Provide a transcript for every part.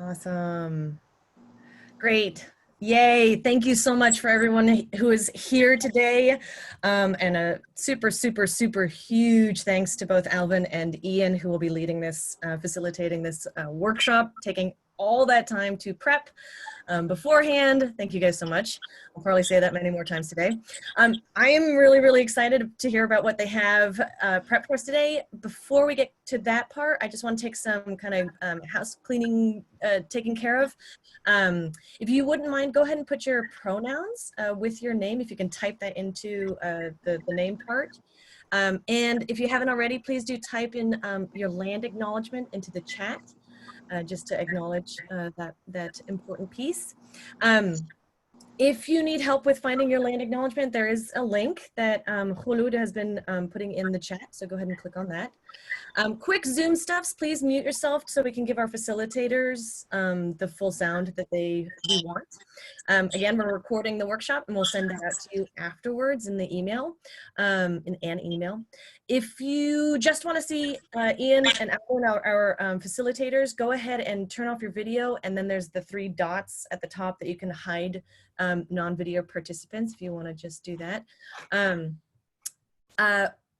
Awesome. Great. Yay. Thank you so much for everyone who is here today. And a super, super, super huge thanks to both Alvin and Ian, who will be leading this, facilitating this workshop, taking all that time to prep beforehand. Thank you guys so much. I'll probably say that many more times today. I am really, really excited to hear about what they have prepped for us today. Before we get to that part, I just want to take some kind of house cleaning taken care of. If you wouldn't mind, go ahead and put your pronouns with your name, if you can type that into the name part. And if you haven't already, please do type in your land acknowledgement into the chat. Just to acknowledge that important piece. If you need help with finding your land acknowledgement, there is a link that Khulud has been putting in the chat, so go ahead and click on that. Quick Zoom stuffs, please mute yourself so we can give our facilitators the full sound that we want. Again, we're recording the workshop and we'll send that out to you afterwards in the email, in an email. If you just want to see Ian and Alan, our facilitators, go ahead and turn off your video, and then there's the 3 dots at the top that you can hide non-video participants if you want to just do that.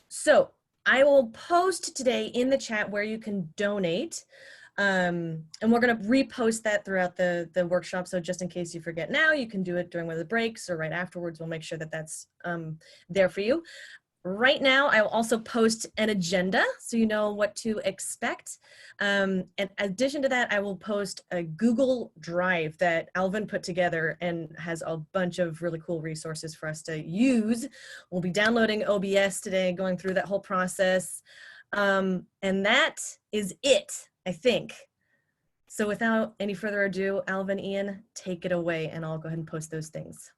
So I will post today in the chat where you can donate. And we're going to repost that throughout the workshop. So just in case you forget now, you can do it during one of the breaks or right afterwards. We'll make sure that that's there for you. Right now, I will also post an agenda so you know what to expect. In addition to that, I will post a Google Drive that Alvin put together and has a bunch of really cool resources for us to use. We'll be downloading OBS today, going through that whole process. And that is it, I think. So without any further ado, Alvin, Ian, take it away, and I'll go ahead and post those things.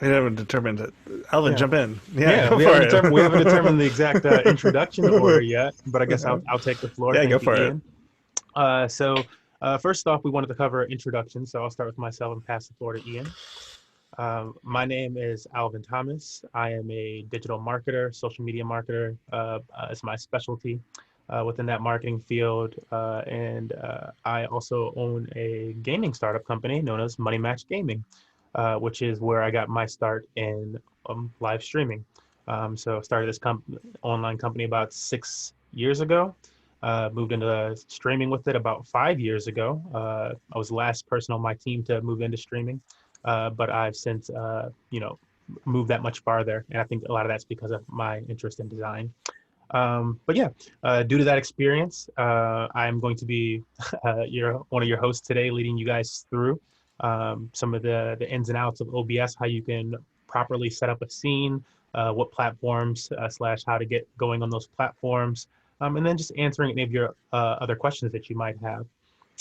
We haven't determined it. Alvin, jump in. Yeah, we haven't determined the exact introduction order yet, but I guess I'll take the floor. Yeah, Thank go you, for Ian. First off, we wanted to cover introductions, so I'll start with myself and pass the floor to Ian. My name is Alvin Thomas. I am a digital marketer, social media marketer. It's my specialty within that marketing field. And I also own a gaming startup company known as Money Match Gaming, which is where I got my start in live streaming. So I started this online company about 6 years ago. Moved into streaming with it about 5 years ago. I was the last person on my team to move into streaming, but I've since, moved that much farther. And I think a lot of that's because of my interest in design. Due to that experience, I'm going to be one of your hosts today, leading you guys through some of the ins and outs of OBS, how you can properly set up a scene, what platforms / how to get going on those platforms, and then just answering any of your other questions that you might have.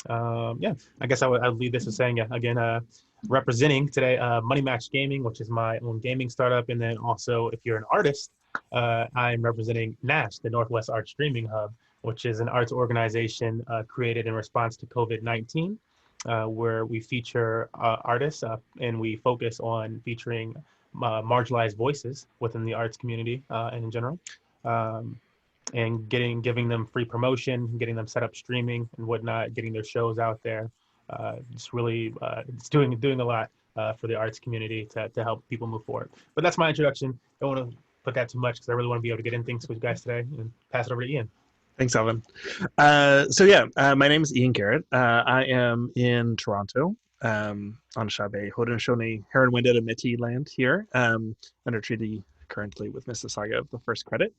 I guess I'd lead this with saying, again, representing today Money Match Gaming, which is my own gaming startup, and then also if you're an artist, I'm representing NASH, the Northwest Art Streaming Hub, which is an arts organization created in response to COVID-19. Where we feature artists and we focus on featuring marginalized voices within the arts community and in general, and giving them free promotion, getting them set up streaming and whatnot, getting their shows out there. It's really it's doing a lot for the arts community to help people move forward. But that's my introduction. I don't want to put that too much because I really want to be able to get in things with you guys today and pass it over to Ian. Thanks, Alvin. My name is Ian Garrett. I am in Toronto, on Shabe, Haudenosaunee, Heron-Wendat, and Métis land here, under treaty currently with Mississauga of the First Credit.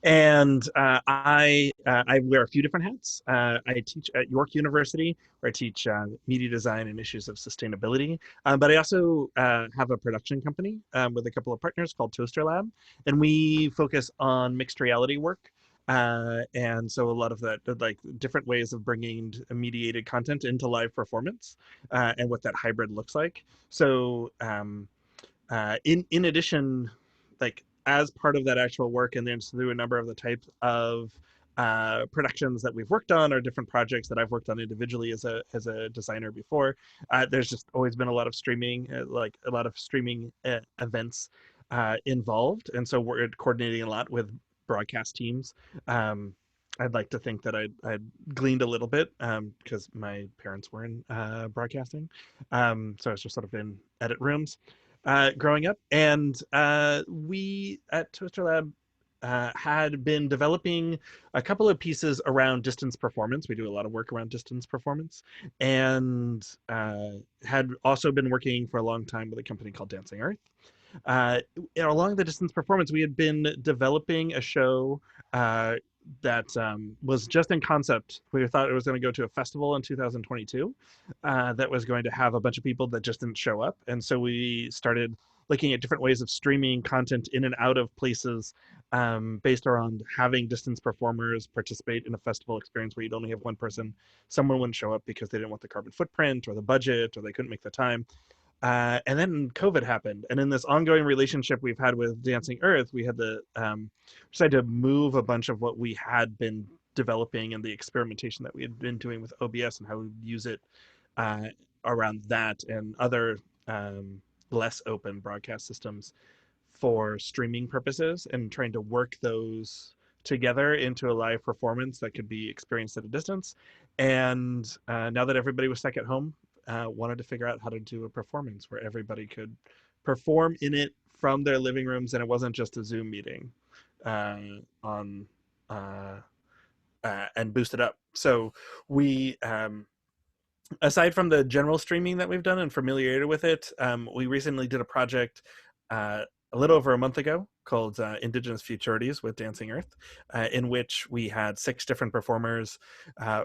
And I wear a few different hats. I teach at York University, where I teach media design and issues of sustainability. But I also have a production company with a couple of partners called Toaster Lab, and we focus on mixed reality work. And so a lot of that, like different ways of bringing mediated content into live performance, and what that hybrid looks like. So in addition, like as part of that actual work, and then through a number of the types of productions that we've worked on, or different projects that I've worked on individually as a designer before, there's just always been a lot of streaming, events involved, and so we're coordinating a lot with broadcast teams I'd like to think that I'd gleaned a little bit because my parents were in broadcasting. So I was just sort of in edit rooms growing up. And we at Twister Lab had been developing a couple of pieces around distance performance. We do a lot of work around distance performance, and had also been working for a long time with a company called Dancing Earth. Along the distance performance, we had been developing a show that was just in concept. We thought it was going to go to a festival in 2022 that was going to have a bunch of people that just didn't show up. And so we started looking at different ways of streaming content in and out of places based around having distance performers participate in a festival experience where you'd only have one person. Someone wouldn't show up because they didn't want the carbon footprint or the budget or they couldn't make the time. And then COVID happened, and in this ongoing relationship we've had with Dancing Earth, we had to decide to move a bunch of what we had been developing and the experimentation that we had been doing with OBS and how we use it around that and other less open broadcast systems for streaming purposes, and trying to work those together into a live performance that could be experienced at a distance. And now that everybody was stuck at home, wanted to figure out how to do a performance where everybody could perform in it from their living rooms, and it wasn't just a Zoom meeting and boost it up. So we, aside from the general streaming that we've done and familiarity with it, we recently did a project a little over a month ago called Indigenous Futurities with Dancing Earth, in which we had 6 different performers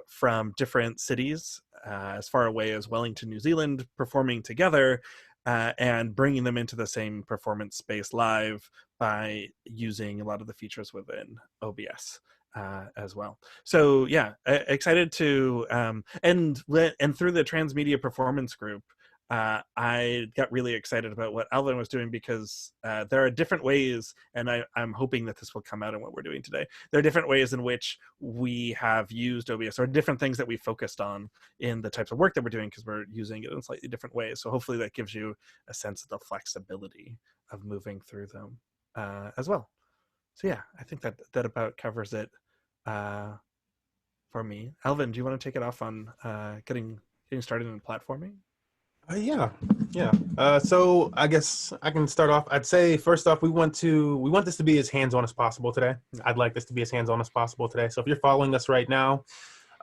from different cities as far away as Wellington, New Zealand, performing together and bringing them into the same performance space live by using a lot of the features within OBS. As well. So yeah, excited to and through the Transmedia Performance Group, I got really excited about what Alvin was doing, because there are different ways, and I'm hoping that this will come out in what we're doing today. There are different ways in which we have used OBS, or different things that we focused on in the types of work that we're doing, because we're using it in slightly different ways. So hopefully that gives you a sense of the flexibility of moving through them as well. So yeah, I think that about covers it for me. Alvin, do you want to take it off on getting started in platforming? Yeah. So I guess I can start off. I'd say first off, we want this to be as hands-on as possible today. I'd like this to be as hands-on as possible today. So if you're following us right now,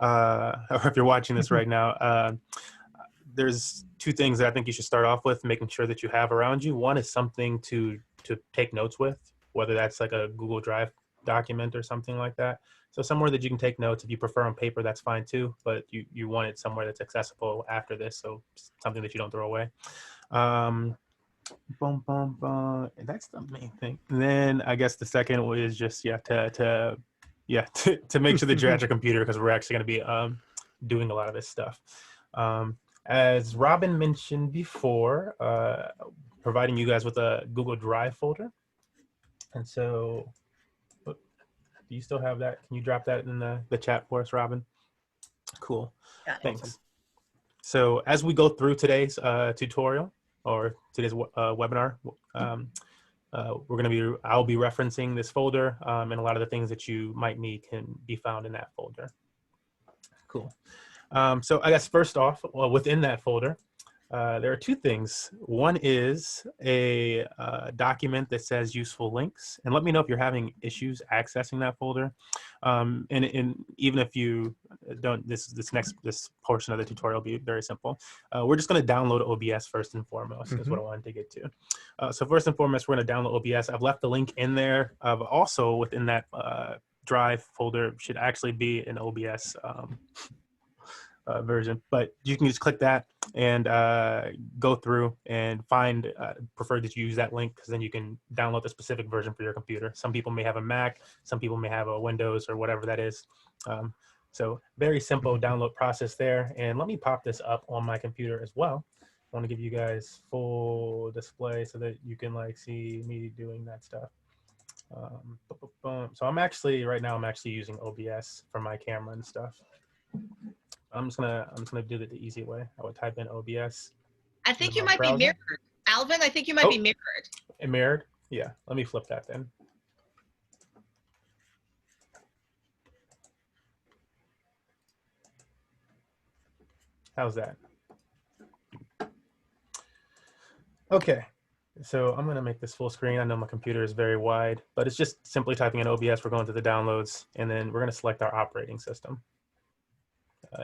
or if you're watching this right now, there's 2 things that I think you should start off with, making sure that you have around you. One is something to take notes with, whether that's like a Google Drive document or something like that. So somewhere that you can take notes. If you prefer on paper, that's fine too, but you want it somewhere that's accessible after this, so something that you don't throw away. That's the main thing. And then I guess the second is just to make sure that you're at your computer, because we're actually going to be doing a lot of this stuff. As Robin mentioned before, providing you guys with a Google Drive folder. And so, do you still have that? Can you drop that in the chat for us, Robin? Cool. Yeah, Thanks. awesome. So as we go through today's tutorial, or today's webinar, I'll be referencing this folder, and a lot of the things that you might need can be found in that folder. Cool. So I guess first off, within that folder, there are 2 things. One is a document that says useful links, and let me know if you're having issues accessing that folder. And even if you don't, this portion of the tutorial will be very simple. We're just going to download OBS first and foremost, is what I wanted to get to. So first and foremost, we're going to download OBS. I've left the link in there. Also within that Drive folder should actually be an OBS version, but you can just click that and go through and find, prefer that you use that link, because then you can download the specific version for your computer. Some people may have a Mac, some people may have a Windows, or whatever that is. So very simple download process there. And let me pop this up on my computer as well. I want to give you guys full display so that you can see me doing that stuff. So right now I'm actually using OBS for my camera and stuff. I'm just gonna do it the easy way. I would type in OBS. I think you might be mirrored. Alvin, I think you might be mirrored. Mirrored? Yeah. Let me flip that then. How's that? Okay, so I'm gonna make this full screen. I know my computer is very wide, but it's just simply typing in OBS. We're going to the downloads, and then we're gonna select our operating system.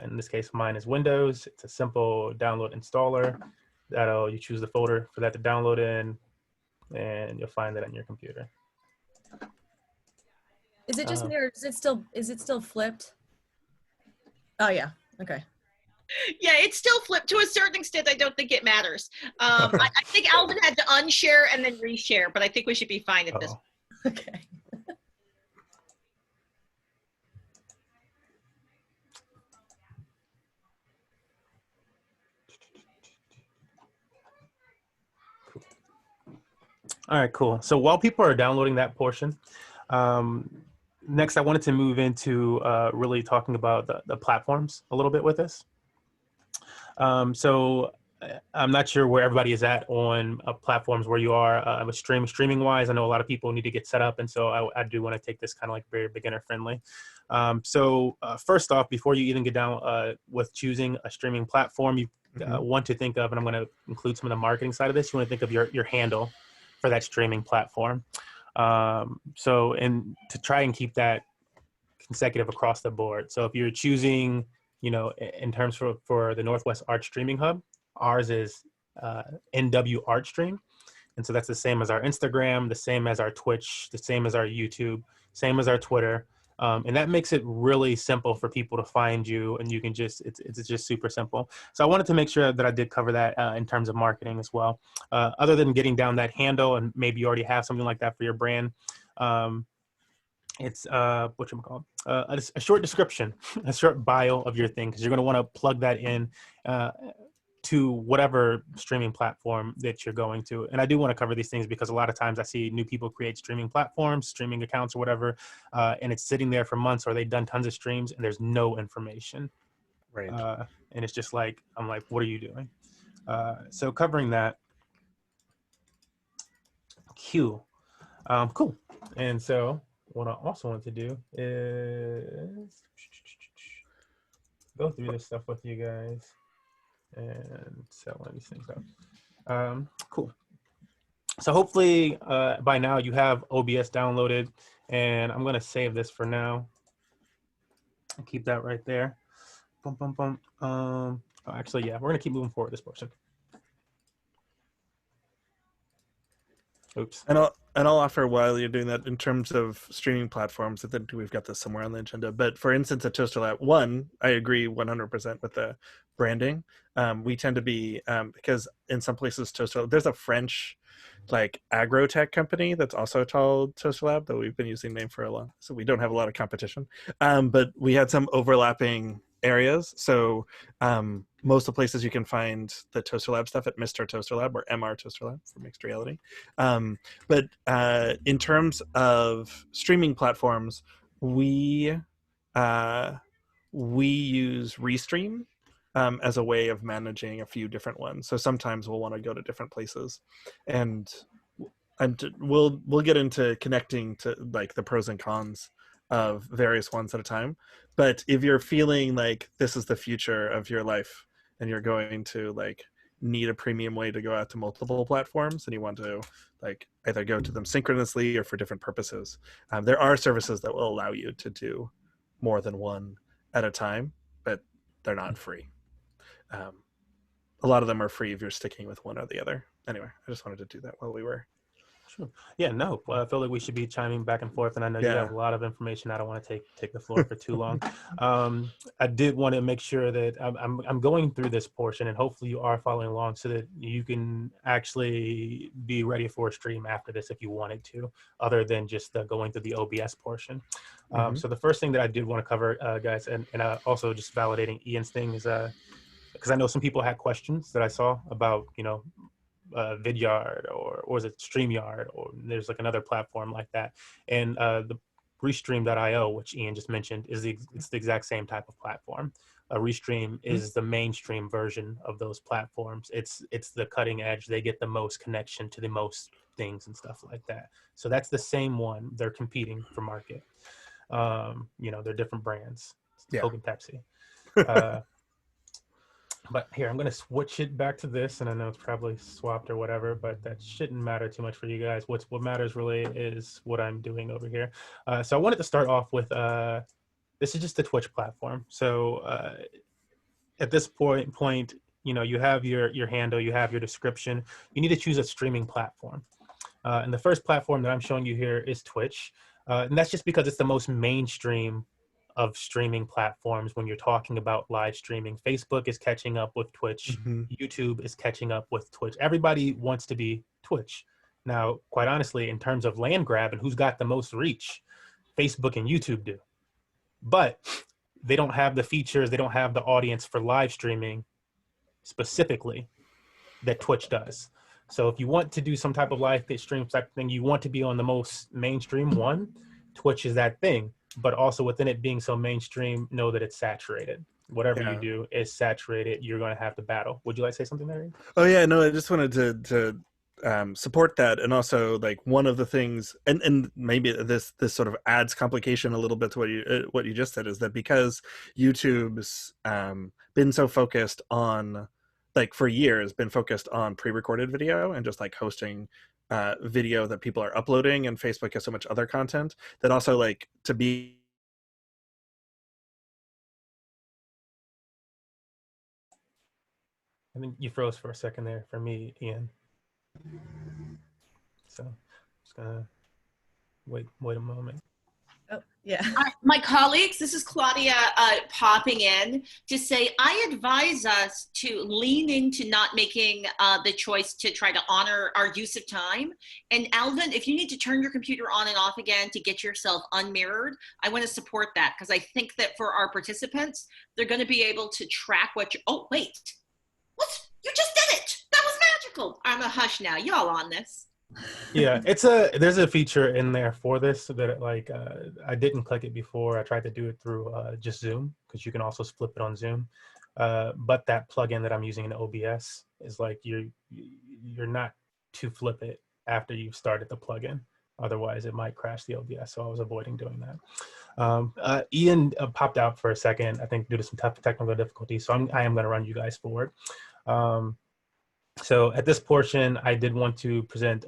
In this case, mine is Windows. It's a simple download installer. You choose the folder for that to download in, and you'll find that on your computer. Is it just me, or is it still flipped? Oh yeah. Okay. Yeah, it's still flipped to a certain extent. I don't think it matters. I think Alvin had to unshare and then reshare, but I think we should be fine at this. Okay. Cool. All right, cool. So while people are downloading that portion, next I wanted to move into really talking about the platforms a little bit with this. So I'm not sure where everybody is at on platforms where you are with streaming wise. I know a lot of people need to get set up, and so I do want to take this kind of like very beginner friendly. So first off, before you even get down with choosing a streaming platform, you want to think of, and I'm going to include some of the marketing side of this, you want to think of your handle for that streaming platform. So, and to try and keep that consecutive across the board. So if you're choosing, you know, in terms for the Northwest Art Streaming Hub, ours is NW Art Stream. And so that's the same as our Instagram, the same as our Twitch, the same as our YouTube, same as our Twitter. And that makes it really simple for people to find you, and you can just, it's just super simple. So I wanted to make sure that I did cover that in terms of marketing as well. Other than getting down that handle, and maybe you already have something like that for your brand, it's whatchamacallit, a short description, a short bio of your thing, because you're going to want to plug that in to whatever streaming platform that you're going to. And I do want to cover these things because a lot of times I see new people create streaming platforms, streaming accounts or whatever, and it's sitting there for months, or they've done tons of streams and there's no information. Right. And it's just like, I'm like, what are you doing? So covering that, cool. And so what I also want to do is go through this stuff with you guys and set one of these things up. Cool. So hopefully by now you have OBS downloaded, and I'm going to save this for now. Keep that right there. Bum, bum, bum. Actually, yeah, we're going to keep moving forward this portion. Oops. And I'll offer while you're doing that in terms of streaming platforms. I think we've got this somewhere on the agenda. But for instance, at Toaster Lab, I agree 100% with the branding. We tend to be because in some places Toaster Lab, there's a French like agro tech company that's also called Toaster Lab that we've been using the name for a long. So we don't have a lot of competition. But we had some overlapping areas. So most of the places you can find the Toaster Lab stuff at Mr. Toaster Lab or MR Toaster Lab for mixed reality. But in terms of streaming platforms, we use Restream as a way of managing a few different ones. So sometimes we'll want to go to different places, and we'll get into connecting to like the pros and cons of various ones at a time. But if you're feeling like this is the future of your life and you're going to like need a premium way to go out to multiple platforms and you want to like either go to them synchronously or for different purposes, there are services that will allow you to do more than one at a time, but they're not free. A lot of them are free if you're sticking with one or the other. Anyway, I just wanted to do that while we were. Sure. Yeah, no, I feel like we should be chiming back and forth, and I know you have a lot of information. I don't want to take the floor for too long. I did want to make sure that I'm going through this portion, and hopefully you are following along so that you can actually be ready for a stream after this if you wanted to, other than just going through the OBS portion. So the first thing that I did want to cover, guys, and also just validating Ian's thing is because I know some people had questions that I saw about, you know, Vidyard or was it StreamYard, or there's like another platform like that, and the Restream.io, which Ian just mentioned, it's the exact same type of platform. Restream is the mainstream version of those platforms. It's the cutting edge. They get the most connection to the most things and stuff like that. So that's the same one. They're competing for market. You know, they're different brands. Coke and Pepsi. But here, I'm gonna switch it back to this, and I know it's probably swapped or whatever, but that shouldn't matter too much for you guys. What matters really is what I'm doing over here. So I wanted to start off with, this is just the Twitch platform. So at this point, you know, you have your handle, you have your description. You need to choose a streaming platform. And the first platform that I'm showing you here is Twitch. And that's just because it's the most mainstream of streaming platforms when you're talking about live streaming. Facebook is catching up with Twitch. YouTube is catching up with Twitch. Everybody wants to be Twitch. Now, quite honestly, in terms of land grab and who's got the most reach, Facebook and YouTube do. But they don't have the features, they don't have the audience for live streaming specifically that Twitch does. So if you want to do some type of live stream type thing, you want to be on the most mainstream one, Twitch is that thing. But also within it being so mainstream, know that it's saturated. Whatever you do is saturated. You're going to have to battle. Would you like to say something there? Oh yeah, no, I just wanted to support that, and also like one of the things, and maybe this sort of adds complication a little bit to what you just said, is that because YouTube's been so focused on, like for years, been focused on pre-recorded video and just like hosting video that people are uploading, and Facebook has so much other content that also like to be. I think you froze for a second there for me, Ian. So I'm just gonna wait a moment. Oh, yeah. My colleagues, this is Claudia popping in to say, I advise us to lean into not making the choice to try to honor our use of time. And Alvin, if you need to turn your computer on and off again to get yourself unmirrored, I want to support that, because I think that for our participants, they're going to be able to track what you, oh, wait, what? You just did it. That was magical. I'm a hush now. Y'all on this. Yeah, there's a feature in there for this that like I didn't click it before. I tried to do it through just Zoom, because you can also flip it on Zoom. But that plugin that I'm using in OBS is like you're not to flip it after you've started the plugin. Otherwise, it might crash the OBS. So I was avoiding doing that. Ian popped out for a second, I think due to some technical difficulties. So I am going to run you guys forward. So at this portion, I did want to present,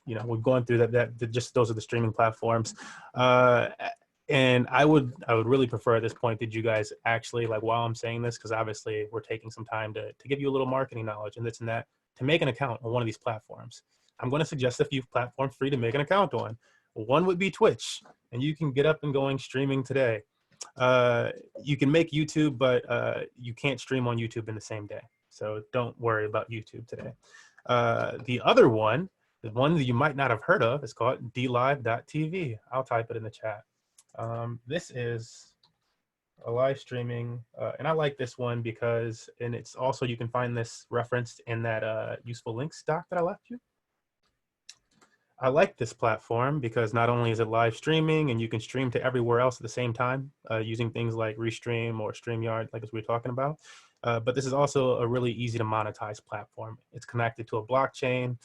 you know, we're going through that just those are the streaming platforms. And I would really prefer at this point that you guys actually, like while I'm saying this, because obviously we're taking some time to give you a little marketing knowledge and this and that, to make an account on one of these platforms. I'm going to suggest a few platforms for you to make an account on. One would be Twitch, and you can get up and going streaming today. You can make YouTube, but you can't stream on YouTube in the same day. So don't worry about YouTube today. The other one, the one that you might not have heard of, is called Dlive.tv. I'll type it in the chat. This is a live streaming, and I like this one because, and it's also, you can find this referenced in that useful links doc that I left you. I like this platform because not only is it live streaming and you can stream to everywhere else at the same time using things like Restream or StreamYard, like as we were talking about. But this is also a really easy to monetize platform. It's connected to a blockchain.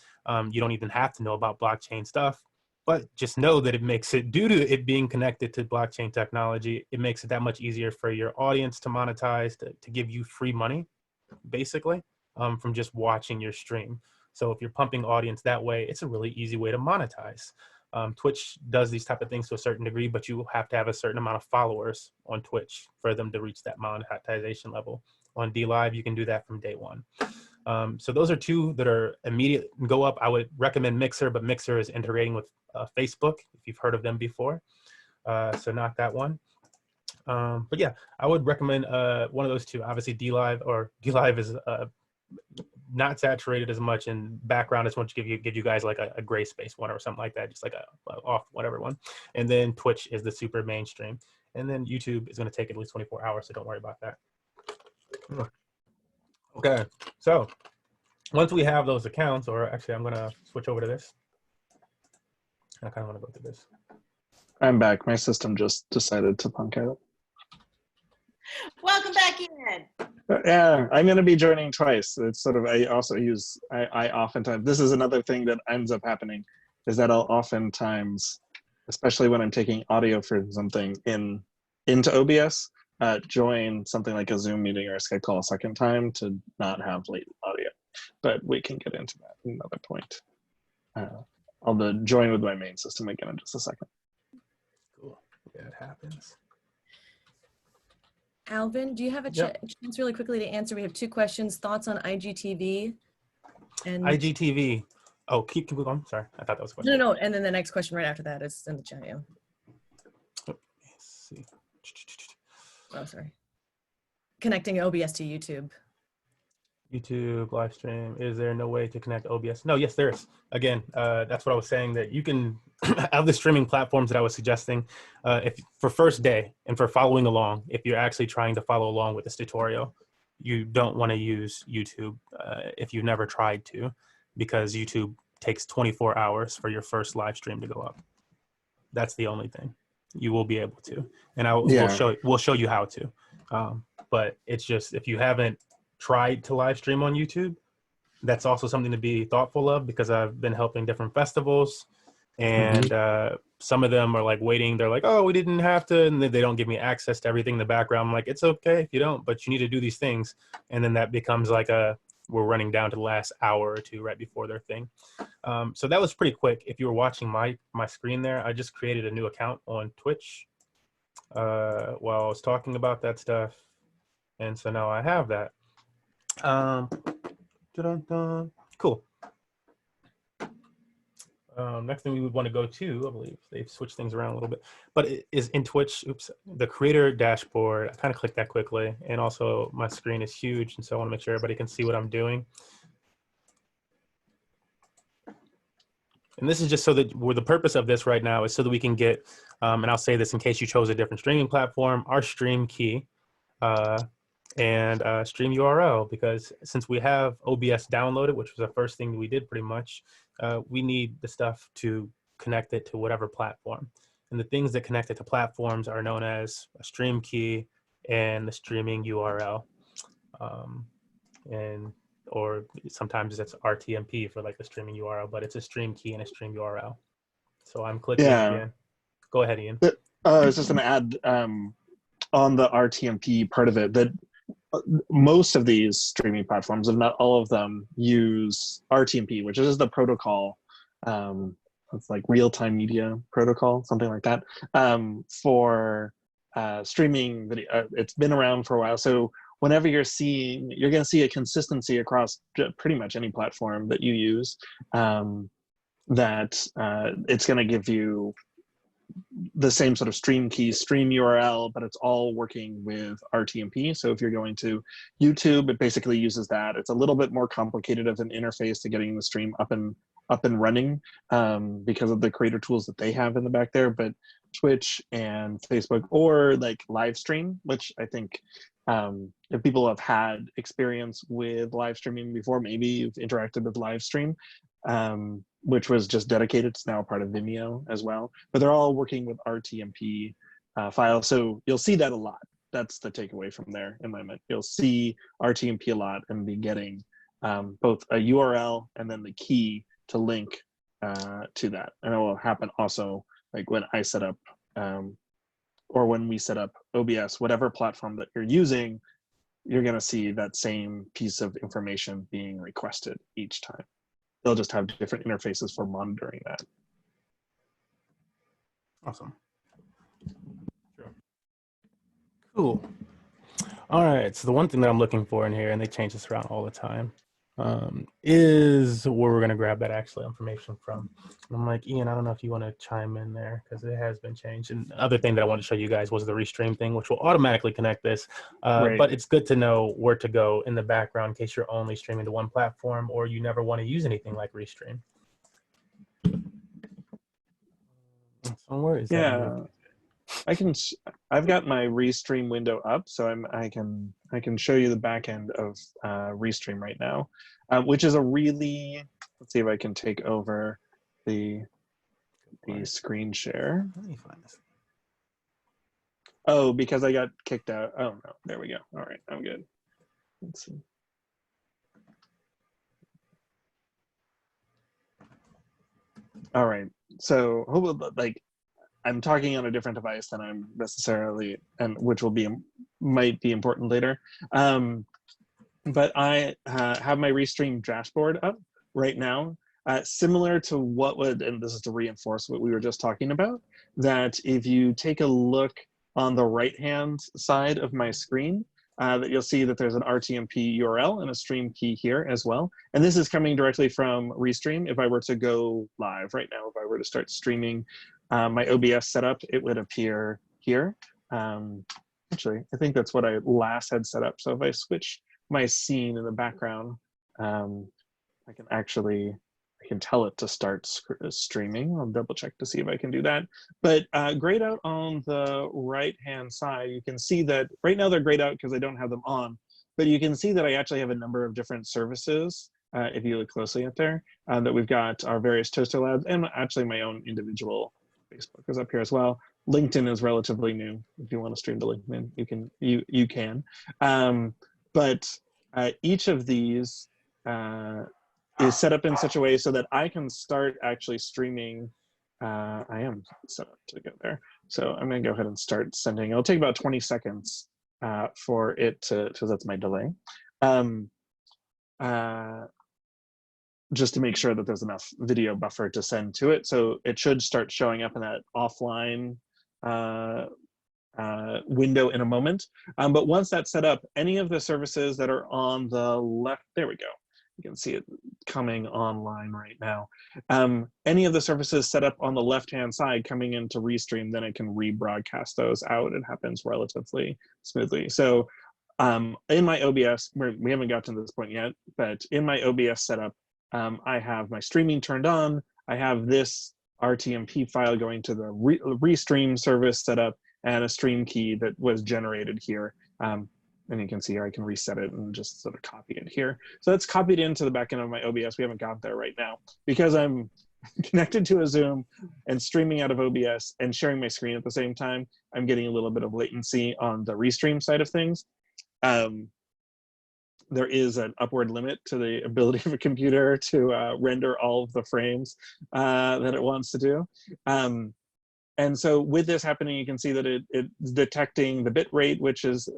You don't even have to know about blockchain stuff, but just know that it makes it, due to it being connected to blockchain technology, it makes it that much easier for your audience to monetize, to give you free money, basically, from just watching your stream. So if you're pumping audience that way, it's a really easy way to monetize. Twitch does these type of things to a certain degree, but you have to have a certain amount of followers on Twitch for them to reach that monetization level. On Dlive, you can do that from day one. So those are two that are immediate go up. I would recommend Mixer, but Mixer is integrating with Facebook, if you've heard of them before. So not that one. But yeah, I would recommend one of those two. Obviously, Dlive is not saturated as much in background. I just want to give you guys like a gray space one or something like that, just like a off whatever one. And then Twitch is the super mainstream. And then YouTube is going to take at least 24 hours, so don't worry about that. Okay, so once we have those accounts, or actually I'm going to switch over to this. I kind of want to go through this. I'm back. My system just decided to punk out. Welcome back in. Yeah, I'm going to be joining twice. It's sort of, I oftentimes, this is another thing that ends up happening, is that I'll oftentimes, especially when I'm taking audio for something into OBS, join something like a Zoom meeting or a Skype call a second time to not have latent audio. But we can get into that at another point. I'll join with my main system again in just a second. Cool. Yeah, it happens. Alvin, do you have a chance really quickly to answer? We have 2 questions. Thoughts on IGTV? And IGTV. Oh, keep going. Sorry, I thought that was a question. No. And then the next question right after that is in the chat. Yeah. Oh, let's see. Oh, sorry. Connecting OBS to YouTube. YouTube live stream. Is there no way to connect OBS? No, yes, there is. Again, that's what I was saying, that you can, of the streaming platforms that I was suggesting, if for first day and for following along, if you're actually trying to follow along with this tutorial, you don't want to use YouTube if you've never tried to, because YouTube takes 24 hours for your first live stream to go up. That's the only thing. You will be able to, and we'll show you how to. But it's just, if you haven't tried to live stream on YouTube, that's also something to be thoughtful of, because I've been helping different festivals, and some of them are like waiting. They're like, oh, we didn't have to, and they don't give me access to everything in the background. I'm like, it's okay if you don't, but you need to do these things. And then that becomes like we're running down to the last hour or 2 right before their thing. So that was pretty quick. If you were watching my screen there, I just created a new account on Twitch while I was talking about that stuff. And so now I have that. Cool. Next thing we would want to go to, I believe they've switched things around a little bit, but it is in Twitch. Oops, the creator dashboard. I kind of clicked that quickly, and also my screen is huge, and so I want to make sure everybody can see what I'm doing. And this is just so that the purpose of this right now is so that we can get, and I'll say this in case you chose a different streaming platform, our stream key and stream URL, because since we have OBS downloaded, which was the first thing we did pretty much, we need the stuff to connect it to whatever platform. And the things that connect it to platforms are known as a stream key and the streaming URL. Or sometimes it's Rtmp for like the streaming URL, but it's a stream key and a stream URL. So I'm clicking again. Go ahead, Ian. I was just going to add on the Rtmp part of it that most of these streaming platforms, if not all of them, use Rtmp, which is the protocol. It's like real-time media protocol, something like that, for streaming video. It's been around for a while, so whenever you're going to see a consistency across pretty much any platform that you use, that it's going to give you the same sort of stream key, stream URL, but it's all working with Rtmp. So if you're going to YouTube, it basically uses that. It's a little bit more complicated of an interface to getting the stream up and running because of the creator tools that they have in the back there. But Twitch and Facebook, or like live stream, which I think if people have had experience with live streaming before, maybe you've interacted with live stream, which was just dedicated. It's now part of Vimeo as well, but they're all working with Rtmp files. So you'll see that a lot. That's the takeaway from there in my mind. You'll see Rtmp a lot and be getting both a URL and then the key to link to that. And it will happen also like when I set up or when we set up OBS, whatever platform that you're using, you're going to see that same piece of information being requested each time. They'll just have different interfaces for monitoring that. Awesome. Sure. Cool. All right. So the one thing that I'm looking for in here, and they change this around all the time, is where we're going to grab that actual information from. And I'm like, Ian, I don't know if you want to chime in there because it has been changed. And the other thing that I wanted to show you guys was the Restream thing, which will automatically connect this. Right. But it's good to know where to go in the background in case you're only streaming to one platform or you never want to use anything like Restream. So where is that? I've got my Restream window up, so I can show you the back end of Restream right now, which is a really, let's see if I can take over the screen share. Let me find this. Oh, because I got kicked out. Oh no, there we go. All right, I'm good. Let's see. All right, so like I'm talking on a different device than I'm necessarily, and which will be might be important later. But I have my Restream dashboard up right now, similar to what would, and this is to reinforce what we were just talking about, that if you take a look on the right-hand side of my screen, that you'll see that there's an Rtmp URL and a stream key here as well. And this is coming directly from Restream. If I were to go live right now, if I were to start streaming my OBS setup, it would appear here. Actually, I think that's what I last had set up. So if I switch my scene in the background, I can tell it to start streaming. I'll double check to see if I can do that. But grayed out on the right-hand side, you can see that right now they're grayed out because I don't have them on, but you can see that I actually have a number of different services, if you look closely at there, that we've got our various Toaster Labs, and actually my own individual Facebook is up here as well. LinkedIn is relatively new. If you want to stream to LinkedIn, you can. But each of these is set up in such a way so that I can start actually streaming. I am set up to go there. So I'm going to go ahead and start sending. It'll take about 20 seconds for it to, so that's my delay. Just to make sure that there's enough video buffer to send to it. So it should start showing up in that offline window in a moment. But once that's set up, any of the services that are on the left, there we go. You can see it coming online right now. Any of the services set up on the left-hand side coming into Restream, then it can rebroadcast those out. It happens relatively smoothly. So in my OBS, we haven't got to this point yet, but in my OBS setup, I have my streaming turned on. I have this Rtmp file going to the Restream service set up, and a stream key that was generated here. And you can see here I can reset it and just sort of copy it here. So that's copied into the back end of my OBS. We haven't got there right now. Because I'm connected to a Zoom and streaming out of OBS and sharing my screen at the same time, I'm getting a little bit of latency on the Restream side of things. There is an upward limit to the ability of a computer to render all of the frames that it wants to do. And so with this happening, you can see that it's detecting the bit rate, which it's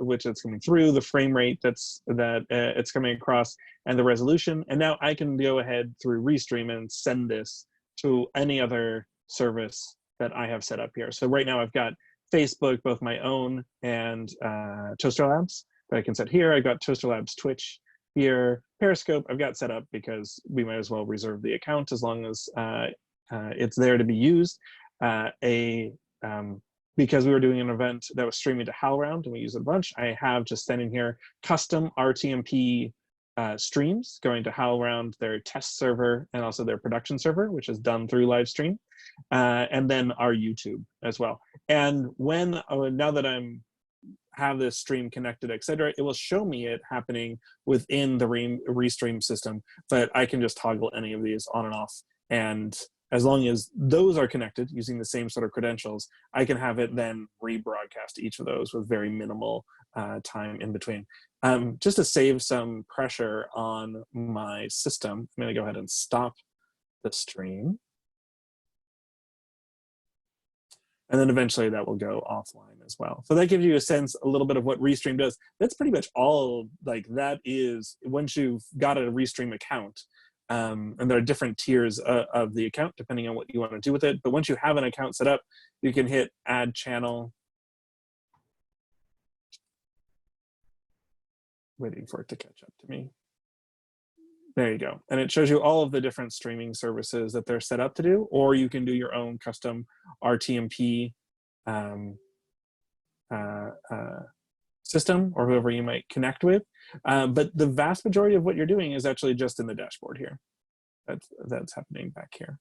coming through, the frame rate it's coming across, and the resolution. And now I can go ahead through Restream and send this to any other service that I have set up here. So right now I've got Facebook, both my own and Toaster Labs that I can set here. I've got Toaster Labs Twitch here. Periscope I've got set up because we might as well reserve the account as long as it's there to be used. Because we were doing an event that was streaming to HowlRound and we use it a bunch, I have just sent in here custom Rtmp streams going to HowlRound, their test server, and also their production server, which is done through Livestream, and then our YouTube as well. And when now that I'm have this stream connected, etc., it will show me it happening within the Restream system, but I can just toggle any of these on and off. And as long as those are connected using the same sort of credentials, I can have it then rebroadcast each of those with very minimal time in between. Just to save some pressure on my system, I'm going to go ahead and stop the stream. And then eventually that will go offline as well. So that gives you a sense, a little bit of what Restream does. That's pretty much all, like that is, once you've got a Restream account, and there are different tiers of the account depending on what you want to do with it. But once you have an account set up, you can hit add channel. Waiting for it to catch up to me. There you go. And it shows you all of the different streaming services that they're set up to do, or you can do your own custom Rtmp system or whoever you might connect with. But the vast majority of what you're doing is actually just in the dashboard here. That's happening back here.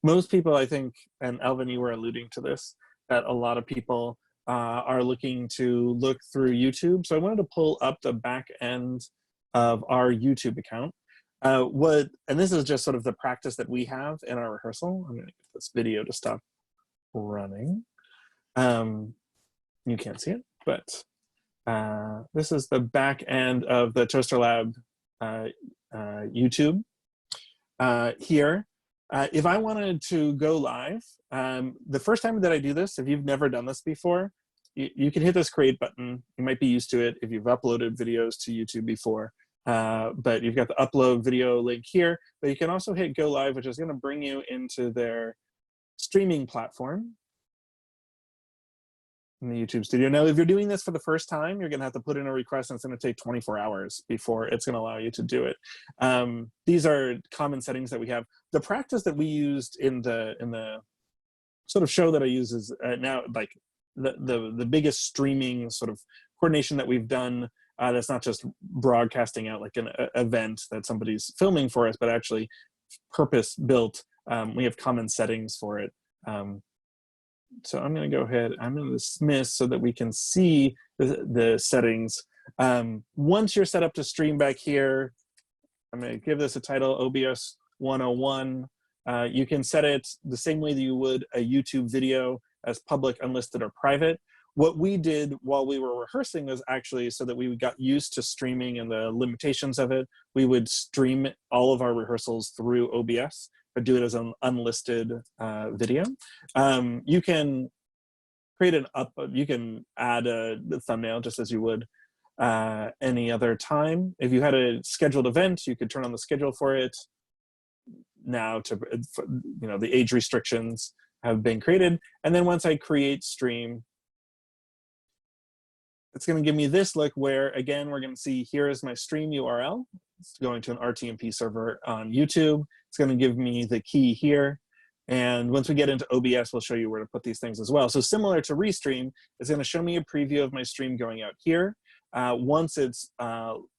Most people, I think, and Alvin, you were alluding to this, that a lot of people are looking to look through YouTube. So I wanted to pull up the back end of our YouTube account. And this is just sort of the practice that we have in our rehearsal. I'm going to get this video to stop running. You can't see it, but this is the back end of the Toaster Lab YouTube here. If I wanted to go live, the first time that I do this, if you've never done this before, you can hit this create button. You might be used to it if you've uploaded videos to YouTube before, but you've got the upload video link here, but you can also hit go live, which is going to bring you into their streaming platform in the YouTube studio. Now, if you're doing this for the first time, you're going to have to put in a request, and it's going to take 24 hours before it's going to allow you to do it. These are common settings that we have. The practice that we used in the sort of show that I use is now like the biggest streaming sort of coordination that we've done. That's not just broadcasting out like an event that somebody's filming for us, but actually purpose built. We have common settings for it. So I'm going to go ahead, I'm going to dismiss so that we can see the settings. Once you're set up to stream back here, I'm going to give this a title, OBS 101. You can set it the same way that you would a YouTube video, as public, unlisted, or private. What we did while we were rehearsing was actually so that we got used to streaming and the limitations of it, we would stream all of our rehearsals through OBS, but do it as an unlisted video. You can create you can add a thumbnail just as you would any other time. If you had a scheduled event, you could turn on the schedule for it. Now the age restrictions have been created. And then once I create stream, it's going to give me this look where, again, we're going to see here is my stream URL. It's going to an Rtmp server on YouTube. It's going to give me the key here. And once we get into OBS, we'll show you where to put these things as well. So similar to Restream, it's going to show me a preview of my stream going out here. Once it's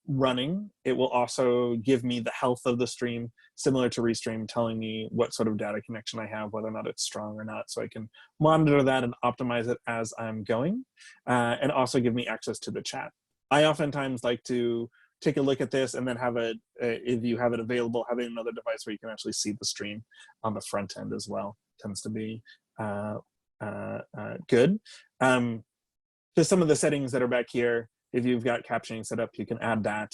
running, it will also give me the health of the stream, similar to Restream, telling me what sort of data connection I have, whether or not it's strong or not, so I can monitor that and optimize it as I'm going, and also give me access to the chat. I oftentimes like to take a look at this and then have it, if you have it available, have it in another device where you can actually see the stream on the front end as well. Tends to be good. Just some of the settings that are back here. If you've got captioning set up, you can add that.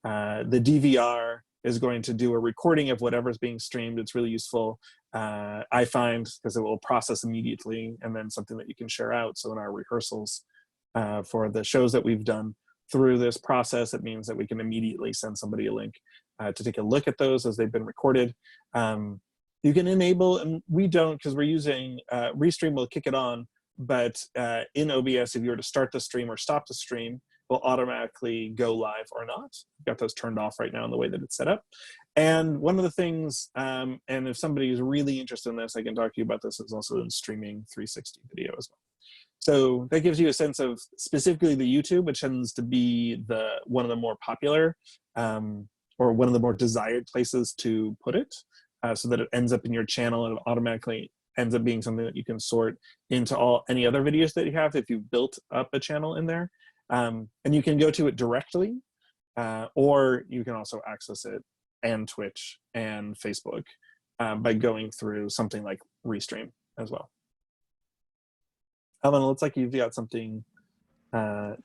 The DVR is going to do a recording of whatever's being streamed. It's really useful, I find, because it will process immediately, and then something that you can share out. So in our rehearsals for the shows that we've done through this process, it means that we can immediately send somebody a link to take a look at those as they've been recorded. You can enable, and we don't, because we're using, Restream will kick it on, but in OBS, if you were to start the stream or stop the stream, will automatically go live or not. I've got those turned off right now in the way that it's set up. And one of the things, and if somebody is really interested in this, I can talk to you about this, is also in streaming 360 video as well. So that gives you a sense of specifically the YouTube, which tends to be one of the more popular or one of the more desired places to put it, so that it ends up in your channel and it automatically ends up being something that you can sort into any other videos that you have if you've built up a channel in there. And you can go to it directly, or you can also access it and Twitch and Facebook by going through something like Restream as well. Alvin, it looks like you've got something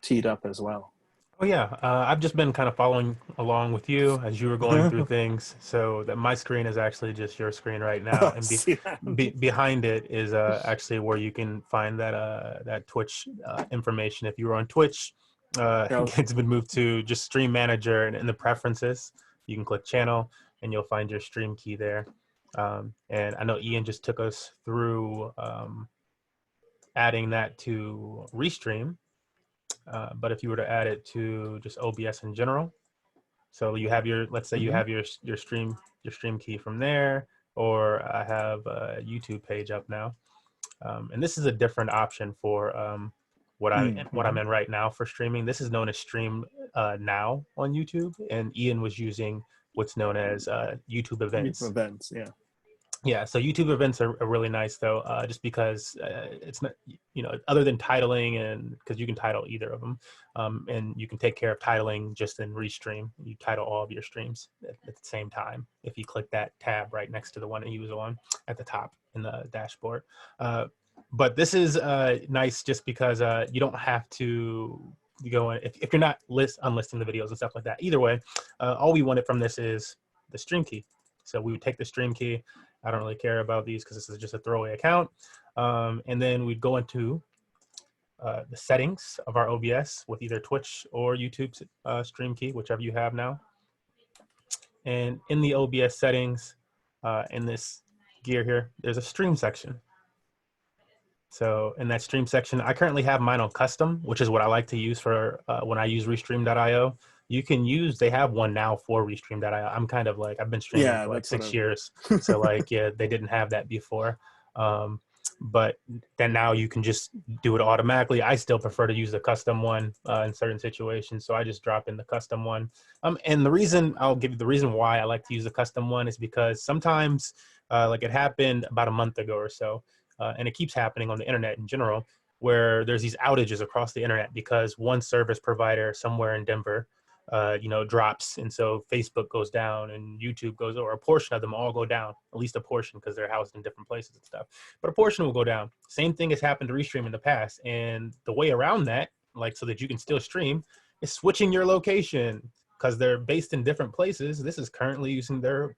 teed up as well. Oh yeah, I've just been kind of following along with you as you were going through things. So that my screen is actually just your screen right now, and behind it is actually where you can find that Twitch information. If you were on Twitch, it's been moved to just Stream Manager, and in the preferences, you can click Channel, and you'll find your stream key there. And I know Ian just took us through adding that to Restream. But if you were to add it to just OBS in general, so you have your, let's say you have your stream key from there, or I have a YouTube page up now, and this is a different option for what I'm in right now for streaming. This is known as Stream Now on YouTube, and Ian was using what's known as YouTube Events. YouTube Events, yeah. Yeah, so YouTube events are really nice though, just because it's not, other than titling, and because you can title either of them, and you can take care of titling just in Restream. You title all of your streams at the same time if you click that tab right next to the one that you was on at the top in the dashboard. But this is nice just because you don't have to go in, if you're not unlisting the videos and stuff like that. Either way, all we wanted from this is the stream key. So we would take the stream key, I don't really care about these because this is just a throwaway account. And then we'd go into the settings of our OBS with either Twitch or YouTube stream key, whichever you have now. And in the OBS settings, in this gear here, there's a stream section. So in that stream section, I currently have mine on custom, which is what I like to use for when I use Restream.io. You can use, they have one now for Restream.io. I'm kind of like, I've been streaming for like 6 years. So like, yeah, they didn't have that before. But then now you can just do it automatically. I still prefer to use the custom one in certain situations. So I just drop in the custom one. And the reason, I'll give you the reason why I like to use the custom one is because sometimes, like it happened about a month ago or so, and it keeps happening on the internet in general, where there's these outages across the internet because one service provider somewhere in Denver, drops. And so Facebook goes down and YouTube goes, or a portion of them all go down, at least a portion because they're housed in different places and stuff. But a portion will go down. Same thing has happened to Restream in the past. And the way around that, like so that you can still stream, is switching your location because they're based in different places. This is currently using their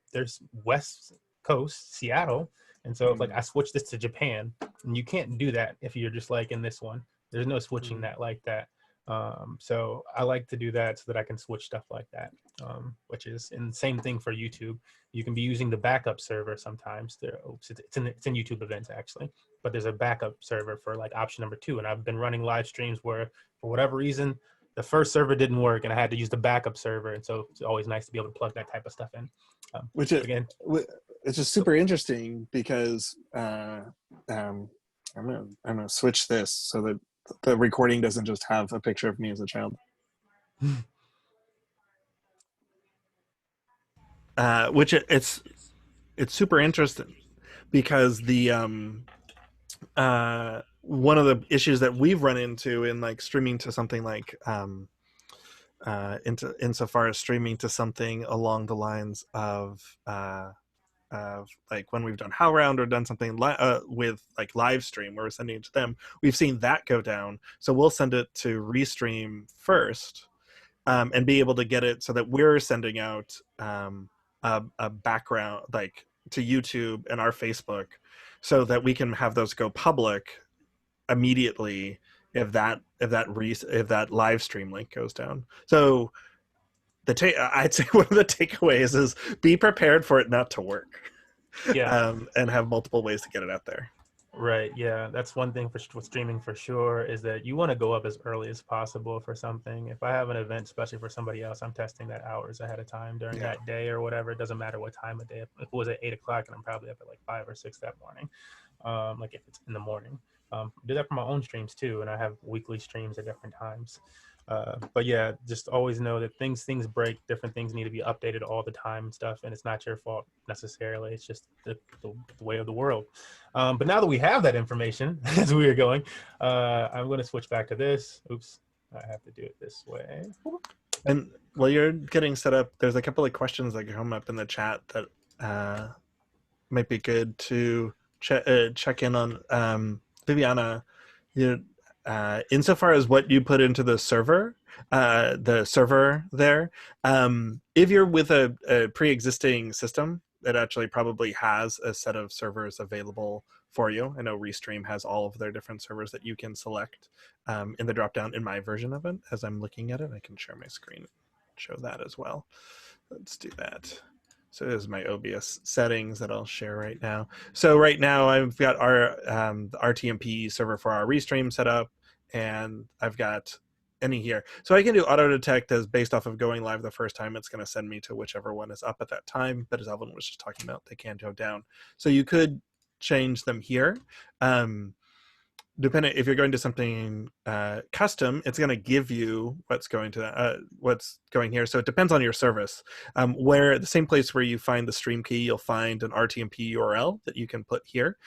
West Coast, Seattle. And so if like I switch this to Japan, and you can't do that if you're just like in this one. There's no switching that like that. So I like to do that so that I can switch stuff like that, which is, and same thing for YouTube. You can be using the backup server sometimes. It's in YouTube events actually, but there's a backup server for like option number 2. And I've been running live streams where for whatever reason, the first server didn't work and I had to use the backup server. And so it's always nice to be able to plug that type of stuff in. Which is, again, it's just super interesting because I'm gonna switch this so that the recording doesn't just have a picture of me as a child. Which it's super interesting because the one of the issues that we've run into in like streaming to something like insofar as streaming to something along the lines of like when we've done HowlRound or done something with like live stream where we're sending it to them, we've seen that go down. So we'll send it to Restream first and be able to get it so that we're sending out a background like to YouTube and our Facebook so that we can have those go public immediately if that live stream link goes down. So I'd say one of the takeaways is be prepared for it not to work. Yeah. And have multiple ways to get it out there. Right. Yeah. That's one thing for streaming for sure, is that you want to go up as early as possible for something. If I have an event, especially for somebody else, I'm testing that hours ahead of time during that day or whatever. It doesn't matter what time of day. If it was at 8 o'clock and I'm probably up at like 5 or 6 that morning, like if it's in the morning. Do that for my own streams too. And I have weekly streams at different times. But yeah, just always know that things break, different things need to be updated all the time and stuff, and it's not your fault necessarily. It's just the way of the world. But now that we have that information as we are going, I'm going to switch back to this. Oops, I have to do it this way. And while you're getting set up, there's a couple of questions that come up in the chat that might be good to check in on. Viviana, insofar as what you put into the server there, if you're with a pre-existing system, it actually probably has a set of servers available for you. I know Restream has all of their different servers that you can select in the dropdown. In my version of it, as I'm looking at it, I can share my screen and show that as well. Let's do that. So this is my OBS settings that I'll share right now. So right now I've got our the Rtmp server for our Restream set up, and I've got any here. So I can do auto detect as based off of going live the first time. It's going to send me to whichever one is up at that time. But as Alvin was just talking about, they can go down. So you could change them here. Depending if you're going to something custom, it's going to give you what's going here. So it depends on your service. Where the same place where you find the stream key, you'll find an Rtmp URL that you can put here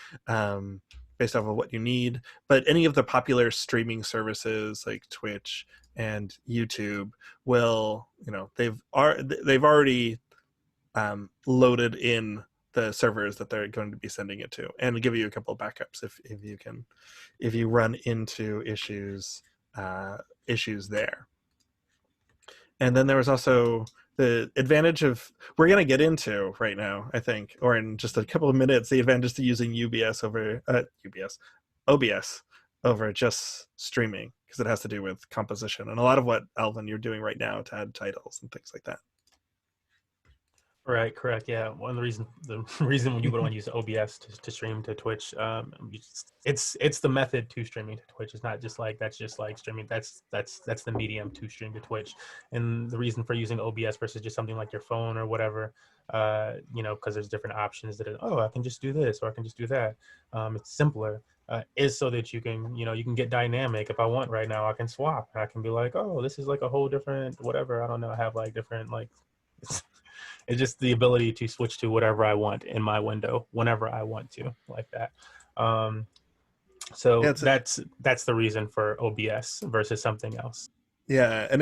based off of what you need. But any of the popular streaming services like Twitch and YouTube will, they've already loaded in the servers that they're going to be sending it to, and give you a couple of backups if you run into issues there. And then there was also the advantage of, we're going to get into right now, I think, or in just a couple of minutes, the advantage to using OBS over just streaming, because it has to do with composition and a lot of what, Alvin, you're doing right now to add titles and things like that. Right, correct. Yeah, one of the reason when you would want to use OBS to stream to Twitch, it's the method to streaming to Twitch. It's not just like that's just like streaming. That's the medium to stream to Twitch. And the reason for using OBS versus just something like your phone or whatever, you know, because there's different options that I can just do this or I can just do that. It's simpler. Is so that you can, you know, you can get dynamic. If I want right now, I can swap. I can be like, oh, this is like a whole different whatever. I don't know. I have like different like. It's just the ability to switch to whatever I want in my window whenever I want to, like that. So yeah, that's the reason for OBS versus something else. Yeah, and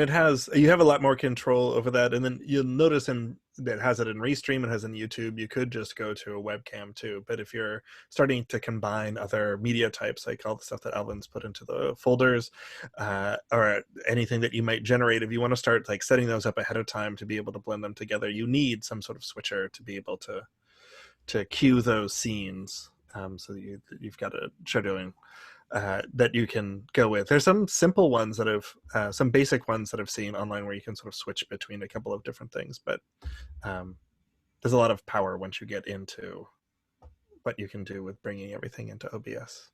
you have a lot more control over that, and then you'll notice it has it in Restream, it has in YouTube. You could just go to a webcam too, but if you're starting to combine other media types, like all the stuff that Alvin's put into the folders, or anything that you might generate, if you want to start like setting those up ahead of time to be able to blend them together, you need some sort of switcher to be able to cue those scenes, so that you've got a shadowing that you can go with. There's some simple ones that have, some basic ones that I've seen online where you can sort of switch between a couple of different things, but there's a lot of power once you get into what you can do with bringing everything into OBS.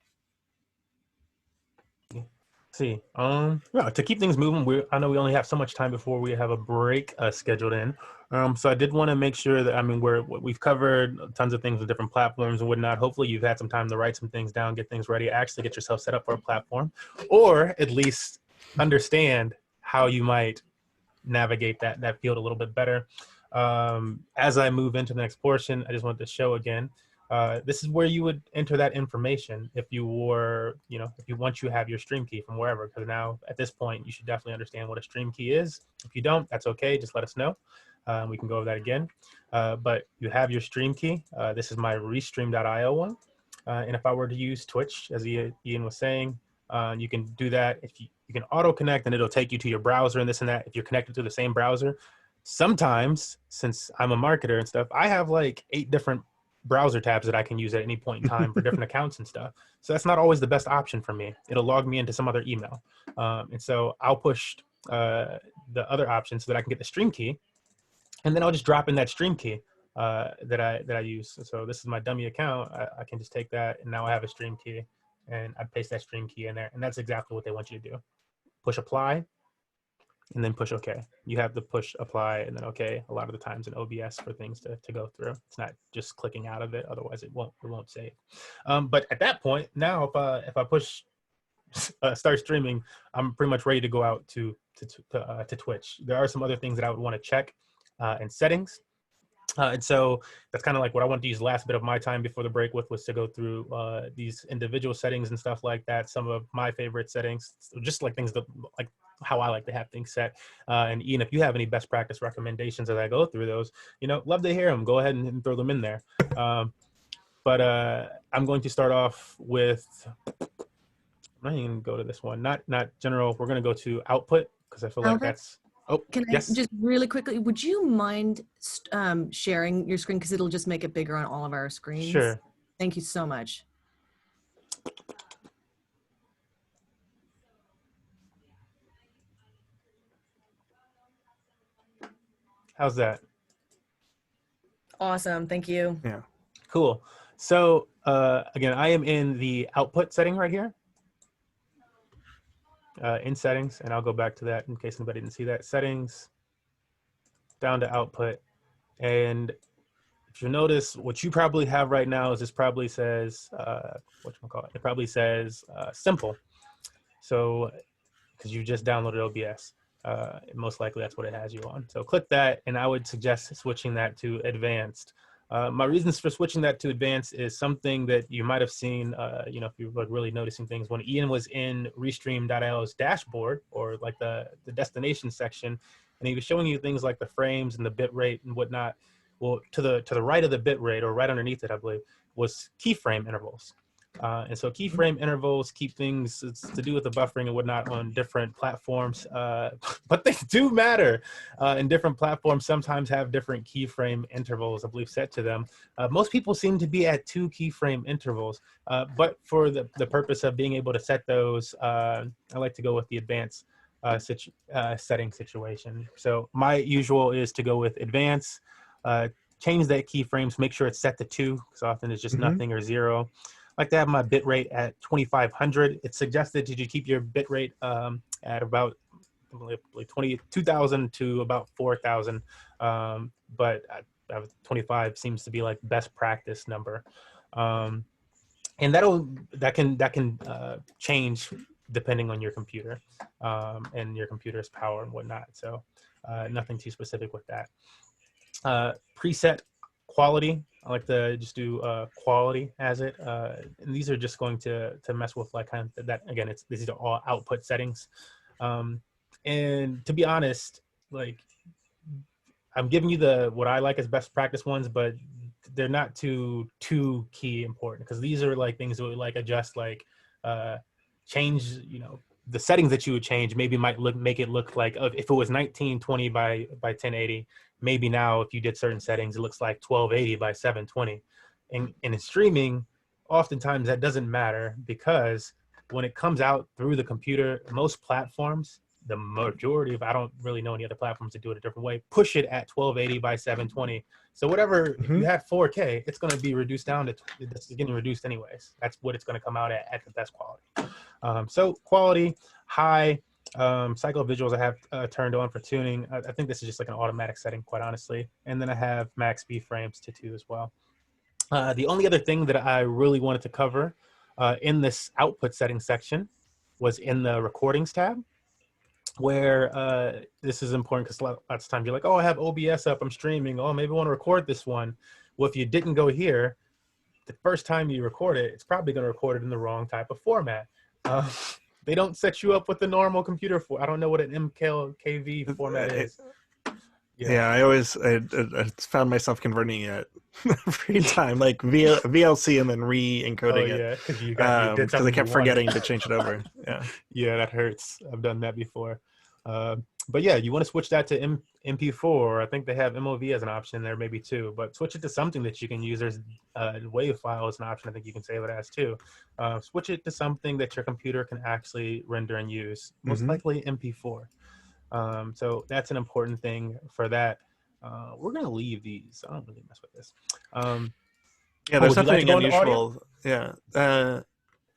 See, yeah, to keep things moving, I know we only have so much time before we have a break scheduled in. So I did want to make sure that, I mean, we've covered tons of things with different platforms and whatnot. Hopefully you've had some time to write some things down, get things ready, actually get yourself set up for a platform, or at least understand how you might navigate that field a little bit better. As I move into the next portion, I just wanted to show again, this is where you would enter that information if you were, you know, once you have your stream key from wherever, because now at this point, you should definitely understand what a stream key is. If you don't, that's okay. Just let us know. We can go over that again. But you have your stream key. This is my Restream.io one. And if I were to use Twitch, as Ian was saying, you can do that. If you can auto connect and it'll take you to your browser and this and that. If you're connected to the same browser, sometimes, since I'm a marketer and stuff, I have like 8 different browser tabs that I can use at any point in time for different accounts and stuff. So that's not always the best option for me. It'll log me into some other email. And so I'll push the other option so that I can get the stream key. And then I'll just drop in that stream key that I use. So this is my dummy account. I can just take that and now I have a stream key and I paste that stream key in there. And that's exactly what they want you to do. Push apply and then push OK. You have to push apply and then OK a lot of the times in OBS for things to go through. It's not just clicking out of it. Otherwise it won't save. But at that point, now if I push start streaming, I'm pretty much ready to go out to Twitch. There are some other things that I would want to check in settings. And so that's kind of like what I want to use the last bit of my time before the break was to go through these individual settings and stuff like that. Some of my favorite settings, just like things that like how I like to have things set. And Ian, if you have any best practice recommendations as I go through those, you know, love to hear them. Go ahead and throw them in there. But I'm going to start off with, I'm not even going to go to this one, not general. We're going to go to output because I feel like that's, oh, can I just really quickly, would you mind sharing your screen? Because it'll just make it bigger on all of our screens. Sure. Thank you so much. How's that? Awesome. Thank you. Yeah. Cool. So again, I am in the output setting right here. In settings, and I'll go back to that in case anybody didn't see that. Settings, down to output. And if you notice, what you probably have right now is this probably says, whatchamacallit? It probably says simple. So, because you just downloaded OBS. Most likely that's what it has you on. So click that, and I would suggest switching that to advanced. My reasons for switching that to advanced is something that you might have seen, you know, if you were really noticing things. When Ian was in Restream.io's dashboard, or like the destination section, and he was showing you things like the frames and the bit rate and whatnot. Well, to the right of the bit rate, or right underneath it, I believe, was keyframe intervals. And so keyframe intervals keep things, it's to do with the buffering and whatnot on different platforms, but they do matter. And different platforms sometimes have different keyframe intervals, I believe, set to them. Most people seem to be at 2 keyframe intervals, but for the purpose of being able to set those, I like to go with the advanced setting situation. So my usual is to go with advanced, change that keyframes, make sure it's set to 2, because often it's just nothing or 0. I like to have my bit rate at 2500. It's suggested that you keep your bit rate at about 22,000 to about 4,000, but 25 seems to be like best practice number, and that can change depending on your computer and your computer's power and whatnot. So nothing too specific with that. Preset quality, I like to just do quality as it, and these are just going to mess with like kind of that, again, these are all output settings, and to be honest, like I'm giving you what I like as best practice ones, but they're not too key important, because these are like things that we like adjust, like change, you know, the settings that you would change maybe might make it look like, if it was 1920 by 1080, maybe now if you did certain settings, it looks like 1280 by 720. And in streaming, oftentimes that doesn't matter, because when it comes out through the computer, most platforms, the majority of, I don't really know any other platforms that do it a different way, push it at 1280 by 720. So whatever, if you had 4K, it's going to be reduced down to, it's getting reduced anyways. That's what it's going to come out at the best quality. So quality, high, cycle of visuals I have turned on for tuning. I think this is just like an automatic setting, quite honestly. And then I have max B frames to 2 as well. The only other thing that I really wanted to cover in this output settings section was in the recordings tab, where this is important because lots of times you're like, oh, I have OBS up, I'm streaming, oh, maybe I want to record this one. Well, if you didn't go here, the first time you record it, it's probably going to record it in the wrong type of format. They don't set you up with the normal computer for, I don't know what an MKV format is. Yeah, I found myself converting it every time, like via VLC and then re-encoding it. Because I kept forgetting to change it over. Yeah. Yeah, that hurts. I've done that before. But yeah, you want to switch that to MP4. I think they have MOV as an option there, maybe too. But switch it to something that you can use. There's WAV file as an option. I think you can save it as too. Switch it to something that your computer can actually render and use. Most likely MP4. So that's an important thing for that. We're gonna leave these. I don't really mess with this. Yeah, there's nothing unusual. Yeah.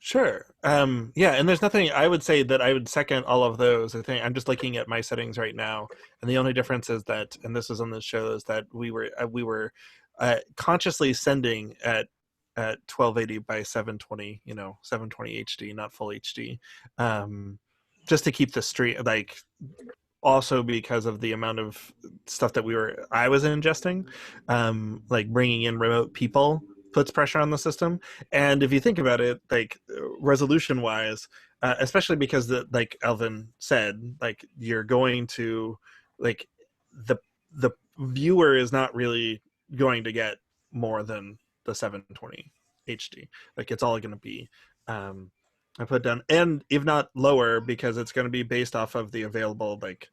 Sure. Yeah, and there's nothing, I would say that I would second all of those. I think I'm just looking at my settings right now, and the only difference is that, and this is on the show, is that we were consciously sending at 1280 by 720, 720 HD, not full HD, just to keep the stream, like, also because of the amount of stuff that I was ingesting, like bringing in remote people puts pressure on the system. And if you think about it, like resolution wise, especially because like Alvin said, like you're going to, like the viewer is not really going to get more than the 720 HD. Like it's all going to be, I put down, and if not lower, because it's going to be based off of the available, like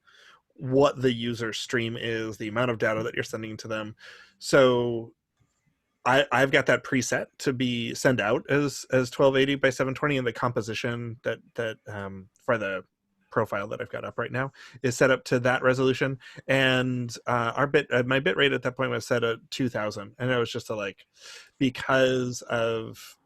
what the user stream is, the amount of data that you're sending to them. So I've got that preset to be send out as 1280 by 720, and the composition that for the profile that I've got up right now is set up to that resolution. And my bit rate at that point was set at 2000, and it was just because of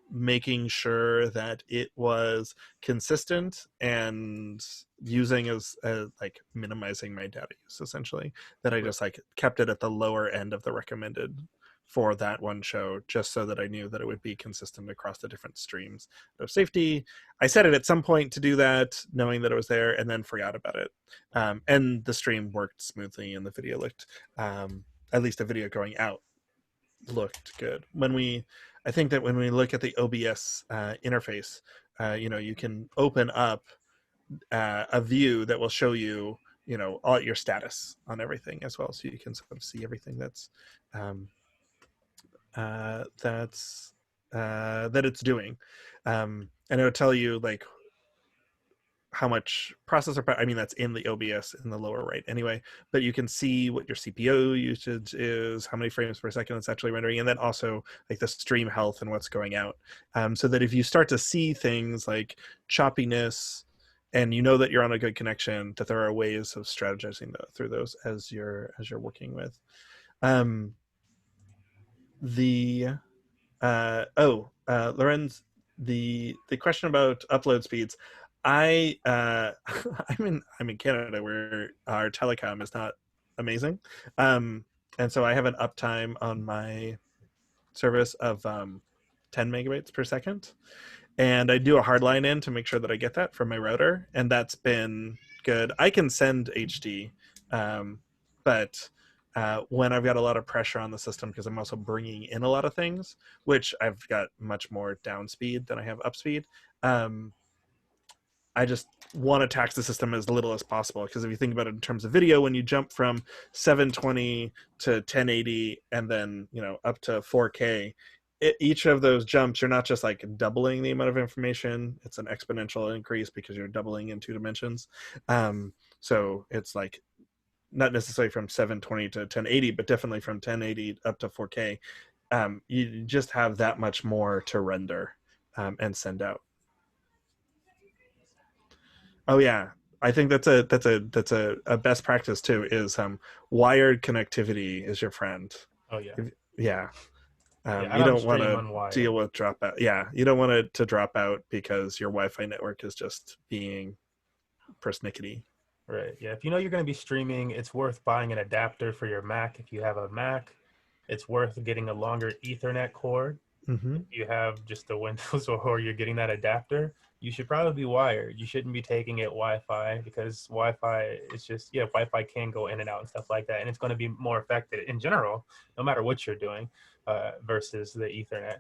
making sure that it was consistent and using as like minimizing my data use, essentially, that I just like kept it at the lower end of the recommended for that one show, just so that I knew that it would be consistent across the different streams. Of safety, I set it at some point to do that, knowing that it was there, and then forgot about it. And the stream worked smoothly, and the video looked, at least the video going out, looked good. I think that when we look at the OBS interface, you can open up a view that will show you, all your status on everything as well, so you can sort of see everything that's that it's doing, and it'll tell you like how much processor power. I mean, that's in the OBS in the lower right anyway, but you can see what your CPU usage is, how many frames per second it's actually rendering, and then also like the stream health and what's going out, so that if you start to see things like choppiness and you know that you're on a good connection, that there are ways of strategizing through those as you're working with. Lorenz, the question about upload speeds. I'm in Canada where our telecom is not amazing, and so I have an uptime on my service of 10 megabytes per second, and I do a hard line in to make sure that I get that from my router, and that's been good. I can send HD, but when I've got a lot of pressure on the system, because I'm also bringing in a lot of things, which I've got much more down speed than I have up speed, I just want to tax the system as little as possible. Because if you think about it in terms of video, when you jump from 720 to 1080 and then up to 4K, each of those jumps, you're not just like doubling the amount of information. It's an exponential increase because you're doubling in 2 dimensions. So it's like not necessarily from 720 to 1080, but definitely from 1080 up to 4K. You just have that much more to render and send out. Oh yeah, I think that's a best practice too. Is wired connectivity is your friend. Oh yeah. Yeah. I You don't want to unwired. deal with dropout. Yeah, you don't want it to drop out because your Wi-Fi network is just being persnickety. Right. Yeah. If you know you're going to be streaming, it's worth buying an adapter for your Mac. If you have a Mac, it's worth getting a longer Ethernet cord. Mm-hmm. If you have just the Windows or you're getting that adapter, you should probably be wired. You shouldn't be taking it Wi-Fi, because Wi-Fi is just, Wi-Fi can go in and out and stuff like that. And it's going to be more effective in general, no matter what you're doing, versus the Ethernet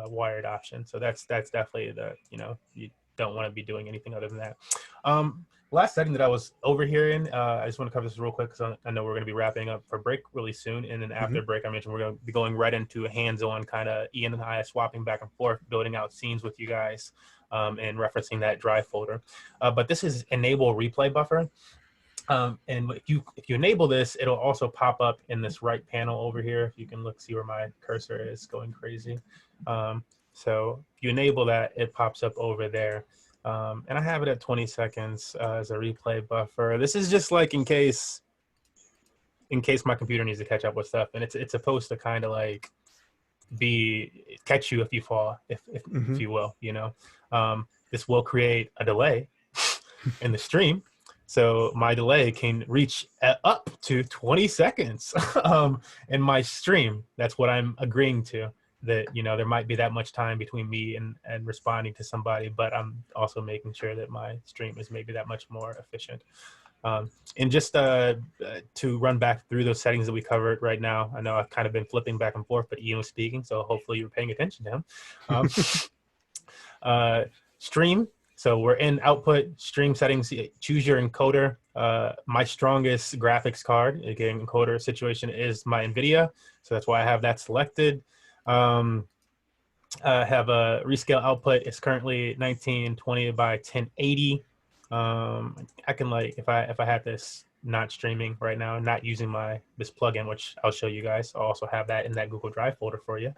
wired option. So that's definitely you don't want to be doing anything other than that. Last setting that I was overhearing, I just want to cover this real quick because I know we're going to be wrapping up for break really soon. And then after break, I mentioned we're going to be going right into a hands-on kind of Ian and I swapping back and forth, building out scenes with you guys, and referencing that drive folder. But this is enable replay buffer. And if you enable this, it'll also pop up in this right panel over here. If you can see where my cursor is going crazy. So if you enable that, it pops up over there. And I have it at 20 seconds as a replay buffer. This is just like in case my computer needs to catch up with stuff, and it's supposed to kind of like catch you if you fall, if you will. This will create a delay in the stream, so my delay can reach up to 20 seconds in my stream. That's what I'm agreeing to. That there might be that much time between me and responding to somebody, but I'm also making sure that my stream is maybe that much more efficient. And just to run back through those settings that we covered right now, I know I've kind of been flipping back and forth, but Ian was speaking, so hopefully you're paying attention to him. Stream. So we're in output stream settings. Choose your encoder. My strongest graphics card, again, encoder situation is my NVIDIA, so that's why I have that selected. I have a rescale output. It's currently 1920 by 1080. I can if I had this not streaming right now, not using this plugin, which I'll show you guys. I'll also have that in that Google Drive folder for you.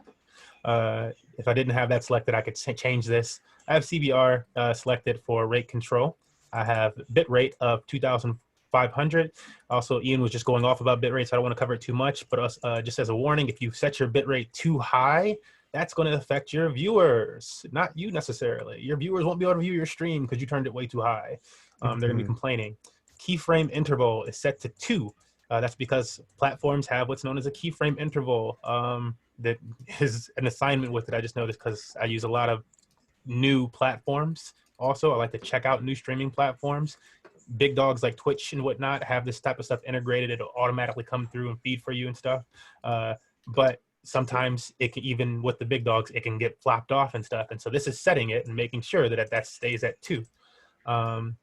If I didn't have that selected, I could change this. I have CBR selected for rate control. I have bit rate of 2,500. Also, Ian was just going off about bit rate, so I don't want to cover it too much, but just as a warning, if you set your bit rate too high, that's going to affect your viewers, not you necessarily. Your viewers won't be able to view your stream because you turned it way too high. They're going to be complaining. Keyframe interval is set to 2. That's because platforms have what's known as a keyframe interval. That is an assignment with it. I just noticed because I use a lot of new platforms. Also, I like to check out new streaming platforms. Big dogs like Twitch and whatnot have this type of stuff integrated. It'll automatically come through and feed for you and stuff. But sometimes it can, even with the big dogs, it can get flopped off and stuff. And so this is setting it and making sure that stays at 2. And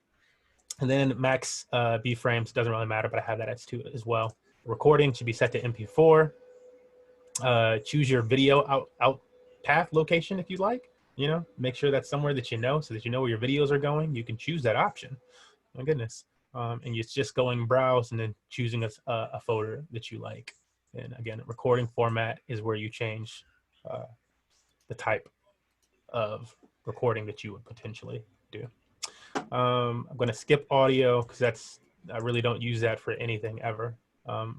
then max B frames, doesn't really matter, but I have that as 2 as well. Recording should be set to MP4. Choose your video output path location if you like. You know, make sure that's somewhere that you know, so that you know where your videos are going. You can choose that option. My goodness. And it's just going browse and then choosing a folder that you like. And again, recording format is where you change the type of recording that you would potentially do. I'm going to skip audio because I really don't use that for anything ever.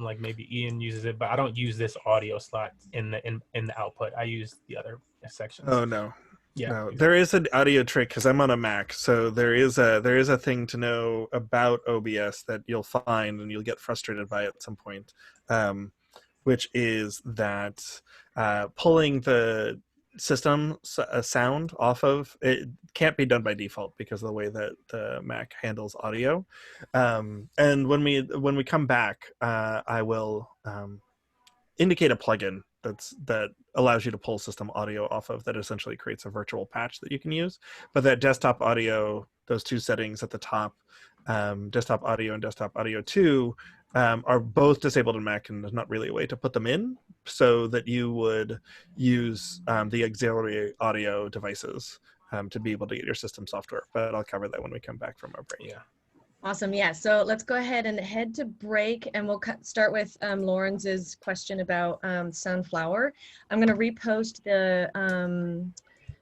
Like maybe Ian uses it, but I don't use this audio slot in the output. I use the other sections. Oh no. Yeah, No, exactly. there is an audio trick because I'm on a Mac, so there is a thing to know about OBS that you'll find and you'll get frustrated by at some point, which is that pulling the system sound off of it can't be done by default because of the way that the Mac handles audio. And when we come back, I will indicate a plugin that allows you to pull system audio off of, that essentially creates a virtual patch that you can use. But that desktop audio, those two settings at the top, desktop audio and desktop audio 2, are both disabled in Mac, and there's not really a way to put them in, so that you would use the auxiliary audio devices to be able to get your system software. But I'll cover that when we come back from our break. Yeah. Awesome. Yeah. So let's go ahead and head to break, and we'll start with Lawrence's question about Sunflower. I'm going to repost the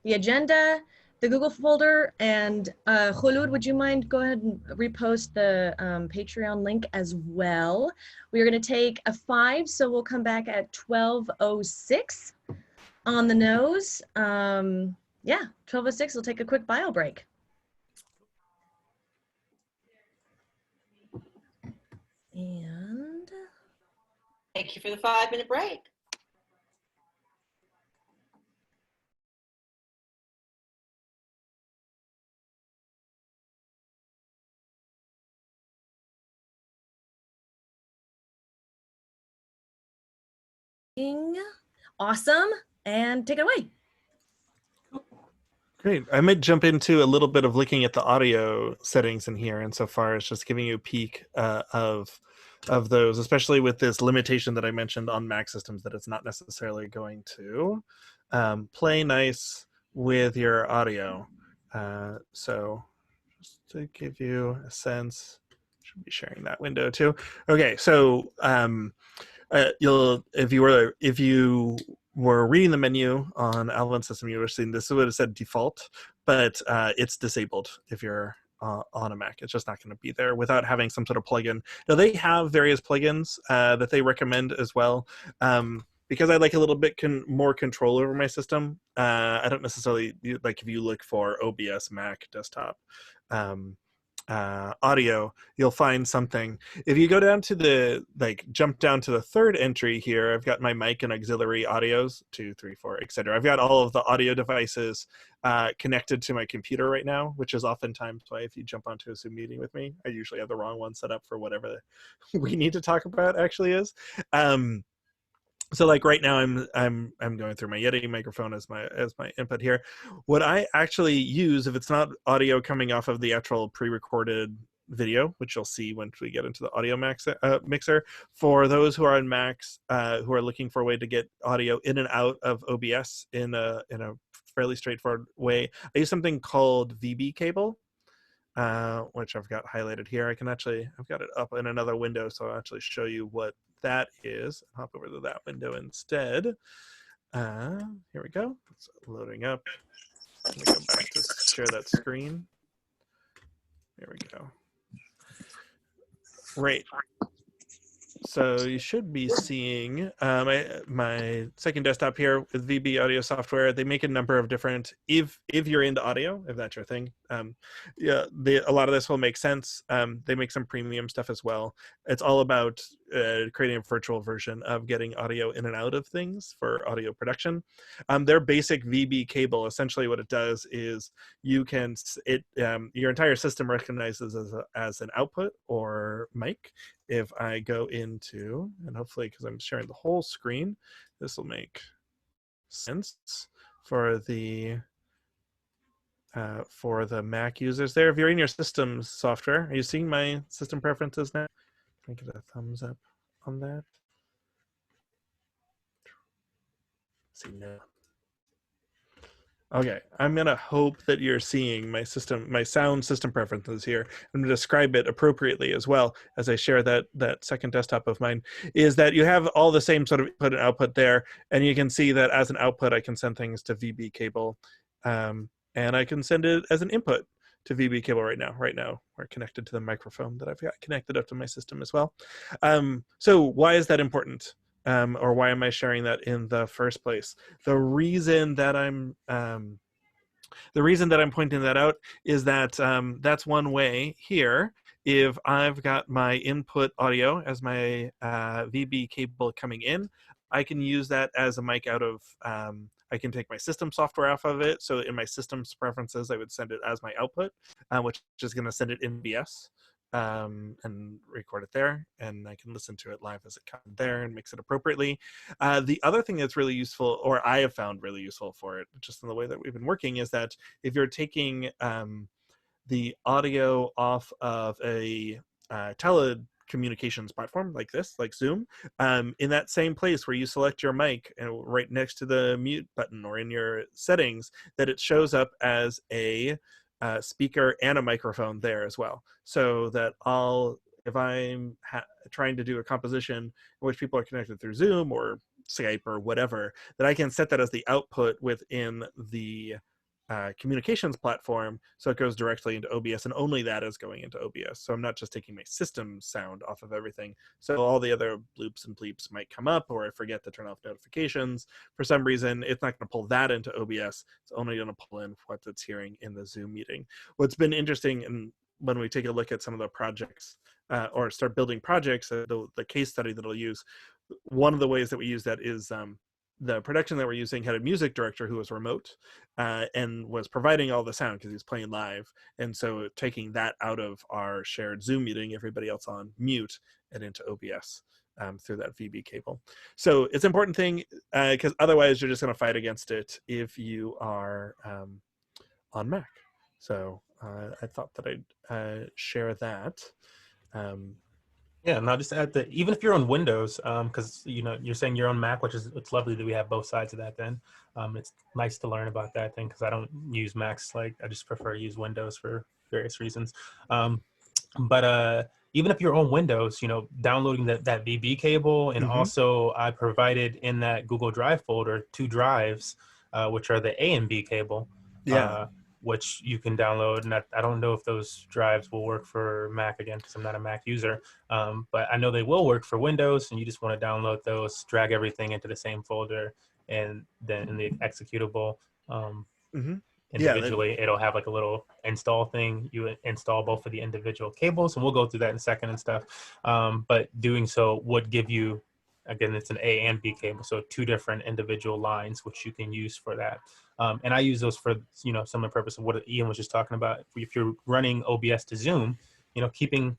agenda, the Google folder, and Khulud, would you mind go ahead and repost the Patreon link as well? We are going to take a 5, so we'll come back at 12:06 on the nose. Yeah, 12:06. We'll take a quick bio break. And Thank you for the 5-minute break. awesome, and take it away. Great. I might jump into a little bit of looking at the audio settings in here, insofar as just giving you a peek of those, especially with this limitation that I mentioned on Mac systems, that it's not necessarily going to play nice with your audio. So just to give you a sense, should be sharing that window too. Okay, so if you were reading the menu on Alvin's system, you would have seen this would have said default, but it's disabled if you're on a Mac. It's just not going to be there without having some sort of plugin. Now, they have various plugins that they recommend as well. Because I like a little bit more control over my system, I don't necessarily like, if you look for OBS Mac desktop audio, you'll find something. If you go down to jump down to the third entry here, I've got my mic and auxiliary audios, 2, 3, 4, etc. I've got all of the audio devices connected to my computer right now, which is oftentimes why if you jump onto a Zoom meeting with me, I usually have the wrong one set up for whatever we need to talk about actually is. So like right now I'm going through my Yeti microphone as my input here. What I actually use, if it's not audio coming off of the actual pre-recorded video, which you'll see once we get into the audio mixer, for those who are on Macs who are looking for a way to get audio in and out of OBS in a fairly straightforward way, I use something called VB cable, which I've got highlighted here. I've got it up in another window, so I'll actually show you what that is. Hop over to that window instead. Here we go. It's loading up. Let me go back to share that screen. There we go. Right. So you should be seeing my second desktop here with VB audio software. They make a number of different, if you're into audio, if that's your thing, a lot of this will make sense. They make some premium stuff as well. It's all about creating a virtual version of getting audio in and out of things for audio production. Their basic VB cable, essentially what it does is your entire system recognizes as an output or mic. If I go into, and hopefully because I'm sharing the whole screen, this will make sense for the Mac users there. If you're in your systems software, are you seeing my system preferences now? Can I get a thumbs up on that? Let's see now. Okay, I'm gonna hope that you're seeing my sound system preferences here. I'm gonna describe it appropriately as well as I share that second desktop of mine. Is that you have all the same sort of input and output there, and you can see that as an output, I can send things to VB cable, and I can send it as an input to VB cable right now. Right now, we're connected to the microphone that I've got connected up to my system as well. So why is that important? Or why am I sharing that in the first place? The reason that I'm pointing that out is that that's one way here. If I've got my input audio as my VB cable coming in, I can use that as a mic out of. I can take my system software off of it. So in my system's preferences, I would send it as my output, which is going to send it in OBS. And record it there, and I can listen to it live as it comes there and mix it appropriately. The other thing that's really useful, or I have found really useful for it, just in the way that we've been working, is that if you're taking the audio off of a telecommunications platform like this, like Zoom, in that same place where you select your mic and right next to the mute button or in your settings, that it shows up as a speaker and a microphone there as well, so that if I'm trying to do a composition in which people are connected through Zoom or Skype or whatever, that I can set that as the output within the communications platform, so it goes directly into OBS, and only that is going into OBS. So I'm not just taking my system sound off of everything. So all the other bloops and bleeps might come up, or I forget to turn off notifications. For some reason, it's not going to pull that into OBS. It's only going to pull in what it's hearing in the Zoom meeting. What's been interesting, and when we take a look at some of the projects or start building projects, the case study that I'll use, one of the ways that we use that is the production that we're using had a music director who was remote and was providing all the sound because he was playing live. And so taking that out of our shared Zoom meeting, everybody else on mute, and into OBS through that VB cable. So it's an important thing because otherwise you're just going to fight against it if you are on Mac. So I thought that I'd share that. Yeah, and I'll just add that even if you're on Windows, because you're saying you're on Mac, which is, it's lovely that we have both sides of that. Then it's nice to learn about that thing because I don't use Macs. Like I just prefer to use Windows for various reasons. But even if you're on Windows, downloading that VB cable, and also I provided in that Google Drive folder 2 drives, which are the A and B cable. Yeah. Which you can download, and I don't know if those drives will work for Mac again because I'm not a Mac user, but I know they will work for Windows, and you just want to download those, drag everything into the same folder, and then in the executable individually, it'll have like a little install thing. You install both of the individual cables, and we'll go through that in a second and stuff, but doing so would give you, again, it's an A and B cable, so 2 different individual lines, which you can use for that. And I use those for, some of the purpose of what Ian was just talking about. If you're running OBS to Zoom, keeping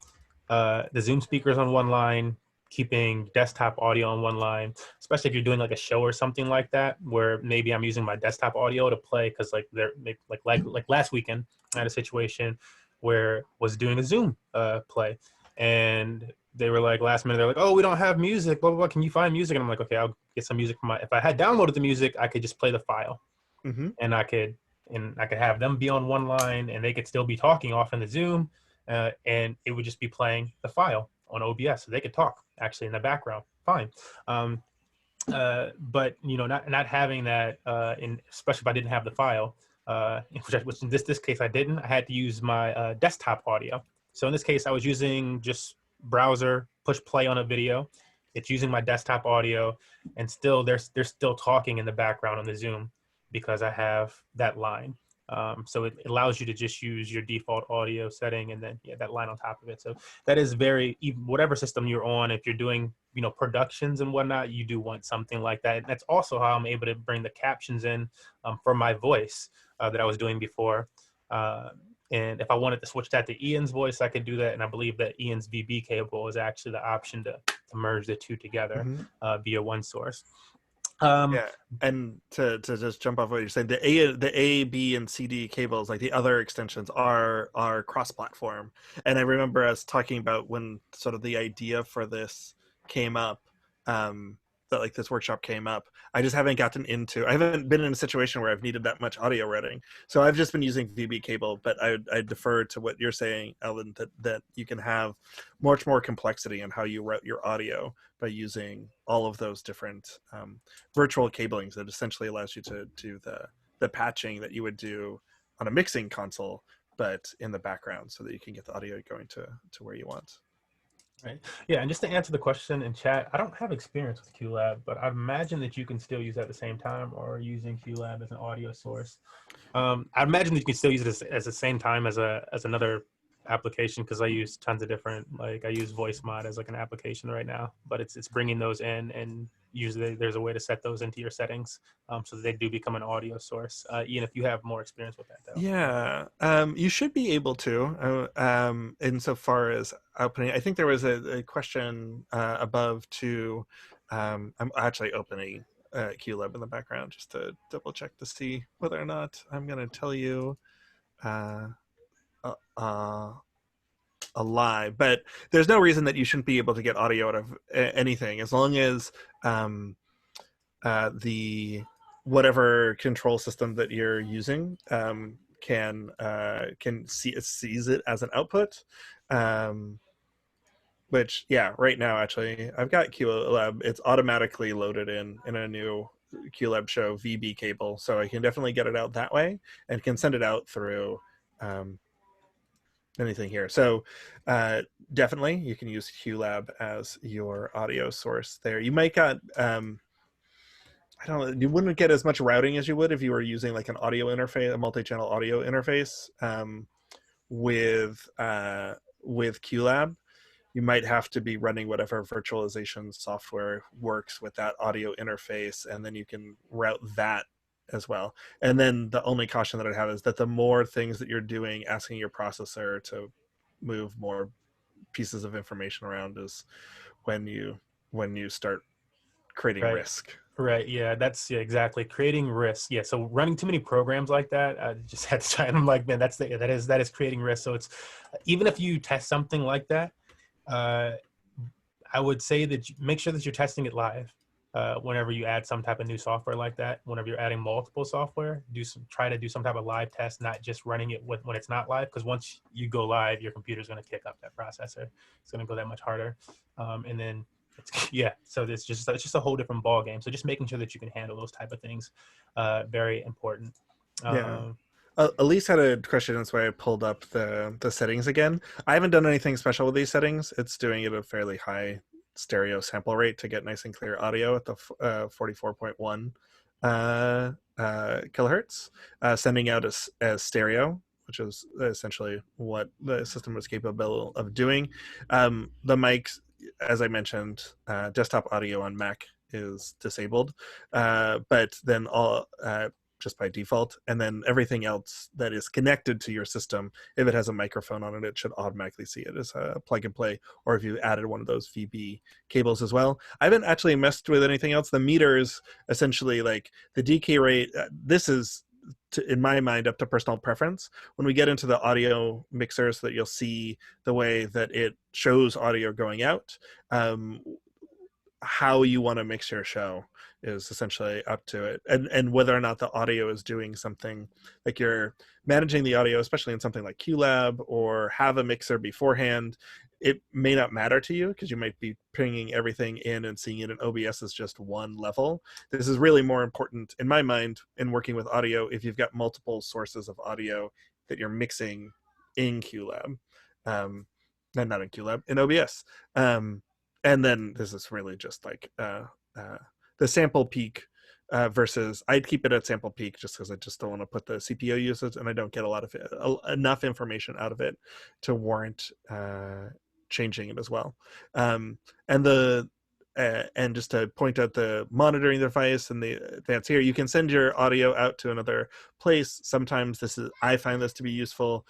the Zoom speakers on one line, keeping desktop audio on one line, especially if you're doing like a show or something like that, where maybe I'm using my desktop audio to play, because like last weekend, I had a situation where I was doing a Zoom play, and they were like last minute, they're like, oh, we don't have music, blah, blah, blah. Can you find music? And I'm like, okay, I'll get some music from if I had downloaded the music, I could just play the file, and I could have them be on one line, and they could still be talking off in the Zoom, and it would just be playing the file on OBS. So they could talk actually in the background. Fine. But not having that, especially if I didn't have the file, which in this case I didn't, I had to use my desktop audio. So in this case, I was using just browser, push play on a video. It's using my desktop audio, and still they're still talking in the background on the Zoom because I have that line. So it allows you to just use your default audio setting and then that line on top of it. So that is whatever system you're on, if you're doing productions and whatnot, you do want something like that. And that's also how I'm able to bring the captions in for my voice that I was doing before. And if I wanted to switch that to Ian's voice, I could do that. And I believe that Ian's VB cable is actually the option to merge the 2 together via one source. And to just jump off what you're saying, the A, B, and CD cables, like the other extensions, are cross-platform. And I remember us talking about when sort of the idea for this came up, that like this workshop came up. I just haven't I haven't been in a situation where I've needed that much audio routing. So I've just been using VB cable, but I defer to what you're saying, Ellen, that you can have much more complexity in how you route your audio by using all of those different virtual cablings that essentially allows you to do the patching that you would do on a mixing console, but in the background, so that you can get the audio going to where you want. Right. Yeah, and just to answer the question in chat, I don't have experience with QLab, but I imagine that you can still use it at the same time, or using QLab as an audio source. I imagine that you can still use it as the same time as another application, because I use tons of different, like I use VoiceMod as like an application right now, but it's bringing those in, and usually there's a way to set those into your settings, so that they do become an audio source. Ian, if you have more experience with that though. Yeah, you should be able to, insofar as opening. I think there was a question above to, I'm actually opening QLab in the background just to double check to see whether or not I'm going to tell you a lie, but there's no reason that you shouldn't be able to get audio out of anything, as long as the whatever control system that you're using can sees it as an output. Which, yeah, right now actually I've got QLab. It's automatically loaded in a new QLab show VB cable, so I can definitely get it out that way, and can send it out through anything here. So definitely you can use QLab as your audio source there. You might got I don't know, you wouldn't get as much routing as you would if you were using like an audio interface, a multi-channel audio interface with QLab. You might have to be running whatever virtualization software works with that audio interface, and then you can route that as well. And then the only caution that I have is that the more things that you're doing, asking your processor to move more pieces of information around, is when you start creating risk. Right. Yeah, that's exactly creating risk. Yeah. So running too many programs like that, I just had to try, and I'm like, man, that is creating risk. So it's, even if you test something like that, I would say that make sure that you're testing it live. Whenever you add some type of new software like that, whenever you're adding multiple software, try to do some type of live test, not just running it when it's not live. Because once you go live, your computer's going to kick up that processor. It's going to go that much harder, and then. So it's just a whole different ball game. So just making sure that you can handle those type of things, very important. Elise had a question, that's why I pulled up the settings again. I haven't done anything special with these settings. It's doing it at a fairly high stereo sample rate to get nice and clear audio at the 44.1 kilohertz, sending out as stereo, which is essentially what the system was capable of doing. The mics, as I mentioned, desktop audio on Mac is disabled, but then all just by default, and then everything else that is connected to your system, if it has a microphone on it, it should automatically see it as a plug and play, or if you added one of those VB cables as well. I haven't actually messed with anything else. The meters, essentially, like the decay rate, this is, in my mind, up to personal preference. When we get into the audio mixers, that you'll see the way that it shows audio going out, how you want to mix your show is essentially up to it, and whether or not the audio is doing something, like you're managing the audio, especially in something like QLab, or have a mixer beforehand. It may not matter to you because you might be bringing everything in and seeing it in OBS as just one level. This is really more important, in my mind, in working with audio, if you've got multiple sources of audio that you're mixing in QLab, and not in QLab, in OBS. And then this is really just like the sample peak versus, I'd keep it at sample peak just because I just don't want to put the CPO usage, and I don't get a lot of enough information out of it to warrant changing it as well. And just to point out the monitoring device and the advance here, you can send your audio out to another place. Sometimes I find this to be useful.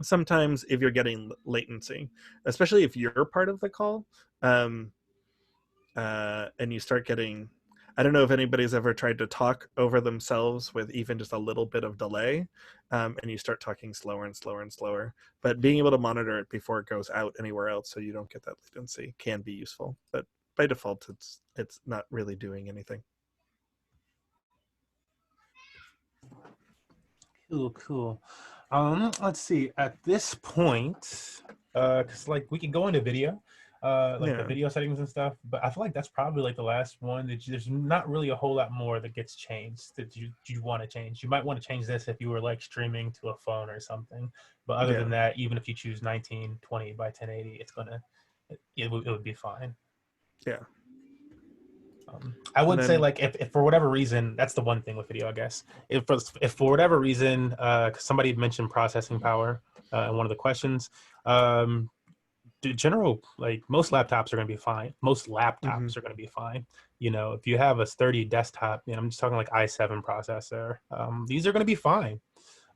Sometimes if you're getting latency, especially if you're part of the call, and you start getting, I don't know if anybody's ever tried to talk over themselves with even just a little bit of delay, and you start talking slower and slower and slower, but being able to monitor it before it goes out anywhere else so you don't get that latency can be useful. But by default, it's not really doing anything. Cool. Let's see. At this point, because like we can go into video, like the Yeah. video settings and stuff, but I feel like that's probably like the last one that there's not really a whole lot more that gets changed that you want to change. You might want to change this if you were like streaming to a phone or something, but other than that, even if you choose 1920 by 1080, it's gonna it would be fine. Yeah. I would say like if for whatever reason, that's the one thing with video, I guess. If for whatever reason, 'cause somebody mentioned processing power in one of the questions, general, like most laptops are going to be fine. Most laptops are going to be fine. You know, if you have a sturdy desktop, you know, I'm just talking like i7 processor, these are going to be fine.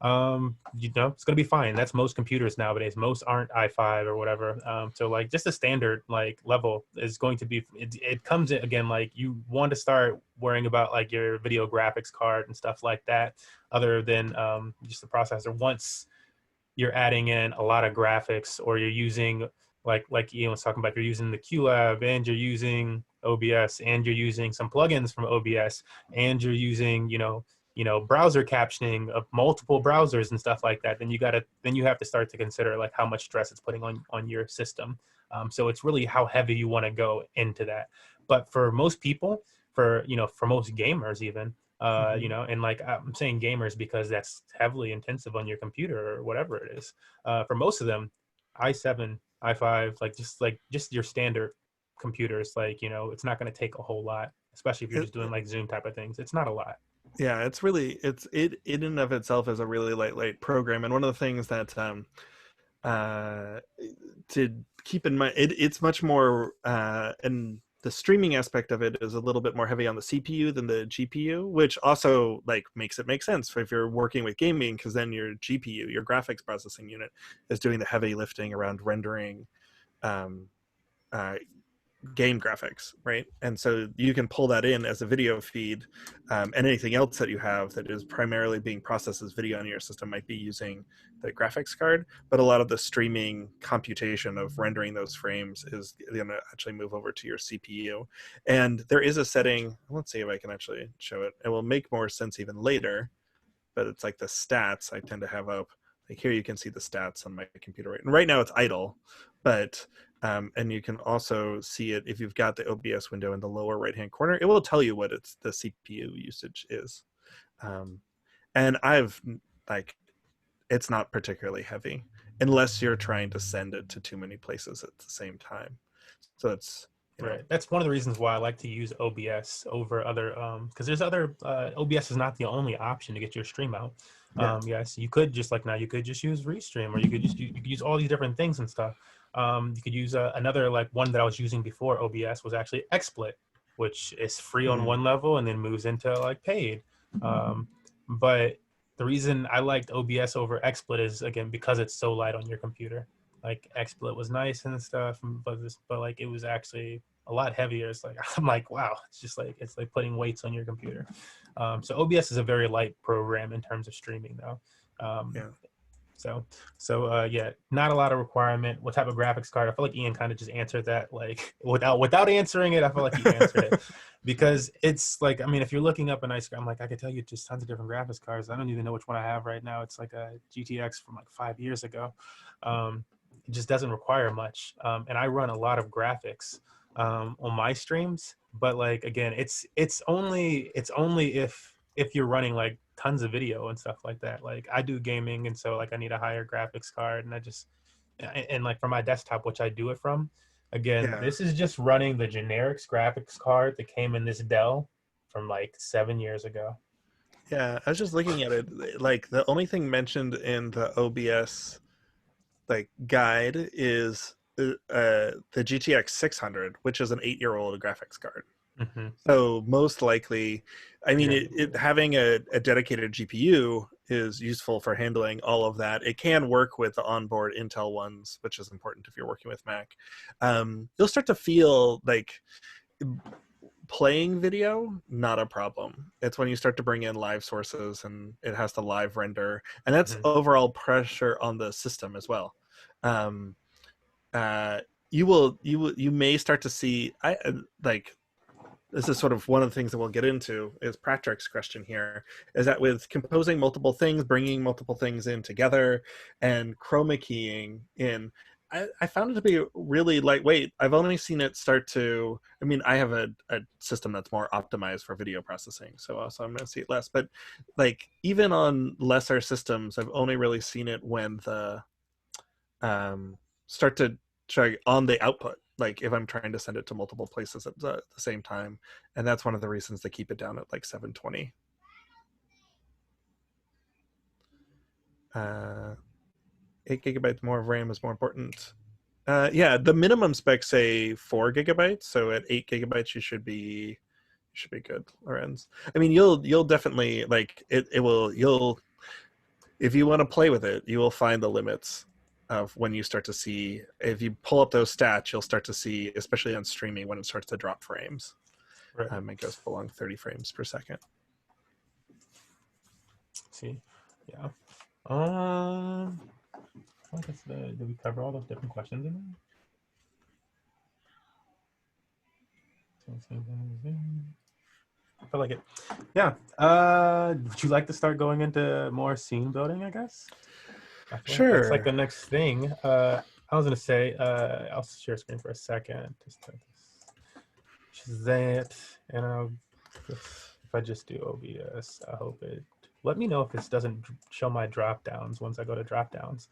You know, it's going to be fine. That's most computers nowadays. Most aren't i5 or whatever. So like just a standard like level is going to be, it comes in again, like you want to start worrying about like your video graphics card and stuff like that, other than just the processor. Once you're adding in a lot of graphics, or you're using like Ian was talking about, you're using the QLab, and you're using OBS, and you're using some plugins from OBS, and you're using, you know, browser captioning of multiple browsers and stuff like that, then you have to start to consider like how much stress it's putting on your system. So it's really how heavy you want to go into that. But for most people, for most gamers even, you know, and like I'm saying gamers because that's heavily intensive on your computer or whatever it is. For most of them, i7, i5, just your standard computers, like, you know, it's not going to take a whole lot, especially if you're just doing like Zoom type of things. It's not a lot. Yeah, it's really it in and of itself is a really light program, and one of the things that to keep in mind, it's much more and the streaming aspect of it is a little bit more heavy on the CPU than the GPU, which also like makes it make sense if you're working with gaming, because then your GPU, your graphics processing unit, is doing the heavy lifting around rendering game graphics, right? And so you can pull that in as a video feed, and anything else that you have that is primarily being processed as video on your system might be using the graphics card, but a lot of the streaming computation of rendering those frames is going to actually move over to your CPU. And there is a setting, let's see if I can actually show it. It will make more sense even later, but it's like the stats I tend to have up. Like here you can see the stats on my computer, right? And right now it's idle, but and you can also see it if you've got the OBS window in the lower right-hand corner. It will tell you what the CPU usage is. And I've like, it's not particularly heavy unless you're trying to send it to too many places at the same time. So it's, right. That's one of the reasons why I like to use OBS over other, because there's other, OBS is not the only option to get your stream out. Yes, you could just like now you could just use Restream, or you could use all these different things and stuff. You could use another, like one that I was using before OBS was actually XSplit, which is free on one level and then moves into like paid. But the reason I liked OBS over XSplit is again because it's so light on your computer. Like XSplit was nice and stuff, but like it was actually a lot heavier. It's like I'm like, wow, it's like putting weights on your computer. So OBS is a very light program in terms of streaming, though. So yeah, not a lot of requirement. What type of graphics card? I feel like Ian kind of just answered that, like without answering it. I feel like he answered it because it's like, I mean, if you're looking up a nice, I'm like, I could tell you just tons of different graphics cards. I don't even know which one I have right now. It's like a GTX from like 5 years ago. It just doesn't require much, and I run a lot of graphics on my streams. But like again, it's only if you're running like tons of video and stuff like that. Like I do gaming, and so like I need a higher graphics card, and I just and like for my desktop, which I do it from, again, this is just running the generics graphics card that came in this Dell from like 7 years ago. Yeah, I was just looking at it. Like the only thing mentioned in the OBS like guide is the GTX 600, which is an 8-year-old graphics card. So most likely, I mean, it having a dedicated GPU is useful for handling all of that. It can work with the onboard Intel ones, which is important if you're working with Mac. You'll start to feel like playing video, not a problem. It's when you start to bring in live sources and it has to live render, and that's overall pressure on the system as well. you may start to see, like, this is sort of one of the things that we'll get into is Patrick's question here, is that with composing multiple things, bringing multiple things in together, and chroma keying in, I found it to be really lightweight. I've only seen it start to, I mean, I have a system that's more optimized for video processing, so also I'm going to see it less. But like even on lesser systems, I've only really seen it when the start to try on the output, like if I'm trying to send it to multiple places at the same time. And that's one of the reasons they keep it down at like 720. 8 gigabytes more of RAM is more important. Yeah, the minimum specs say 4 gigabytes, so at 8 gigabytes you should be good, Lorenz. I mean, you'll definitely like it. You'll if you want to play with it, you will find the limits of when you start to see. If you pull up those stats, you'll start to see, especially on streaming, when it starts to drop frames. Right. It goes below 30 frames per second. See, yeah. I guess did we cover all those different questions in there? I feel like it. Yeah. Would you like to start going into more scene building, I guess? I feel Sure. like that's like the next thing. I was going to say, I'll share screen for a second. Just that. And if I just do OBS, I hope it. Let me know if this doesn't show my drop downs once I go to drop downs.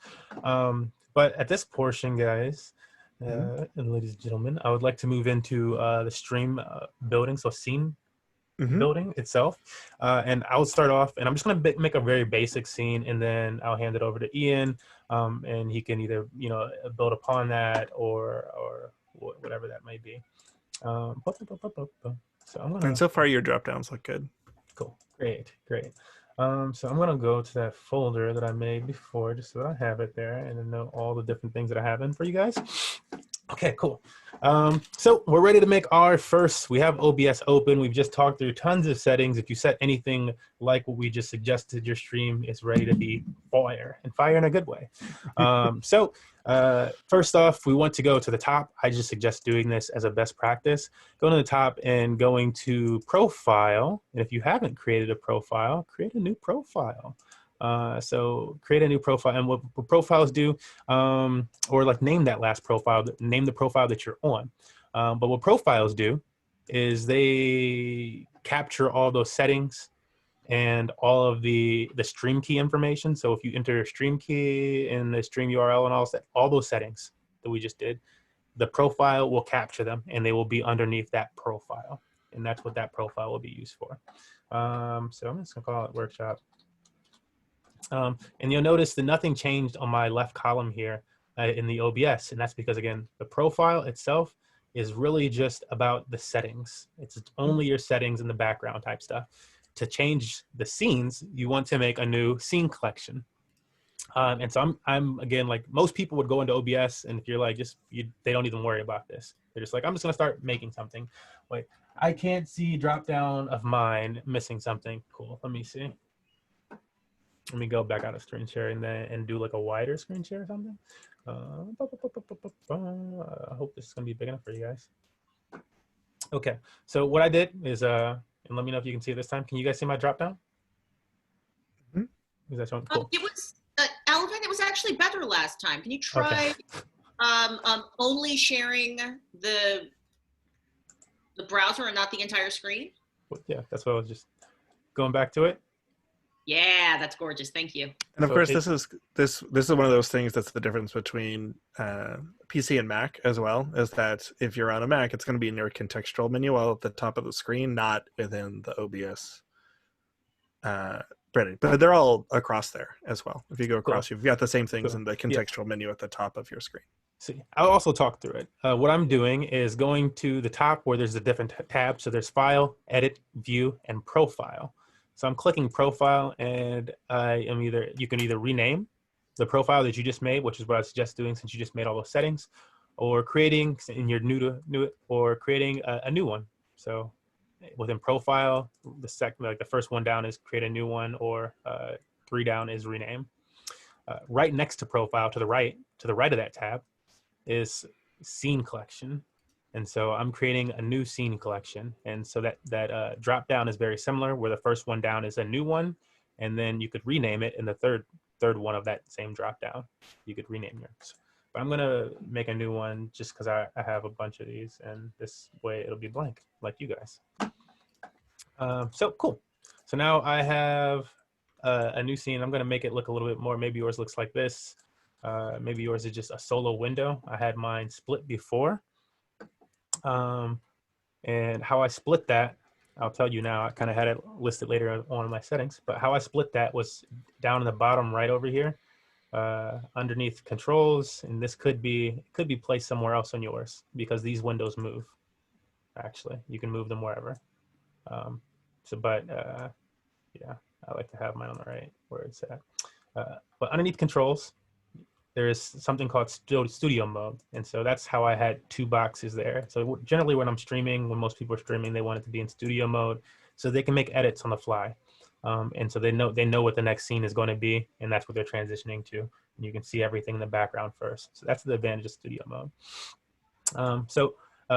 But at this portion, guys, and ladies and gentlemen, I would like to move into the stream building, so scene building itself. And I'll start off, and I'm just going to make a very basic scene, and then I'll hand it over to Ian, and he can either build upon that or whatever that may be. So I'm gonna. And so far, your drop downs look good. Cool, great. So I'm gonna go to that folder that I made before, just so that I have it there and then know all the different things that I have in for you guys. Okay, cool. So we're ready to make our first. We have OBS open. We've just talked through tons of settings. If you set anything like what we just suggested, your stream is ready to be fire, and fire in a good way. First off, we want to go to the top. I just suggest doing this as a best practice. Going to the top and going to profile. And if you haven't created a profile, create a new profile. So create a new profile, and what profiles do, or like name that last profile, name the profile that you're on. But what profiles do is they capture all those settings and all of the stream key information. So if you enter stream key and the stream URL and all those settings that we just did, the profile will capture them and they will be underneath that profile. And that's what that profile will be used for. So I'm just gonna call it workshop. And you'll notice that nothing changed on my left column here in the OBS. And that's because, again, the profile itself is really just about the settings. It's only your settings in the background type stuff. To change the scenes, you want to make a new scene collection. And so I'm again, like most people would go into OBS, and if you're like, they don't even worry about this. They're just like, I'm just gonna start making something. Wait, I can't see drop down of mine, missing something. Cool, let me see. Let me go back out of screen share and do like a wider screen share or something. I hope this is gonna be big enough for you guys. Okay, so what I did is, and let me know if you can see it this time. Can you guys see my drop down? Is that showing? Cool. It was, Alvin, it was actually better last time. Can you try only sharing the browser and not the entire screen? Yeah, that's what I was just going back to it. Yeah, that's gorgeous. Thank you. And of course, this is one of those things that's the difference between PC and Mac as well, is that if you're on a Mac, it's going to be in your contextual menu all at the top of the screen, not within the OBS branding. But they're all across there as well. If you go across, you've got the same things in the contextual menu at the top of your screen. See, I'll also talk through it. What I'm doing is going to the top where there's the different tabs. So there's File, Edit, View, and Profile. So I'm clicking Profile, and you can either rename the profile that you just made, which is what I suggest doing since you just made all those settings, or creating, and you're new to it, or creating a new one. So within Profile, the first one down is create a new one, or 3 down is rename. Right next to Profile, to the right of that tab, is scene collection. And so I'm creating a new scene collection. And so that drop down is very similar, where the first one down is a new one, and then you could rename it in the third one of that same drop down. You could rename yours. But I'm gonna make a new one just because I have a bunch of these, and this way it'll be blank, like you guys. So cool. So now I have a new scene. I'm gonna make it look a little bit more. Maybe yours looks like this. Maybe yours is just a solo window. I had mine split before. And how I split that, I'll tell you now. I kind of had it listed later on in my settings, but how I split that was down in the bottom right over here, underneath controls, and this could be placed somewhere else on yours because these windows move. Actually, you can move them wherever. Yeah, I like to have mine on the right where it's at. But underneath controls, there is something called studio mode. And so that's how I had two boxes there. So generally when I'm streaming, when most people are streaming, they want it to be in studio mode so they can make edits on the fly. And so they know what the next scene is going to be, and that's what they're transitioning to. And you can see everything in the background first. So that's the advantage of studio mode.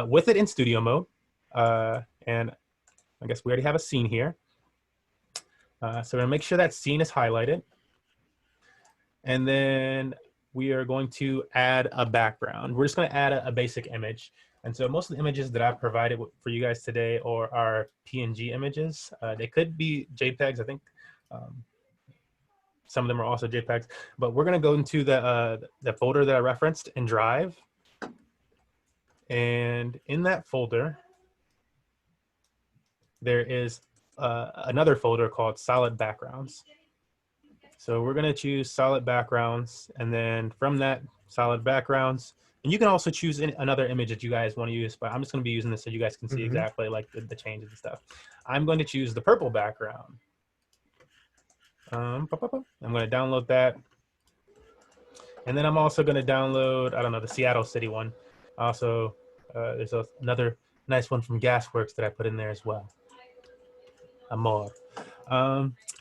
With it in studio mode, and I guess we already have a scene here. So we're gonna make sure that scene is highlighted. And then we are going to add a background. We're just going to add a basic image. And so most of the images that I've provided for you guys today are PNG images. They could be JPEGs. I think some of them are also JPEGs. But we're going to go into the folder that I referenced in Drive. And in that folder, there is another folder called Solid Backgrounds. So we're going to choose solid backgrounds, and then from that solid backgrounds, and you can also choose another image that you guys want to use, but I'm just going to be using this so you guys can see exactly like the changes and stuff. I'm going to choose the purple background. I'm going to download that. And then I'm also going to download, I don't know, the Seattle City one. Also, there's another nice one from Gasworks that I put in there as well. Amor.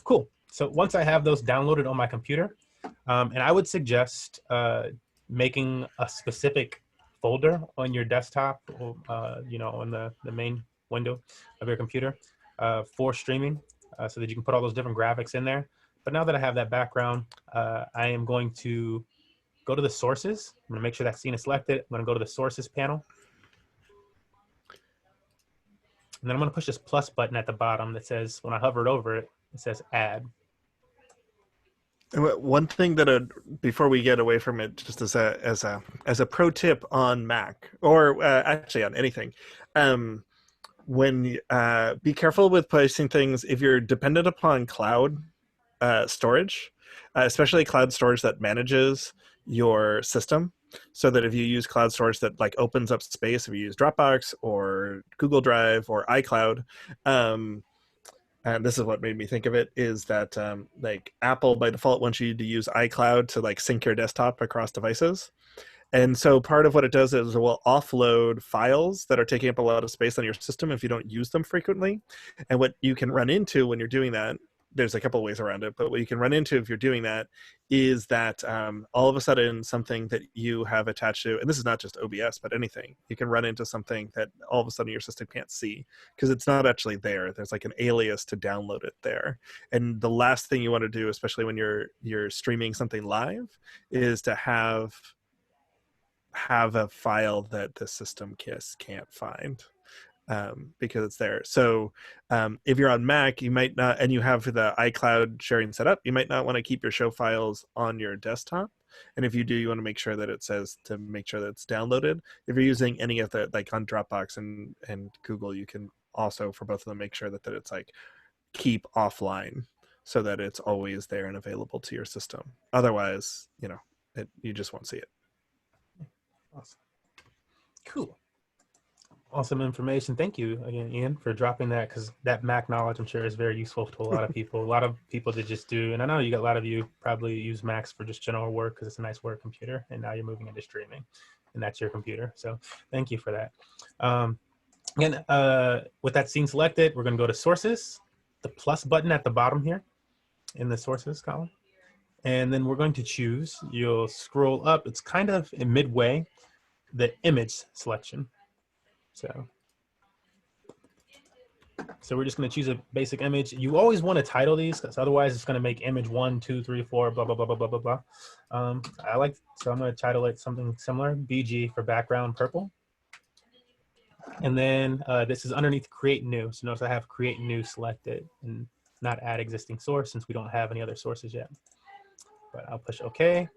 Cool. So once I have those downloaded on my computer, and I would suggest making a specific folder on your desktop, you know, on the main window of your computer for streaming, so that you can put all those different graphics in there. But now that I have that background, I am going to go to the sources. I'm going to make sure that scene is selected. I'm going to go to the sources panel. And then I'm going to push this plus button at the bottom that says, when I hovered over it, it says add. One thing that before we get away from it, just as a pro tip on Mac, or actually on anything, when be careful with placing things if you're dependent upon cloud storage, especially cloud storage that manages your system. So that if you use cloud storage that like opens up space, if you use Dropbox or Google Drive or iCloud, and this is what made me think of it, is that like Apple by default wants you to use iCloud to like sync your desktop across devices. And so part of what it does is it will offload files that are taking up a lot of space on your system if you don't use them frequently. And what you can run into when you're doing that, there's a couple of ways around it, but what you can run into if you're doing that is that all of a sudden something that you have attached to, and this is not just OBS, but anything, you can run into something that all of a sudden your system can't see because it's not actually there. There's like an alias to download it there. And the last thing you want to do, especially when you're streaming something live, is to have a file that the system can't find. Because it's there. So if you're on Mac, you might not, and you have the iCloud sharing set up, you might not want to keep your show files on your desktop. And if you do, you want to make sure that it says to make sure that it's downloaded. If you're using any of the, like on Dropbox and Google, you can also, for both of them, make sure that it's like keep offline so that it's always there and available to your system. Otherwise, you know, you just won't see it. Awesome. Cool. Awesome information. Thank you again, Ian, for dropping that, because that Mac knowledge, I'm sure, is very useful to a lot of people. A lot of people that just do, and I know you got a lot of you probably use Macs for just general work because it's a nice work computer, and now you're moving into streaming, and that's your computer. So thank you for that. Again, with that scene selected, we're going to go to sources, the plus button at the bottom here in the sources column. And then we're going to choose, you'll scroll up, it's kind of in midway. the image selection. So we're just going to choose a basic image. You always want to title these, because otherwise it's going to make image 1, 2, 3, 4, blah, blah, blah, blah, blah, blah, blah. So I'm going to title it something similar, BG for background purple. And then this is underneath create new. So notice I have create new selected and not add existing source, since we don't have any other sources yet. But I'll push OK.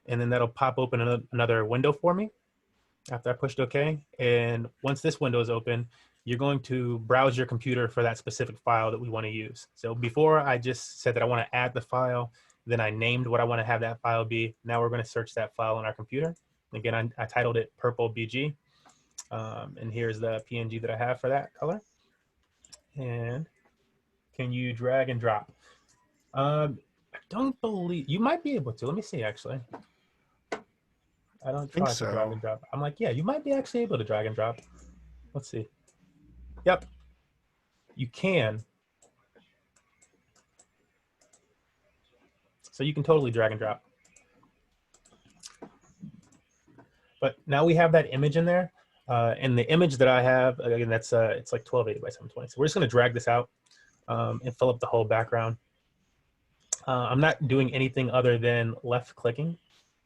And then that'll pop open another window for me after I pushed OK. And once this window is open, you're going to browse your computer for that specific file that we want to use. So before I just said that I want to add the file, then I named what I want to have that file be. Now we're going to search that file on our computer. Again, I titled it purple BG. And here's the PNG that I have for that color. And can you drag and drop? I don't believe, you might be able to. Let me see, actually. I don't try to drag and drop. I'm like, yeah, you might be actually able to drag and drop. Let's see. Yep, you can. So you can totally drag and drop. But now we have that image in there. And the image that I have, again, that's it's like 1280 by 720. So we're just going to drag this out and fill up the whole background. I'm not doing anything other than left clicking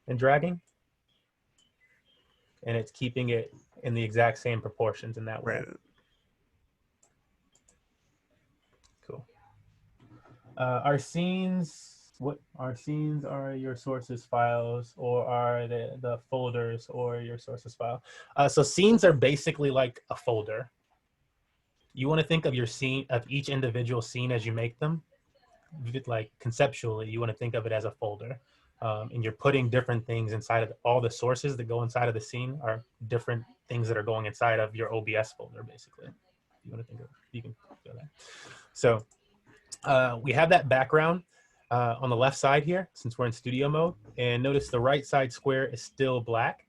and dragging. And it's keeping it in the exact same proportions in that way. Right. Cool. Our scenes, what our scenes are your sources files, or are the folders or your sources file? So scenes are basically like a folder. You want to think of your scene, of each individual scene as you make them. Like conceptually, you want to think of it as a folder. And you're putting different things inside of all the sources that go inside of the scene are different things that are going inside of your OBS folder, basically. You want to think of, you can do that. So we have that background on the left side here, since we're in studio mode, and notice the right side square is still black.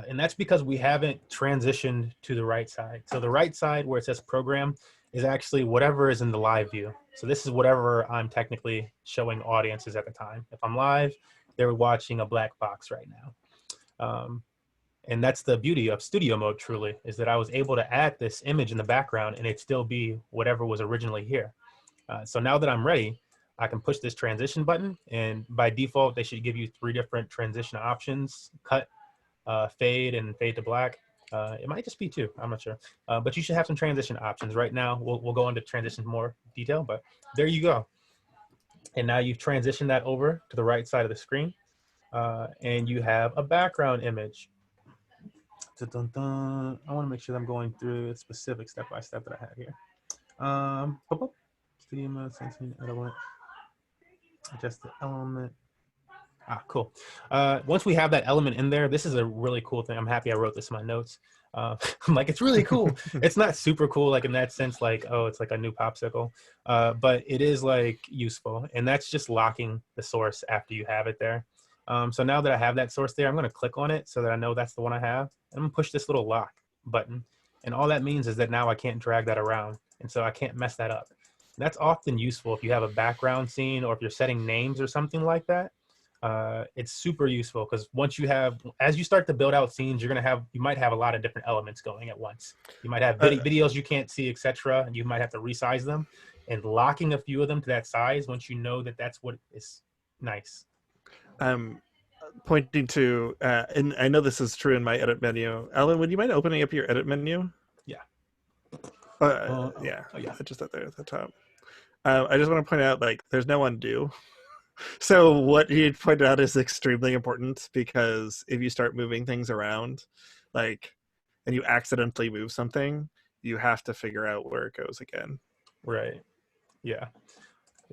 And that's because we haven't transitioned to the right side. So the right side where it says program is actually whatever is in the live view. So this is whatever I'm technically showing audiences at the time. If I'm live, they're watching a black box right now. And that's the beauty of studio mode, truly, is that I was able to add this image in the background and it still be whatever was originally here. So now that I'm ready, I can push this transition button, and by default, they should give you 3 different transition options: cut, fade, and fade to black. It might just be 2, I'm not sure. But you should have some transition options. Right now, we'll go into transition in more detail, but there you go. And now you've transitioned that over to the right side of the screen, and you have a background image. Dun, dun, dun. I want to make sure that I'm going through a specific step-by-step that I have here. Studio mode, element, adjust the element. Ah, cool. Once we have that element in there, this is a really cool thing. I'm happy I wrote this in my notes. I'm like, it's really cool. It's not super cool, like in that sense, like, oh, it's like a new popsicle. But it is like useful. And that's just locking the source after you have it there. So now that I have that source there, I'm going to click on it so that I know that's the one I have. I'm going to push this little lock button. And all that means is that now I can't drag that around. And so I can't mess that up. That's often useful if you have a background scene or if you're setting names or something like that. It's super useful because once you have, as you start to build out scenes, you're going to have, you might have a lot of different elements going at once. You might have videos you can't see, etc. And you might have to resize them, and locking a few of them to that size once you know that that's what is nice. Pointing to, and I know this is true in my edit menu. Alan, would you mind opening up your edit menu? Yeah. Yeah, just up there at the top. I just want to point out, like, there's no undo. So what you pointed out is extremely important, because if you start moving things around, like, and you accidentally move something, you have to figure out where it goes again. Right. Yeah.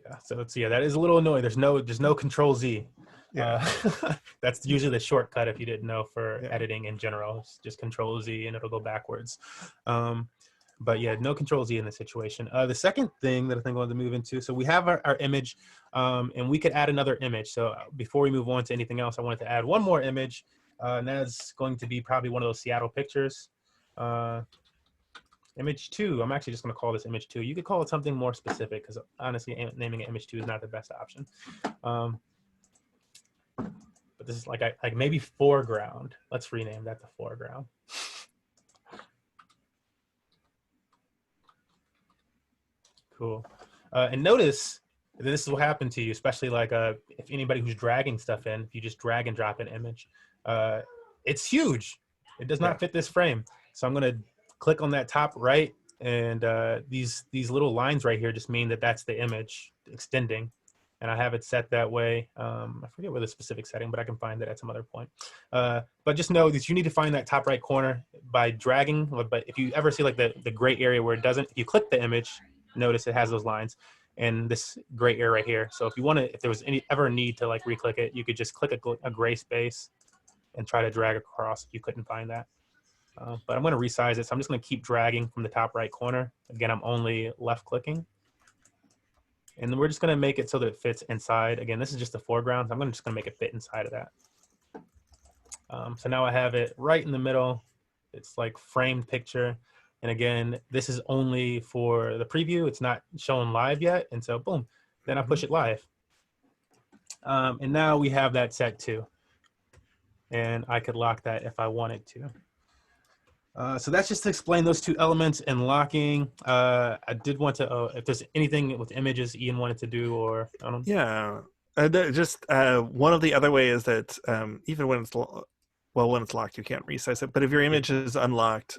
Yeah. So it's, yeah, that is a little annoying. There's no Control Z. Yeah. That's usually the shortcut, if you didn't know, for editing in general. It's just Control Z and it'll go backwards. But yeah, no Control Z in this situation. The second thing that I think I wanted to move into, so we have our image, and we could add another image. So before we move on to anything else, I wanted to add one more image, and that's going to be probably one of those Seattle pictures. Image 2, I'm actually just going to call this image 2. You could call it something more specific, because honestly, naming it image 2 is not the best option. But but this is like maybe foreground. Let's rename that to foreground. Cool. And notice that this will happen to you, especially like if anybody who's dragging stuff in, if you just drag and drop an image, it's huge. It does not fit this frame. So I'm gonna click on that top right, and these little lines right here just mean that that's the image extending. And I have it set that way. I forget where the specific setting, but I can find that at some other point. But just know that you need to find that top right corner by dragging. But if you ever see like the gray area where it doesn't, if you click the image, notice it has those lines and this gray area right here. So if you want to, if there was ever a need to like re-click it, you could just click a gray space and try to drag across if you couldn't find that. But I'm going to resize it. So I'm just going to keep dragging from the top right corner. Again, I'm only left clicking. And then we're just going to make it so that it fits inside. Again, this is just the foreground. I'm just going to make it fit inside of that. So now I have it right in the middle. It's like framed picture. And again, this is only for the preview. It's not shown live yet. And so boom, then I push it live. And now we have that set too. And I could lock that if I wanted to. So that's just to explain those two elements and locking. I did want to, if there's anything with images Ian wanted to do, or I don't know. Yeah, just one of the other ways that even when it's when it's locked, you can't resize it. But if your image is unlocked,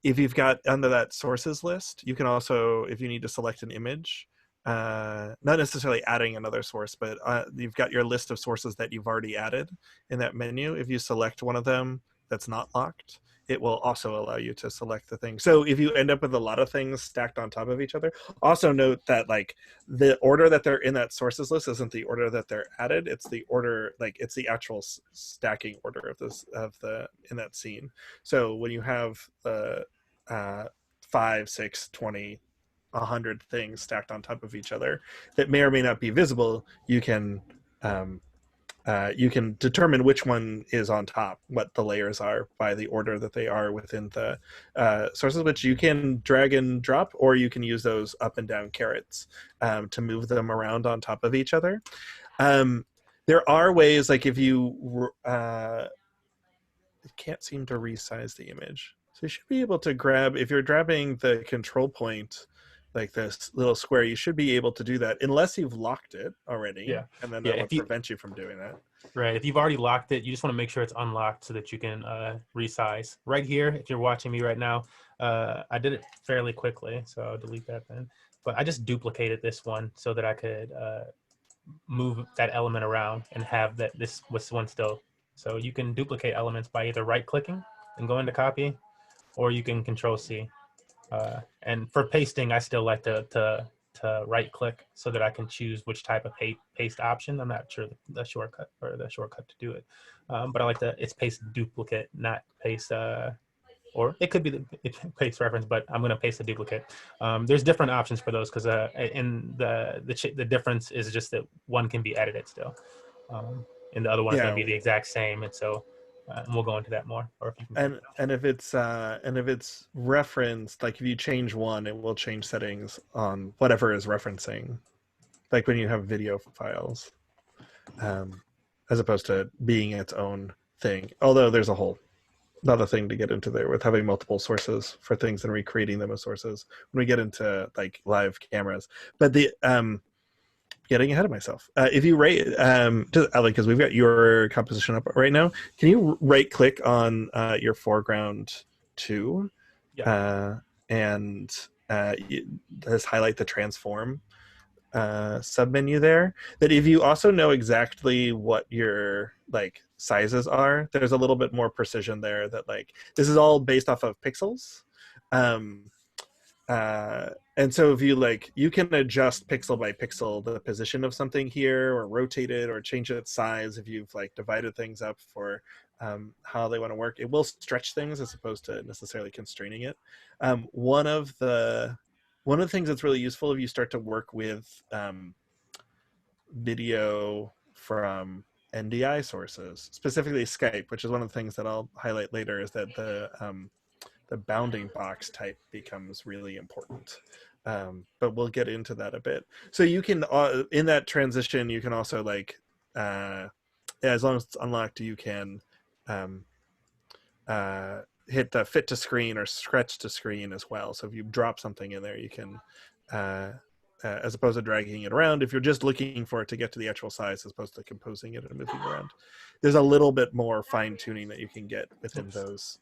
if you've got under that sources list, you can also, if you need to select an image, not necessarily adding another source, but you've got your list of sources that you've already added in that menu. If you select one of them that's not locked, it will also allow you to select the thing. So if you end up with a lot of things stacked on top of each other, also note that like the order that they're in that sources list isn't the order that they're added. It's the order, like it's the actual stacking order of the in that scene. So when you have 5, 6, 20, 100 things stacked on top of each other that may or may not be visible, you can determine which one is on top, what the layers are by the order that they are within the sources, which you can drag and drop, or you can use those up and down carrots to move them around on top of each other. There are ways, like if you it can't seem to resize the image. So you should be able to grab, if you're grabbing the control point, like this little square, you should be able to do that unless you've locked it already. Yeah. And then that would prevent you from doing that. Right. If you've already locked it, you just want to make sure it's unlocked so that you can resize. Right here, if you're watching me right now, I did it fairly quickly, so I'll delete that then. But I just duplicated this one so that I could move that element around and have this one still. So you can duplicate elements by either right-clicking and go into copy, or you can Control-C. And for pasting, I still like to right-click so that I can choose which type of paste option. I'm not sure the shortcut to do it, but I like it's paste duplicate, not paste. Or it could be the paste reference, but I'm going to paste a duplicate. There's different options for those because and the difference is just that one can be edited still, and the other one's going to be the exact same. And so. And we'll go into that more. Or if you can and if it's referenced, like if you change one, it will change settings on whatever is referencing, like when you have video files, as opposed to being its own thing. Although there's a whole another thing to get into there with having multiple sources for things and recreating them as sources when we get into like live cameras. But the getting ahead of myself. If you rate, because we've got your composition up right now, can you right-click on your foreground too, and just highlight the transform submenu there? That if you also know exactly what your like sizes are, there's a little bit more precision there. That like this is all based off of pixels. And so if you like, you can adjust pixel by pixel the position of something here, or rotate it, or change its size if you've like divided things up for how they want to work. It will stretch things as opposed to necessarily constraining it. One of the things that's really useful if you start to work with video from NDI sources, specifically Skype, which is one of the things that I'll highlight later, is that the bounding box type becomes really important. But we'll get into that a bit. So you can, in that transition, you can also like as long as it's unlocked, you can hit the fit to screen or stretch to screen as well. So if you drop something in there, you can, as opposed to dragging it around, if you're just looking for it to get to the actual size as opposed to composing it and moving around, there's a little bit more fine tuning that you can get within those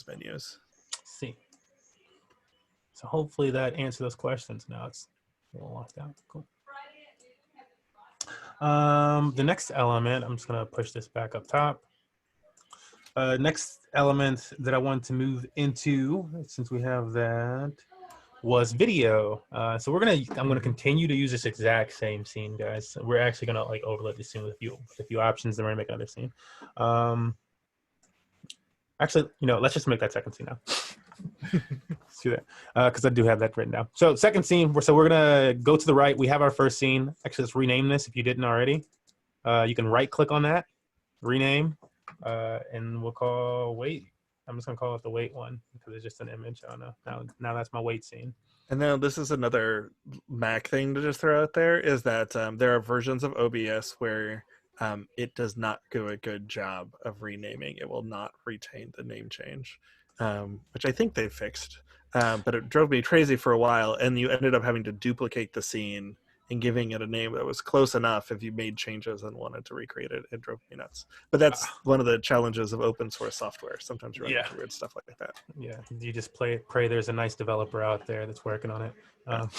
menus. See. So hopefully that answers those questions. Now it's a little locked out. Cool. The next element, I'm just gonna push this back up top. Next element that I want to move into, since we have that, was video. So I'm gonna continue to use this exact same scene, guys. We're actually gonna like overlay this scene with a few options, then we're gonna make another scene. Actually, let's just make that second scene now. Let's do that, because I do have that written down. So second scene, so we're gonna go to the right. We have our first scene. Actually, let's rename this if you didn't already. You can right click on that, rename, and we'll call wait. I'm just gonna call it the wait one because it's just an image. I don't know. Now that's my wait scene. And now this is another Mac thing to just throw out there, is that there are versions of OBS where it does not do a good job of renaming. It will not retain the name change, which I think they fixed. But it drove me crazy for a while, and you ended up having to duplicate the scene and giving it a name that was close enough if you made changes and wanted to recreate it. It drove me nuts. But that's one of the challenges of open source software. Sometimes you run into weird stuff like that. Yeah, you just pray there's a nice developer out there that's working on it. All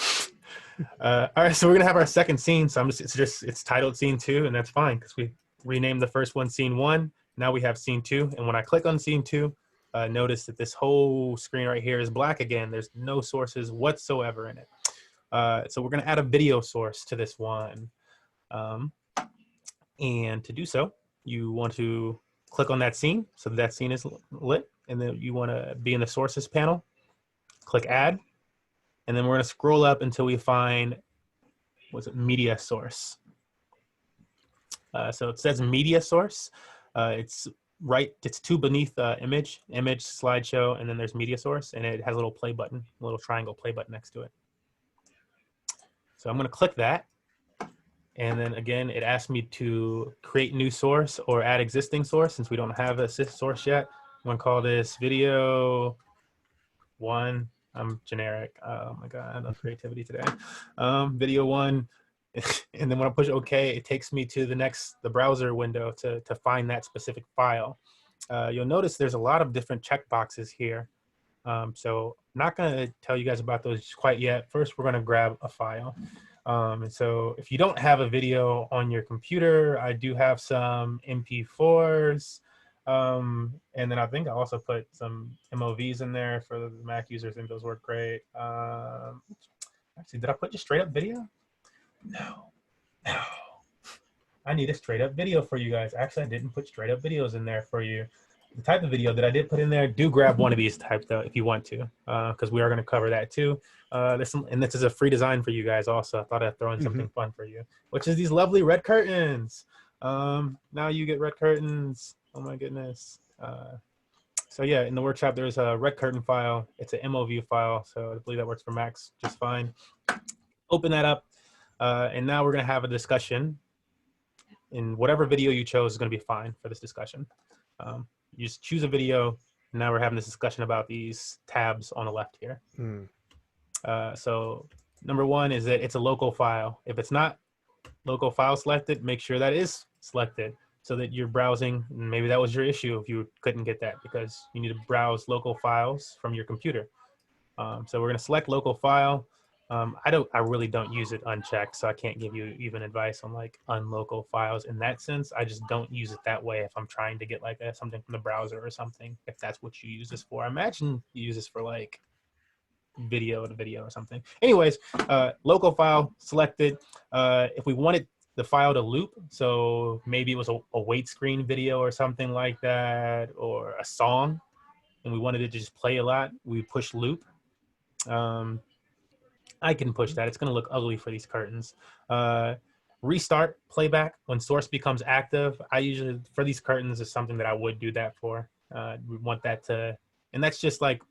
right, so we're gonna have our second scene. So it's titled scene 2, and that's fine because we renamed the first one scene 1. Now we have scene 2, and when I click on scene 2, notice that this whole screen right here is black again. There's no sources whatsoever in it. So we're going to add a video source to this one. And to do so, you want to click on that scene so that scene is lit. And then you want to be in the sources panel, click add. And then we're going to scroll up until we find, media source. So it says media source. It's 2 beneath image, slideshow, and then there's media source. And it has a little play button, a little triangle play button next to it. So I'm going to click that, and then again, it asks me to create new source or add existing source. Since we don't have a source yet, I'm going to call this video 1. I'm generic. Oh my God, no creativity today. Video 1, and then when I push OK, it takes me to the browser window to find that specific file. You'll notice there's a lot of different checkboxes here. So I'm not going to tell you guys about those quite yet. First, we're going to grab a file. And so if you don't have a video on your computer, I do have some MP4s. And then I think I also put some MOVs in there for the Mac users. I think those work great. Actually, did I put just straight up video? No. I need a straight up video for you guys. Actually, I didn't put straight up videos in there for you. The type of video that I did put in there, do grab one of these type though if you want to, because we are going to cover that too. And this is a free design for you guys also. I thought I'd throw in something fun for you, which is these lovely red curtains. Now you get red curtains. Oh my goodness. So yeah, in the workshop, there's a red curtain file. It's an MOV file, so I believe that works for Macs just fine. Open that up, and now we're going to have a discussion. And whatever video you chose is going to be fine for this discussion. You just choose a video. And now we're having this discussion about these tabs on the left here. So number 1 is that it's a local file. If it's not local file selected, make sure that is selected so that you're browsing. Maybe that was your issue if you couldn't get that, because you need to browse local files from your computer. So we're going to select local file. I really don't use it unchecked, so I can't give you even advice on like unlocal files in that sense. I just don't use it that way if I'm trying to get like something from the browser or something, if that's what you use this for. I imagine you use this for like video to video or something. Anyways, local file selected. If we wanted the file to loop, so maybe it was a wait screen video or something like that, or a song, and we wanted it to just play a lot, we push loop. I can push that. It's going to look ugly for these curtains. Restart playback when source becomes active. I usually, for these curtains, is something that I would do that for. We want that to, and that's just like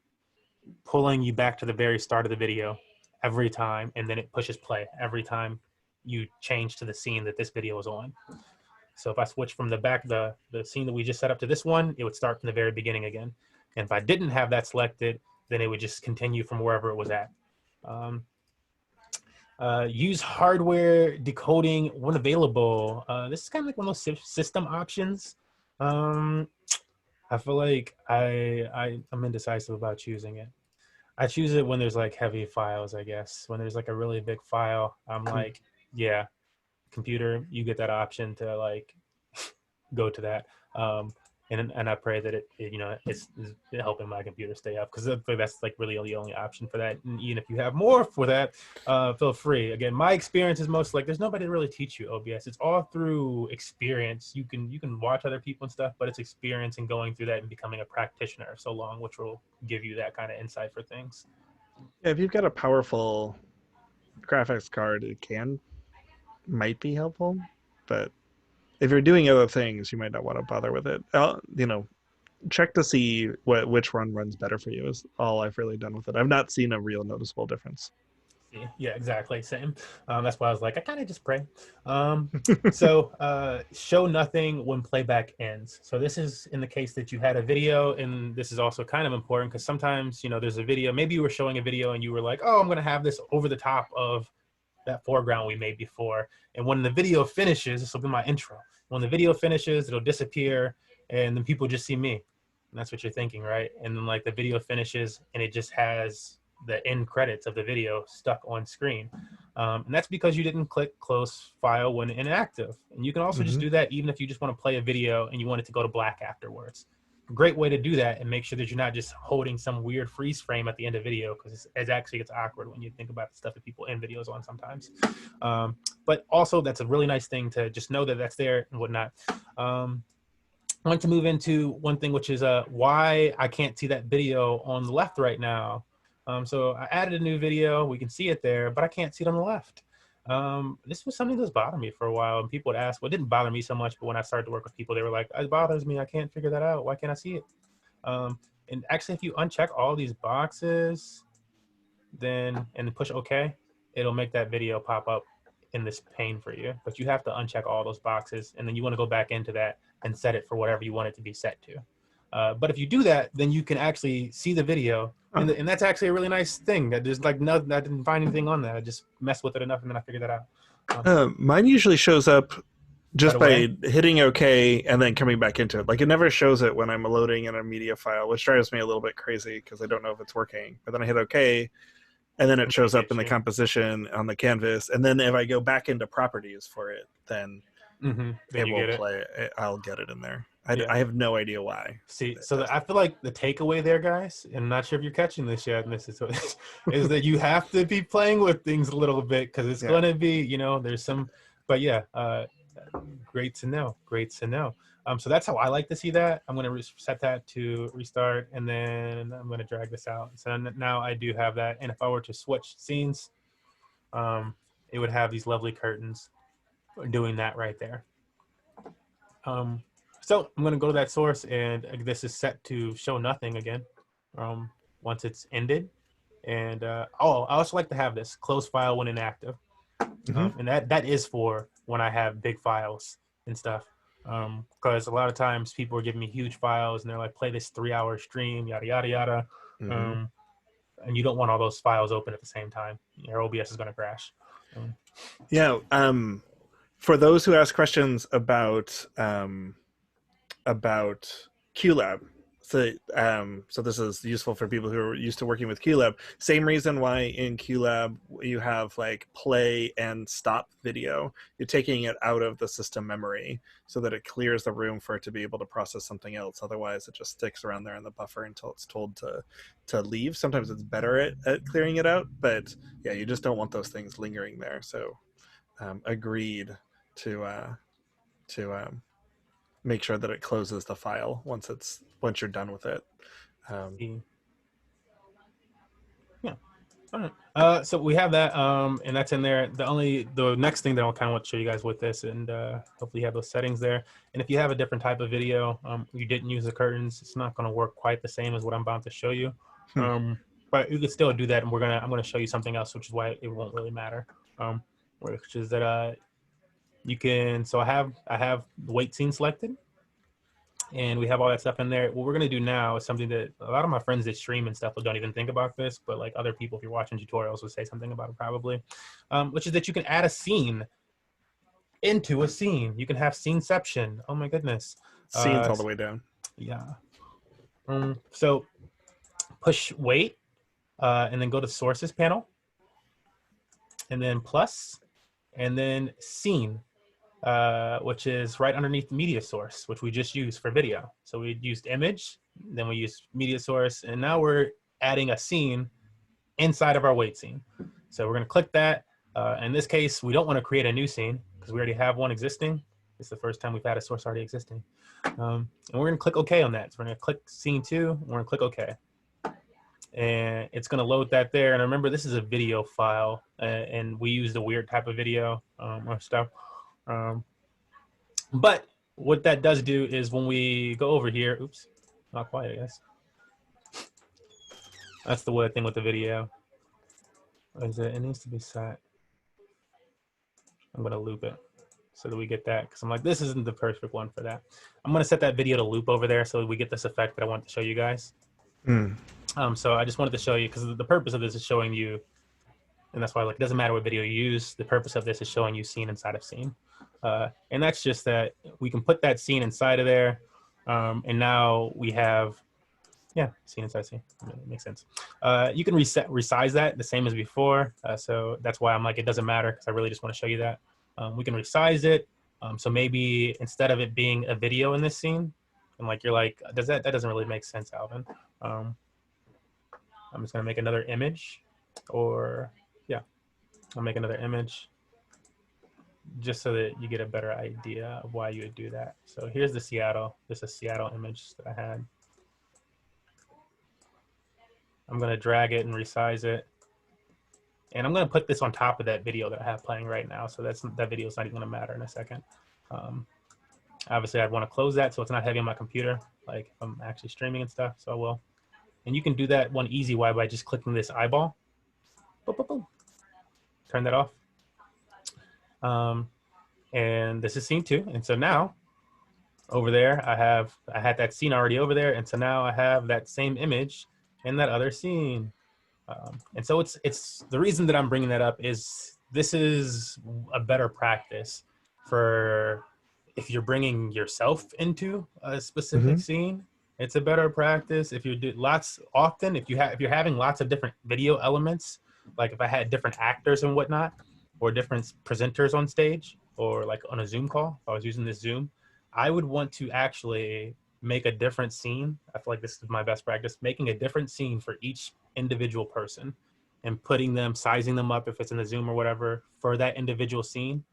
pulling you back to the very start of the video every time, and then it pushes play every time you change to the scene that this video is on. So if I switch from the scene that we just set up to this one, it would start from the very beginning again. And if I didn't have that selected, then it would just continue from wherever it was at. Use hardware decoding when available. This is kind of like one of those system options. I feel like I'm indecisive about choosing it. I choose it when there's like heavy files, I guess. When there's like a really big file, I'm like, yeah, computer, you get that option to like go to that. And I pray that it's helping my computer stay up, because that's like really the only option for that. And even if you have more for that, feel free. Again, my experience is most like there's nobody to really teach you OBS. It's all through experience. You can watch other people and stuff, but it's experience and going through that and becoming a practitioner so long, which will give you that kind of insight for things. Yeah, if you've got a powerful graphics card, it might be helpful, but if you're doing other things, you might not want to bother with it. Check to see which one runs better for you is all I've really done with it. I've not seen a real noticeable difference. Yeah, exactly. Same. That's why I was like, I kind of just pray. So show nothing when playback ends. So this is in the case that you had a video, and this is also kind of important because sometimes, there's a video, maybe you were showing a video and you were like, oh, I'm going to have this over the top of that foreground we made before. And when the video finishes, this will be my intro. When the video finishes, it'll disappear and then people just see me. And that's what you're thinking, right? And then like the video finishes and it just has the end credits of the video stuck on screen. And that's because you didn't click close file when inactive. And you can also just do that even if you just want to play a video and you want it to go to black afterwards. Great way to do that and make sure that you're not just holding some weird freeze frame at the end of video, because it actually gets awkward when you think about the stuff that people end videos on sometimes. But also that's a really nice thing to just know that that's there and whatnot. I want to move into one thing, which is why I can't see that video on the left right now. So I added a new video, we can see it there, but I can't see it on the left. This was something that's bothered me for a while, and people would ask, well, it didn't bother me so much, but when I started to work with people, they were like, it bothers me, I can't figure that out, why can't I see it? And actually, if you uncheck all these boxes, and push OK, it'll make that video pop up in this pane for you, but you have to uncheck all those boxes, and then you want to go back into that and set it for whatever you want it to be set to. But if you do that, then you can actually see the video, and that's actually a really nice thing. That there's like I didn't find anything on that. I just messed with it enough, and then I figured that out. Mine usually shows up just Right by hitting OK and then coming back into it. Like it never shows it when I'm loading in a media file, which drives me a little bit crazy because I don't know if it's working. But then I hit OK, and then it shows up in the composition on the canvas. And then if I go back into properties for it, then it will play. I'll get it in there. I have no idea why. See, so I feel like the takeaway there, guys, and I'm not sure if you're catching this yet, and this is that you have to be playing with things a little bit, because it's going to be, there's some, but yeah, great to know. So that's how I like to see that. I'm going to set that to restart, and then I'm going to drag this out. So now I do have that, and if I were to switch scenes, it would have these lovely curtains doing that right there. So I'm going to go to that source, and this is set to show nothing again once it's ended. And I also like to have this close file when inactive. And that is for when I have big files and stuff. Because a lot of times people are giving me huge files and they're like, play this 3-hour stream, yada, yada, yada. And you don't want all those files open at the same time. Your OBS is going to crash. For those who ask questions about QLab. So this is useful for people who are used to working with QLab. Same reason why in QLab you have like play and stop video. You're taking it out of the system memory so that it clears the room for it to be able to process something else. Otherwise, it just sticks around there in the buffer until it's told to leave. Sometimes it's better at clearing it out, but yeah, you just don't want those things lingering there. So agreed to make sure that it closes the file once you're done with it. All right. So we have that, and that's in there. The next thing that I'll kind of want to show you guys with this, and hopefully you have those settings there. And if you have a different type of video, you didn't use the curtains, it's not going to work quite the same as what I'm about to show you. But you can still do that, and I'm going to show you something else, which is why it won't really matter. Which is that you can, so I have the weight scene selected, and we have all that stuff in there. What we're gonna do now is something that a lot of my friends that stream and stuff don't even think about this, but like other people, if you're watching tutorials, will say something about it probably, which is that you can add a scene into a scene. You can have sceneception. Oh my goodness. Scenes all the way down. Yeah. So push weight, and then go to sources panel, and then plus, and then scene, which is right underneath the media source, which we just used for video. So we used image, then we used media source, and now we're adding a scene inside of our weight scene. So we're gonna click that. In this case, we don't wanna create a new scene because we already have one existing. It's the first time we've had a source already existing. And we're gonna click OK on that. So we're gonna click scene 2, and we're gonna click OK. And it's gonna load that there. And remember, this is a video file, and we used a weird type of video or stuff. But what that does do is when we go over here, oops, not quite, I guess. That's the weird thing with the video. Is it needs to be set. I'm gonna loop it so that we get that, because I'm like, this isn't the perfect one for that. I'm gonna set that video to loop over there so that we get this effect that I want to show you guys. So I just wanted to show you, because the purpose of this is showing you, and that's why like it doesn't matter what video you use, the purpose of this is showing you scene inside of scene. And that's just that we can put that scene inside of there, and now we have, yeah, scene inside scene. It makes sense. You can resize that the same as before, so that's why I'm like, it doesn't matter, because I really just want to show you that. We can resize it, so maybe instead of it being a video in this scene, and like you're like, that doesn't really make sense, Alvin. I'm just gonna make another image, or yeah, I'll make another image just so that you get a better idea of why you would do that. So here's the Seattle. This is a Seattle image that I had. I'm gonna drag it and resize it, and I'm gonna put this on top of that video that I have playing right now. So that video is not even gonna matter in a second. Obviously, I'd want to close that so it's not heavy on my computer, like if I'm actually streaming and stuff. So I will. And you can do that one easy way by just clicking this eyeball. Boom, boom, boom. Turn that off. And this is scene 2. And so now over there, I had that scene already over there. And so now I have that same image in that other scene. And so it's the reason that I'm bringing that up is this is a better practice for if you're bringing yourself into a specific scene. It's a better practice if you do if you're having lots of different video elements, like if I had different actors and whatnot, or different presenters on stage, or like on a Zoom call, if I was using this Zoom, I would want to actually make a different scene. I feel like this is my best practice, making a different scene for each individual person and putting them, sizing them up if it's in the Zoom or whatever for that individual scene.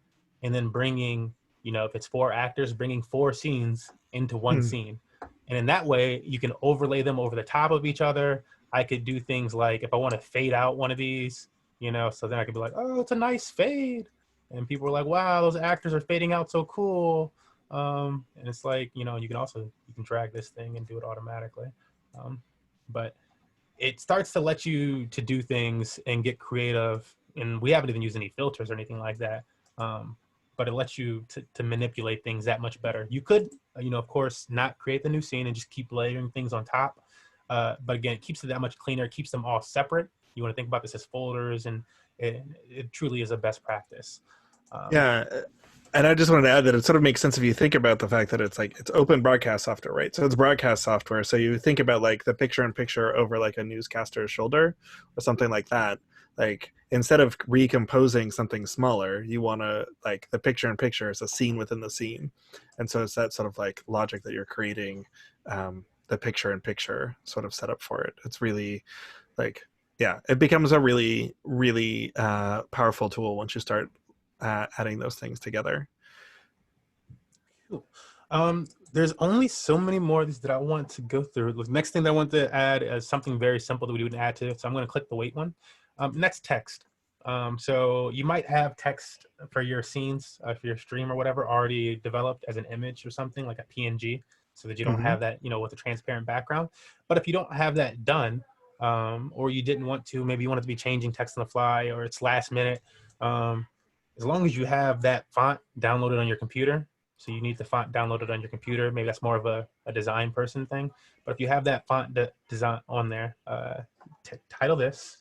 And then bringing, if it's 4 actors, bringing 4 scenes into one scene. And in that way, you can overlay them over the top of each other. I could do things like if I want to fade out one of these, so then I could be like, oh, it's a nice fade. And people are like, wow, those actors are fading out so cool. And it's like, you can drag this thing and do it automatically. But it starts to let you to do things and get creative. And we haven't even used any filters or anything like that. But it lets you to manipulate things that much better. You could, of course, not create the new scene and just keep layering things on top. But again, it keeps it that much cleaner. It keeps them all separate. You want to think about this as folders, and it truly is a best practice. Yeah. And I just wanted to add that it sort of makes sense if you think about the fact that it's open broadcast software, right? So it's broadcast software. So you think about like the picture-in-picture over like a newscaster's shoulder or something like that. Like instead of recomposing something smaller, you want to like the picture-in-picture is a scene within the scene. And so it's that sort of like logic that you're creating the picture-in-picture sort of setup for it. It's really like, yeah, it becomes a really, really powerful tool once you start adding those things together. Cool. There's only so many more of these that I want to go through. The next thing that I want to add is something very simple that we would add to it. So I'm going to click the weight one. Next, text. So you might have text for your scenes, for your stream or whatever, already developed as an image or something like a PNG, so that you don't have that, with a transparent background. But if you don't have that done, or you didn't want to, maybe you wanted to be changing text on the fly, or it's last minute, as long as you have that font downloaded on your computer, so you need the font downloaded on your computer, maybe that's more of a design person thing, but if you have that font design on there, title this.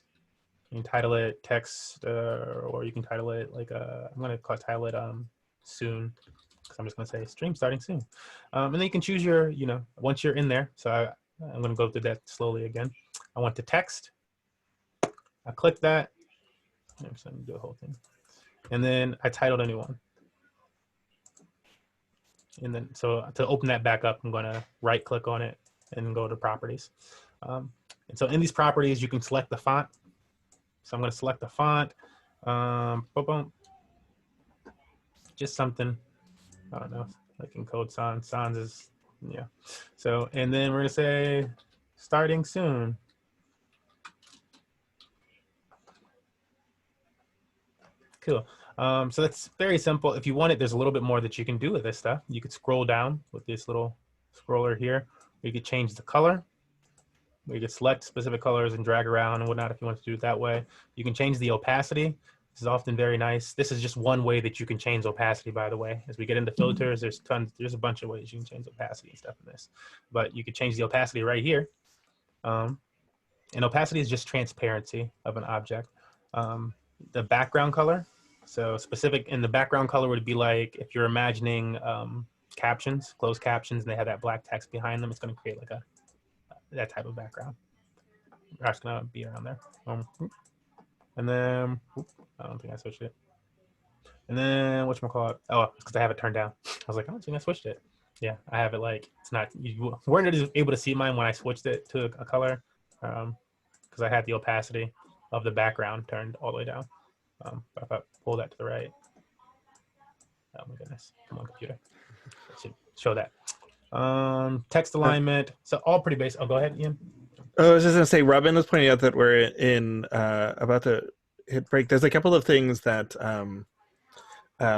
You can title it text, or you can title it like, I'm gonna title it soon, because I'm just gonna say stream starting soon. And then you can choose your, once you're in there, so I'm gonna go through that slowly again. I want the text, I click that, I'm just gonna do the whole thing. And then I titled a new one. And then, so to open that back up, I'm gonna right click on it and go to properties. And so in these properties, you can select the font. So I'm gonna select the font, just something, I don't know, like encode sans. Sans is, yeah. So, and then we're gonna say starting soon. Cool. So that's very simple. If you want it, there's a little bit more that you can do with this stuff. You could scroll down with this little scroller here. You could change the color. You could select specific colors and drag around and whatnot if you want to do it that way. You can change the opacity. This is often very nice. This is just one way that you can change opacity, by the way. As we get into filters, there's a bunch of ways you can change opacity and stuff in this. But you could change the opacity right here. And opacity is just transparency of an object. The background color. So specific in the background color would be like if you're imagining captions, closed captions, and they have that black text behind them, it's going to create like that type of background. That's going to be around there. And then, I don't think I switched it. And then, whatchamacallit? Oh, it's because I have it turned down. I was like, I don't think I switched it. Yeah, I have it like, it's not, you weren't able to see mine when I switched it to a color because I had the opacity of the background turned all the way down. But if I pull that to the right, oh my goodness, come on computer, it should show that. Text alignment, so all pretty basic. Oh, go ahead, Ian. I was just gonna say, Robin was pointing out that we're in about to hit break. There's a couple of things that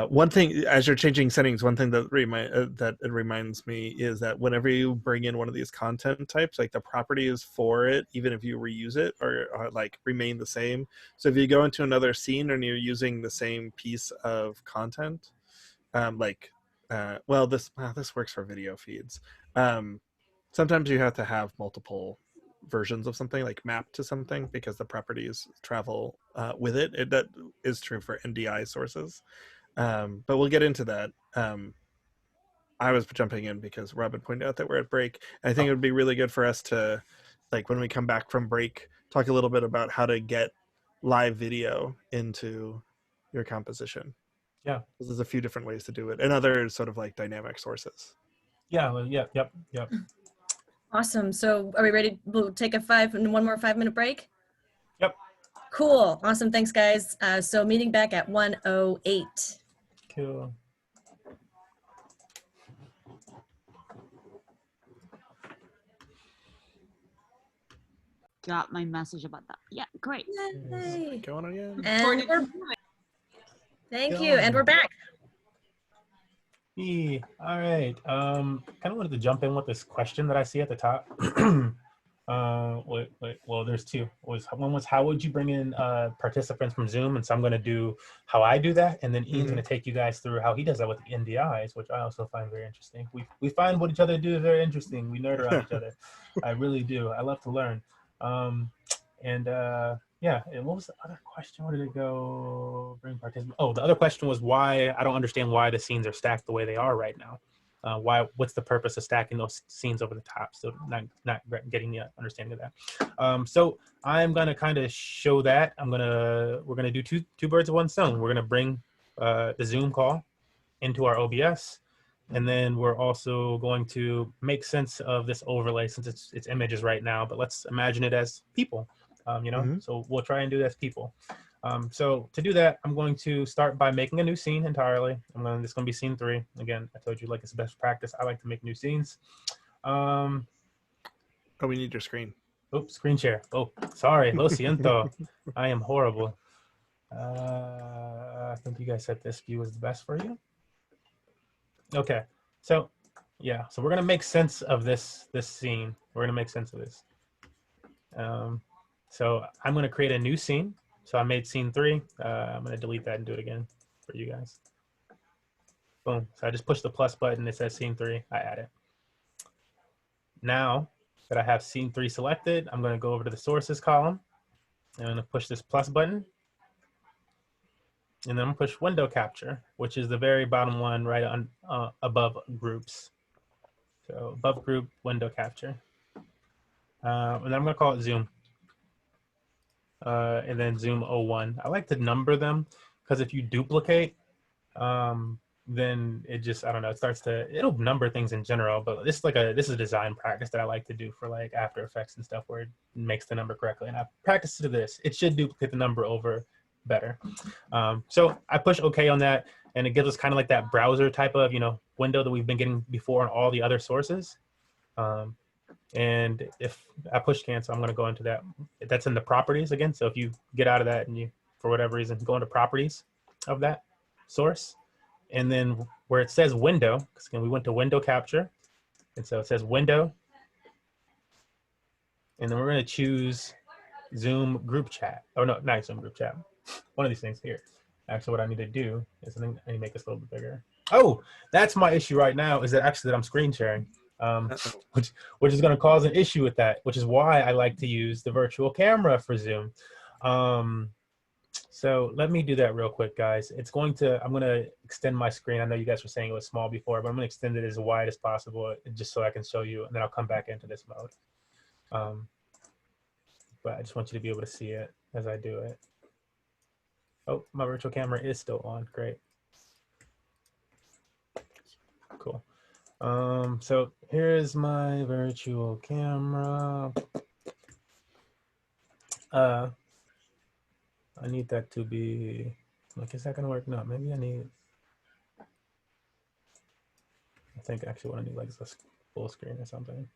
one thing as you're changing settings, one thing that it reminds me is that whenever you bring in one of these content types, like the properties for it, even if you reuse it, are like remain the same. So if you go into another scene and you're using the same piece of content, well, this works for video feeds. Sometimes you have to have multiple versions of something, like mapped to something, because the properties travel with it. That is true for NDI sources. But we'll get into that. I was jumping in because Robin pointed out that we're at break. I think it would be really good for us to, like, when we come back from break, talk a little bit about how to get live video into your composition. Yeah. There's a few different ways to do it, and other sort of like dynamic sources. Yeah, well, yep. Awesome. So are we ready? We'll take one more 5-minute break. Yep. Cool. Awesome. Thanks, guys. So meeting back at 1:08. Cool. Got my message about that. Yeah, great. Yay. Going on again. And thank you. And we're back. All right. Kind of wanted to jump in with this question that I see at the top. Well, there's two. One was how would you bring in participants from Zoom? And so I'm going to do how I do that, and then Ian's going to take you guys through how he does that with the NDIs, which I also find very interesting. We find what each other do is very interesting. We nerd around each other. I really do. I love to learn. Yeah. And what was the other question? Where did it go? Bring participants. Oh, the other question was why I don't understand why the scenes are stacked the way they are right now. What's the purpose of stacking those scenes over the top? So not getting the understanding of that. So I'm gonna kind of show that. We're gonna do two birds with one stone. We're gonna bring the Zoom call into our OBS, and then we're also going to make sense of this overlay since it's images right now. But let's imagine it as people. So we'll try and do that as people. So to do that, I'm going to start by making a new scene entirely. This is going to be scene 3. Again, I told you like it's best practice. I like to make new scenes. Oh, we need your screen. Oops, screen share. Oh, sorry, lo siento. I am horrible. I think you guys said this view is the best for you. Okay, so yeah, so we're gonna make sense of this scene. We're gonna make sense of this. So I'm gonna create a new scene. So I made scene 3. I'm gonna delete that and do it again for for you guys. Boom. So I just push the plus button. It says scene 3. I add it. Now that I have scene 3 selected, I'm going to go over to the sources column. I'm going to push this plus button. And then I'm going to push window capture, which is the very bottom one right on above groups. So above group, window capture. And then I'm going to call it zoom. And then zoom 01. I like to number them because if you duplicate, then it just, I don't know, it starts to, it'll number things in general, but this is a design practice that I like to do for like After Effects and stuff where it makes the number correctly. And I practice to this. It should duplicate the number over better. So I push OK on that, and it gives us kind of like that browser type of, you know, window that we've been getting before on all the other sources. And if I push cancel, I'm going to go into that. That's in the properties again. So if you get out of that and you, for whatever reason, go into properties of that source, and then where it says window, because again, we went to window capture. And so it says window. And then we're going to choose Zoom group chat. Oh, no, not Zoom group chat. One of these things here. Actually, what I need to do is I need to make this a little bit bigger. Oh, that's my issue right now, is that actually that I'm screen sharing, which is going to cause an issue with that, which is why I like to use the virtual camera for Zoom. So let me do that real quick, guys. I'm going to extend my screen. I know you guys were saying it was small before, but I'm going to extend it as wide as possible just so I can show you, and then I'll come back into this mode. But I just want you to be able to see it as I do it. Oh, my virtual camera is still on. Great. Cool. So here's my virtual camera. I need that to be, like, is that gonna work? No, maybe I think actually what I need, like, is a full screen or something.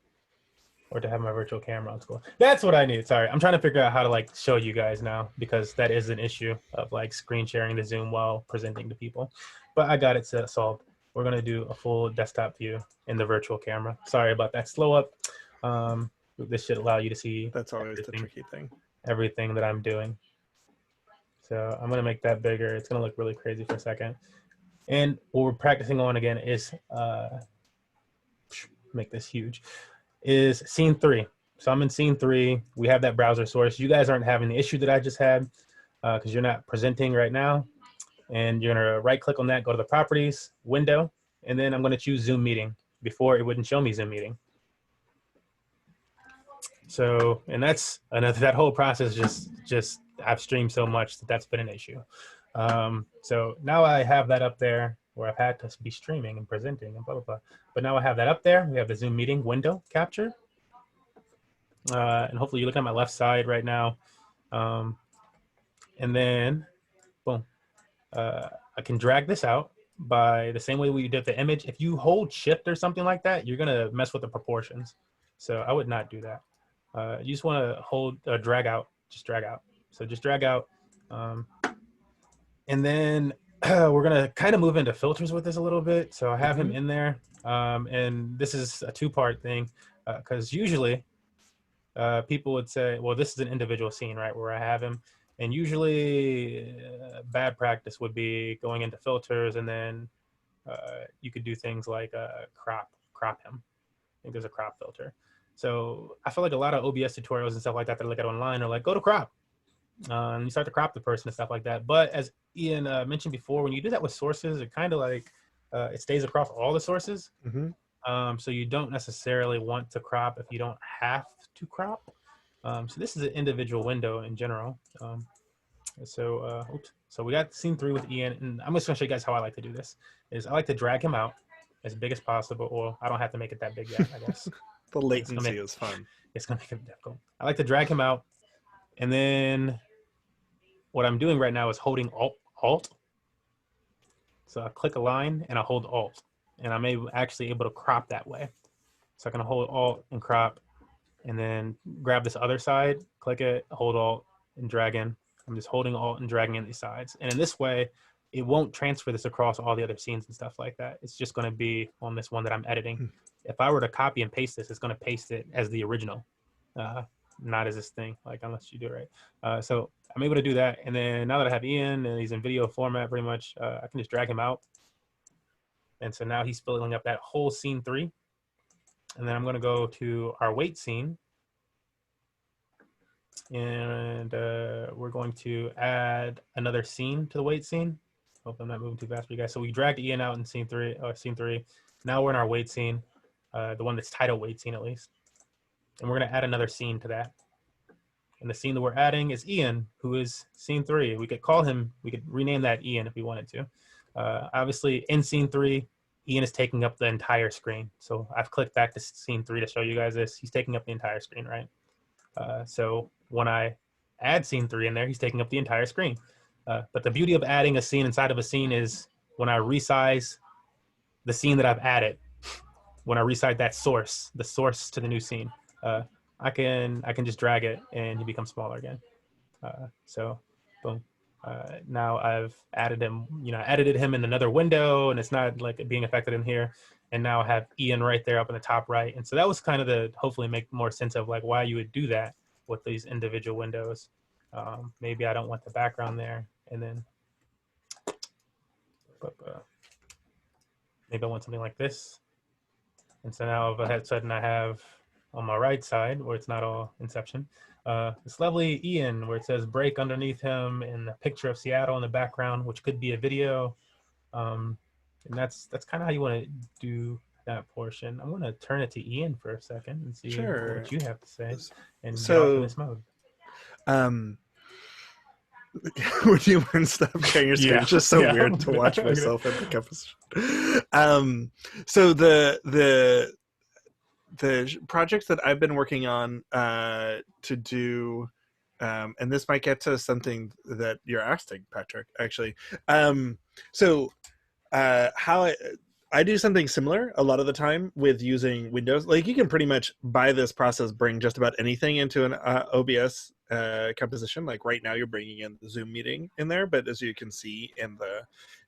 Or to have my virtual camera on school. That's what I need. Sorry, I'm trying to figure out how to like show you guys now, because that is an issue of like screen sharing the Zoom while presenting to people. But I got it solved. We're gonna do a full desktop view in the virtual camera. Sorry about that slow up. This should allow you to see. That's always the tricky thing. Everything that I'm doing. So I'm gonna make that bigger. It's gonna look really crazy for a second. And what we're practicing on again is, make this huge, is scene 3. So I'm in scene 3. We have that browser source. You guys aren't having the issue that I just had because you're not presenting right now. And you're gonna right click on that, go to the properties window, and then I'm gonna choose Zoom meeting. Before it wouldn't show me Zoom meeting. So, and that's another, that whole process just I've streamed so much that's been an issue. So now I have that up there where I've had to be streaming and presenting and blah, blah, blah. But now I have that up there. We have the Zoom meeting window capture. And hopefully you look at my left side right now. And then, boom, I can drag this out by the same way we did the image. If you hold shift or something like that, you're gonna mess with the proportions. So I would not do that. You just wanna hold, drag out, just drag out. So just drag out. And then we're gonna kind of move into filters with this a little bit. So I have him in there. And this is a 2-part thing, because usually people would say, well, this is an individual scene, right, where I have him. And usually bad practice would be going into filters, and then you could do things like crop him. I think there's a crop filter. So I feel like a lot of OBS tutorials and stuff like that that I look at online are like, go to crop. And you start to crop the person and stuff like that. But as Ian mentioned before, when you do that with sources, it kind of like, it stays across all the sources. So you don't necessarily want to crop if you don't have to crop. So this is an individual window in general. So we got scene 3 with Ian, and I'm just gonna show you guys how I like to do this. Is I like to drag him out as big as possible. Well, I don't have to make it that big yet, I guess. The latency is fun. It's gonna make it difficult. I like to drag him out, and then what I'm doing right now is holding Alt. So I click a line and I hold Alt, and I'm actually able to crop that way. So I can hold Alt and crop, and then grab this other side, click it, hold Alt, and drag in. I'm just holding Alt and dragging in these sides. And in this way, it won't transfer this across all the other scenes and stuff like that. It's just gonna be on this one that I'm editing. If I were to copy and paste this, it's gonna paste it as the original not as this thing, like unless you do it right. So I'm able to do that. And then now that I have Ian and he's in video format pretty much, I can just drag him out. And so now he's filling up that whole scene 3. And then I'm going to go to our wait scene. And we're going to add another scene to the wait scene. Hope I'm not moving too fast for you guys. So we dragged Ian out in scene 3. Now we're in our wait scene, the one that's titled wait scene at least. And we're going to add another scene to that. And the scene that we're adding is Ian, who is scene 3. We could call him, we could rename that Ian if we wanted to. Obviously, in scene 3, Ian is taking up the entire screen. So I've clicked back to scene 3 to show you guys this. He's taking up the entire screen, right? So when I add scene 3 in there, he's taking up the entire screen. But the beauty of adding a scene inside of a scene is when I resize the scene that I've added, when I resize that source, the source to the new scene, I can just drag it and he becomes smaller again. So boom. Now I've added him, edited him in another window and it's not like being affected in here. And now I have Ian right there up in the top right. And so that was kind of the, hopefully make more sense of like why you would do that with these individual windows. Maybe I don't want the background there. And then maybe I want something like this. And so now all of a sudden I have on my right side where it's not all Inception, this lovely Ian where it says break underneath him and a picture of Seattle in the background, which could be a video. And that's kind of how you want to do that portion. I'm going to turn it to Ian for a second and see what you have to say and get off in this mode. Would you mind stop sharing your screen? It's just so weird to watch myself in the composition. So the project that I've been working on to do, and this might get to something that you're asking, Patrick, actually. How I do something similar a lot of the time with using Windows. Like you can pretty much by this process bring just about anything into an OBS composition. Like right now you're bringing in the Zoom meeting in there, but as you can see in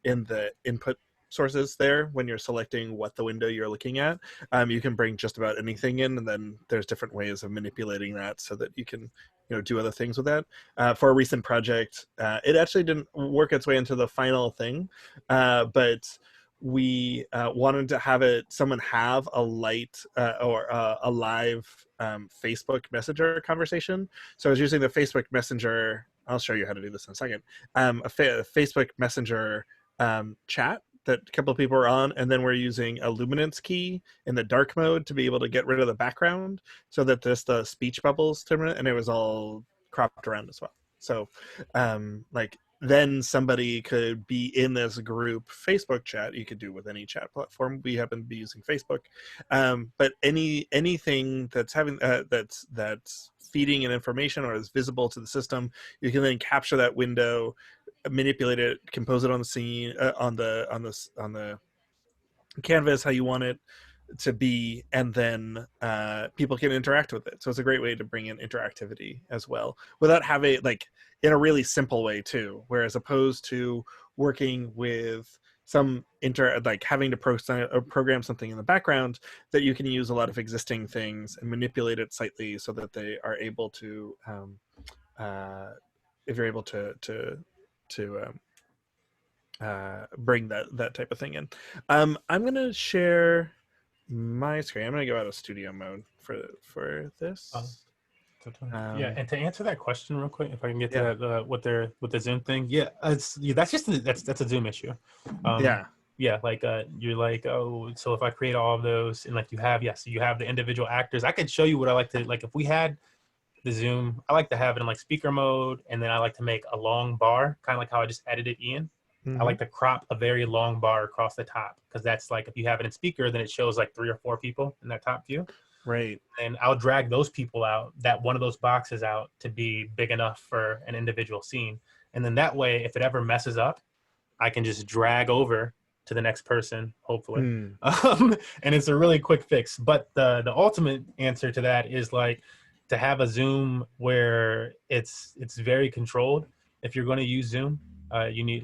the input sources there, when you're selecting what the window you're looking at, you can bring just about anything in, and then there's different ways of manipulating that so that you can do other things with that. For a recent project, it actually didn't work its way into the final thing, but we wanted to have someone have a light or a live Facebook Messenger conversation. So I was using the Facebook Messenger. I'll show you how to do this in a second. A Facebook Messenger chat that a couple of people are on, and then we're using a luminance key in the dark mode to be able to get rid of the background so that just the speech bubbles terminate, and it was all cropped around as well. So then somebody could be in this group Facebook chat. You could do with any chat platform. We happen to be using Facebook, but anything that's having that's feeding an information or is visible to the system, you can then capture that window, manipulate it, compose it on the scene, on the canvas how you want it to be, and then people can interact with it. So it's a great way to bring in interactivity as well without having in a really simple way too, whereas opposed to working with some having to program something in the background, that you can use a lot of existing things and manipulate it slightly so that they are able to if you're able to bring that type of thing in. I'm gonna share my screen. I'm gonna go out of studio mode for this. Yeah, and to answer that question real quick, if I can get to that, with the Zoom thing, that's a Zoom issue. You're like, oh, so if I create all of those and you have the individual actors, I could show you what I like to if we had the Zoom, I like to have it in speaker mode, and then I like to make a long bar, kind of like how I just edited Ian. Mm-hmm. I like to crop a very long bar across the top, because that's if you have it in speaker, then it shows 3 or 4 people in that top view. Right. And I'll drag those people out, that one of those boxes out, to be big enough for an individual scene. And then that way, if it ever messes up, I can just drag over to the next person, hopefully. And it's a really quick fix. But the ultimate answer to that is to have a Zoom where it's very controlled. If you're going to use Zoom, you need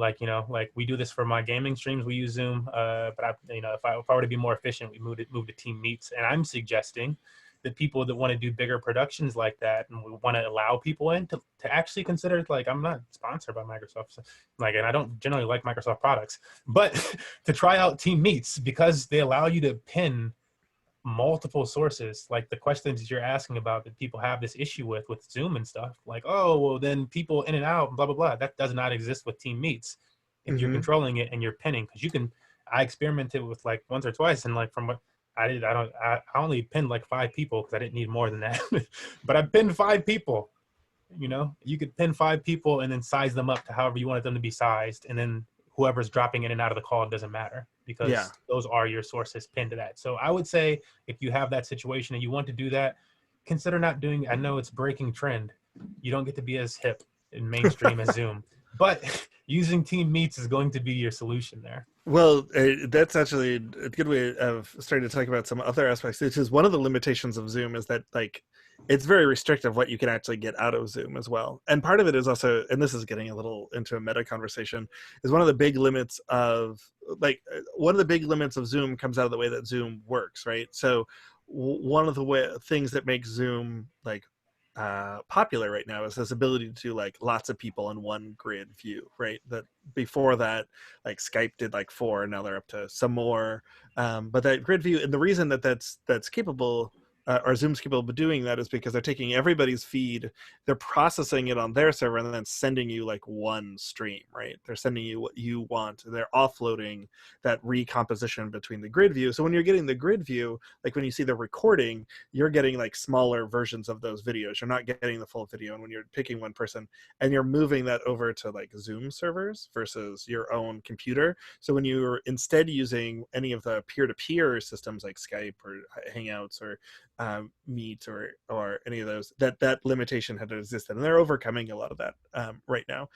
we do this for my gaming streams, we use Zoom, but if I were to be more efficient, we move to Team Meets. And I'm suggesting the people that want to do bigger productions like that, and we want to allow people in to actually consider, like, I'm not sponsored by Microsoft, so, like, and I don't generally like Microsoft products, but to try out Team Meets, because they allow you to pin multiple sources, like the questions that you're asking about that people have this issue with Zoom and stuff, like, oh, well, then people in and out, blah, blah, blah. That does not exist with Team Meets if you're controlling it and you're pinning, because you can, I experimented with like once or twice, and like from what I did, I only pinned like 5 people because I didn't need more than that. But I pinned 5 people, you know, you could pin 5 people and then size them up to however you wanted them to be sized. And then whoever's dropping in and out of the call, doesn't matter, because those are your sources pinned to that. So I would say if you have that situation and you want to do that, consider not doing, I know it's breaking trend. You don't get to be as hip and mainstream as Zoom, but using Team Meets is going to be your solution there. Well, that's actually a good way of starting to talk about some other aspects, which is one of the limitations of Zoom is that, like, it's very restrictive what you can actually get out of Zoom as well. And part of it is also, and this is getting a little into a meta conversation, is one of the big limits of, like, one of the big limits of Zoom comes out of the way that Zoom works, right? So one of the things that makes Zoom, like, popular right now is this ability to do like lots of people in one grid view, right? That before that, like Skype did like 4, and now they're up to some more. But that grid view, and the reason that that's capable, or Zoom's capable of doing that, is because they're taking everybody's feed, they're processing it on their server, and then sending you like one stream, right? They're sending you what you want. They're offloading that recomposition between the grid view. So when you're getting the grid view, like when you see the recording, you're getting like smaller versions of those videos. You're not getting the full video. And when you're picking one person and you're moving that over to like Zoom servers versus your own computer. So when you're instead using any of the peer-to-peer systems like Skype or Hangouts or Meet or any of those, that limitation had existed, and they're overcoming a lot of that right now.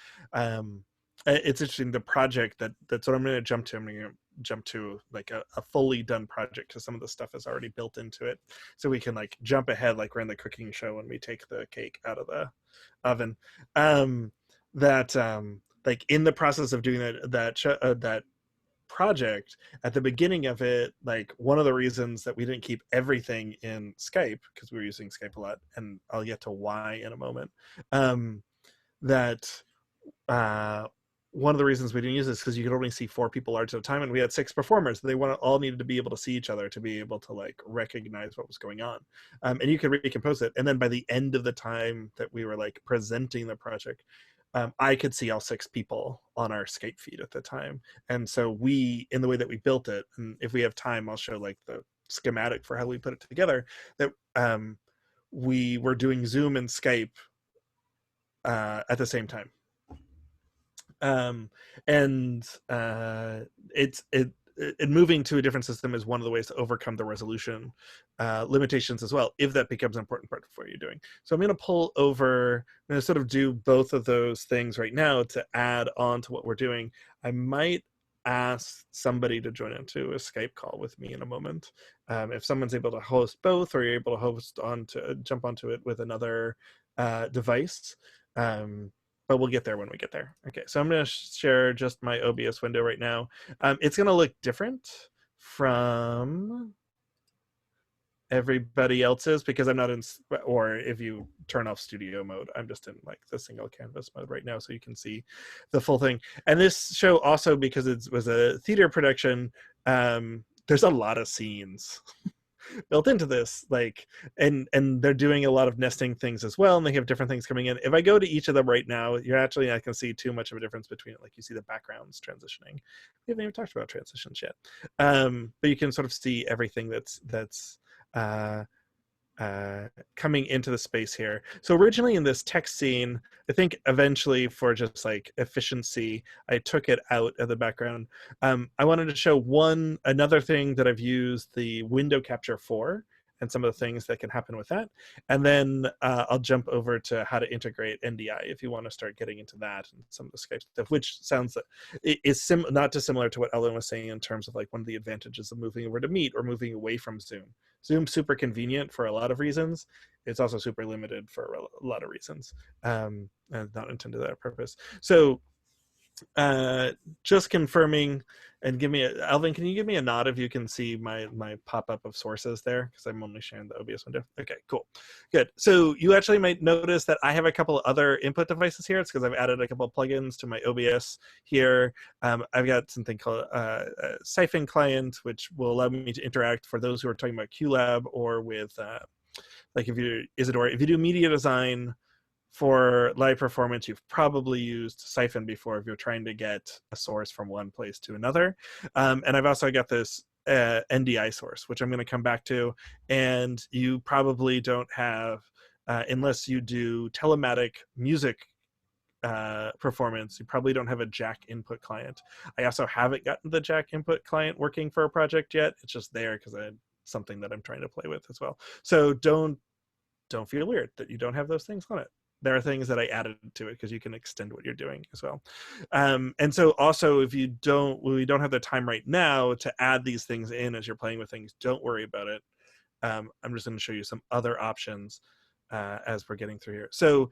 It's interesting, the project that's what I'm going to jump to. I'm going to jump to like a fully done project, because some of the stuff is already built into it, so we can like jump ahead like we're in the cooking show when we take the cake out of the oven. Like in the process of doing that project, at the beginning of it, like one of the reasons that we didn't keep everything in Skype, because we were using Skype a lot, and I'll get to why in a moment, one of the reasons we didn't use this because you could only see 4 people large at a time, and we had 6 performers. They all needed to be able to see each other to be able to like recognize what was going on, and you could recompose it. And then by the end of the time that we were like presenting the project, I could see all 6 people on our Skype feed at the time. And so we, in the way that we built it, and if we have time, I'll show like the schematic for how we put it together, that we were doing Zoom and Skype at the same time. Moving to a different system is one of the ways to overcome the resolution limitations as well, if that becomes an important part for what you're doing. So I'm going to pull over, I'm going to sort of do both of those things right now to add on to what we're doing. I might ask somebody to join into a Skype call with me in a moment. If someone's able to host both, or you're able to jump onto it with another device. But we'll get there when we get there. Okay, so I'm going to share just my OBS window right now. It's going to look different from everybody else's because I'm not in, or if you turn off studio mode, I'm just in like the single canvas mode right now, so you can see the full thing. And this show also, because it was a theater production, there's a lot of scenes built into this, like, and they're doing a lot of nesting things as well, and they have different things coming in. If I go to each of them right now, you're actually not going to see too much of a difference between it. Like, you see the backgrounds transitioning. We haven't even talked about transitions yet, but you can sort of see everything that's coming into the space here. So originally in this text scene, I think eventually for just like efficiency, I took it out of the background. I wanted to show another thing that I've used the window capture for, and some of the things that can happen with that. And then I'll jump over to how to integrate NDI if you want to start getting into that and some of the Skype stuff, which sounds like it is not dissimilar to what Ellen was saying in terms of like one of the advantages of moving over to Meet or moving away from Zoom. Zoom's super convenient for a lot of reasons. It's also super limited for a lot of reasons, and not intended for that purpose. So just confirming and give me Alvin, can you give me a nod if you can see my pop-up of sources there? Because I'm only sharing the OBS window. Okay, cool. Good. So you actually might notice that I have a couple of other input devices here. It's because I've added a couple of plugins to my OBS here. I've got something called a Siphon client, which will allow me to interact for those who are talking about QLab or with, like if you, Isidore, if you do media design, for live performance, you've probably used Siphon before if you're trying to get a source from one place to another. And I've also got this NDI source, which I'm going to come back to. And you probably don't have, unless you do telematic music performance, you probably don't have a Jack input client. I also haven't gotten the Jack input client working for a project yet. It's just there because I had something that I'm trying to play with as well. So don't feel weird that you don't have those things on it. There are things that I added to it because you can extend what you're doing as well. And so also, if we don't have the time right now to add these things in as you're playing with things, don't worry about it. I'm just going to show you some other options as we're getting through here. So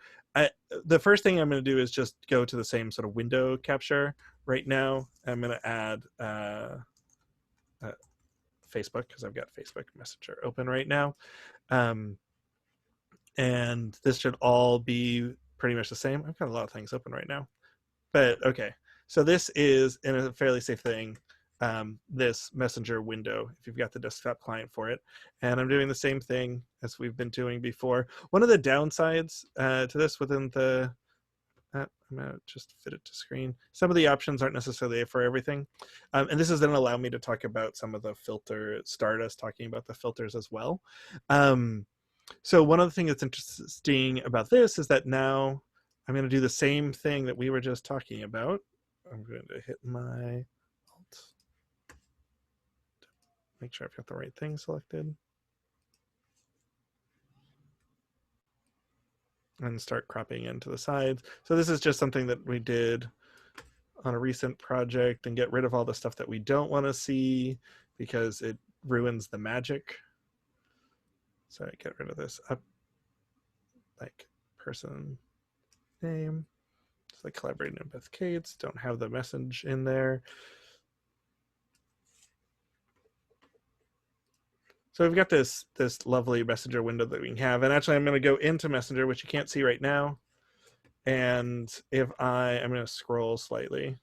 the first thing I'm going to do is just go to the same sort of window capture right now. I'm going to add Facebook because I've got Facebook Messenger open right now. And this should all be pretty much the same. I've got a lot of things open right now, but okay. So this is in a fairly safe thing, this Messenger window, if you've got the desktop client for it. And I'm doing the same thing as we've been doing before. One of the downsides to this within the, I'm gonna just fit it to screen. Some of the options aren't necessarily for everything. And this is going to allow me to talk about some of the filter, start us talking about the filters as well. So one of the things that's interesting about this is that now I'm going to do the same thing that we were just talking about. I'm going to hit my Alt. Make sure I've got the right thing selected. And start cropping into the sides. So this is just something that we did on a recent project and get rid of all the stuff that we don't want to see because it ruins the magic. So I get rid of this up, like person name. It's like collaborating with Kates. Don't have the message in there. So we've got this lovely Messenger window that we can have. And actually, I'm going to go into Messenger, which you can't see right now. And if I'm going to scroll slightly,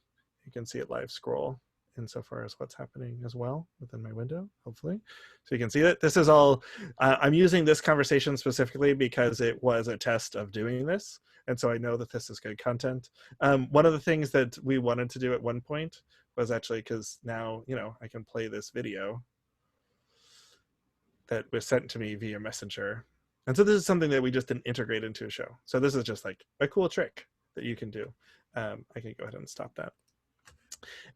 you can see it live scroll insofar as what's happening as well within my window, hopefully. So you can see that this is all, I'm using this conversation specifically because it was a test of doing this. And so I know that this is good content. One of the things that we wanted to do at one point was actually, because now, I can play this video that was sent to me via Messenger. And so this is something that we just didn't integrate into a show. So this is just like a cool trick that you can do. I can go ahead and stop that.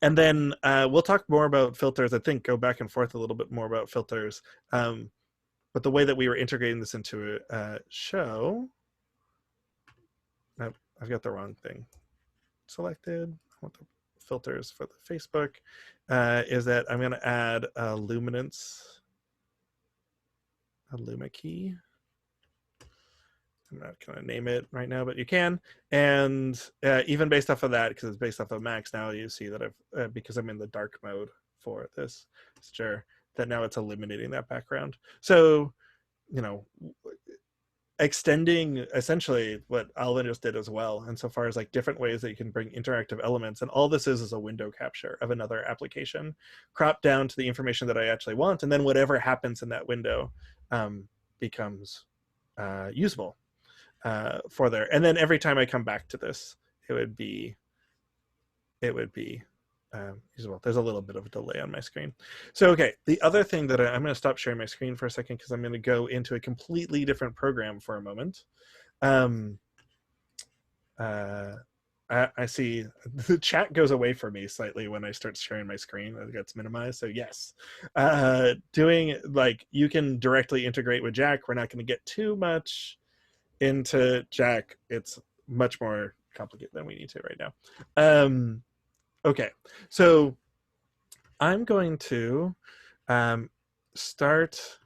And then we'll talk more about filters. I think go back and forth a little bit more about filters. But the way that we were integrating this into a show, nope, I've got the wrong thing selected. I want the filters for the Facebook, is that I'm going to add a luminance, a luma key. I'm not going to name it right now, but you can. And even based off of that, because it's based off of Max, now you see that I've, because I'm in the dark mode for this, sure, that now it's eliminating that background. So, extending essentially what Alvin just did as well, insofar as like different ways that you can bring interactive elements. And all this is a window capture of another application, cropped down to the information that I actually want. And then whatever happens in that window becomes usable. For there, and then every time I come back to this, it would be usable. There's a little bit of a delay on my screen. So okay, the other thing that I'm going to stop sharing my screen for a second because I'm going to go into a completely different program for a moment. I see the chat goes away for me slightly when I start sharing my screen. It gets minimized. So yes, doing like you can directly integrate with Jack. We're not going to get too much into Jack. It's much more complicated than we need to right now. Okay, so I'm going to start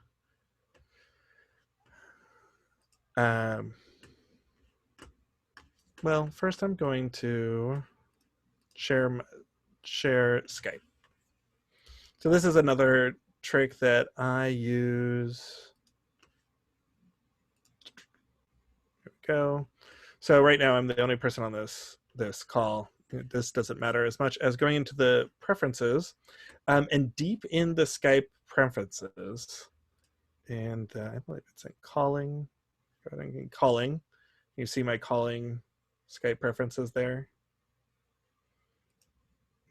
well, first I'm going to share Skype. So this is another trick that I use. Here we go. So right now I'm the only person on this call. This doesn't matter as much as going into the preferences, and deep in the Skype preferences, and I believe it's in calling. Go ahead and calling. You see my calling Skype preferences there.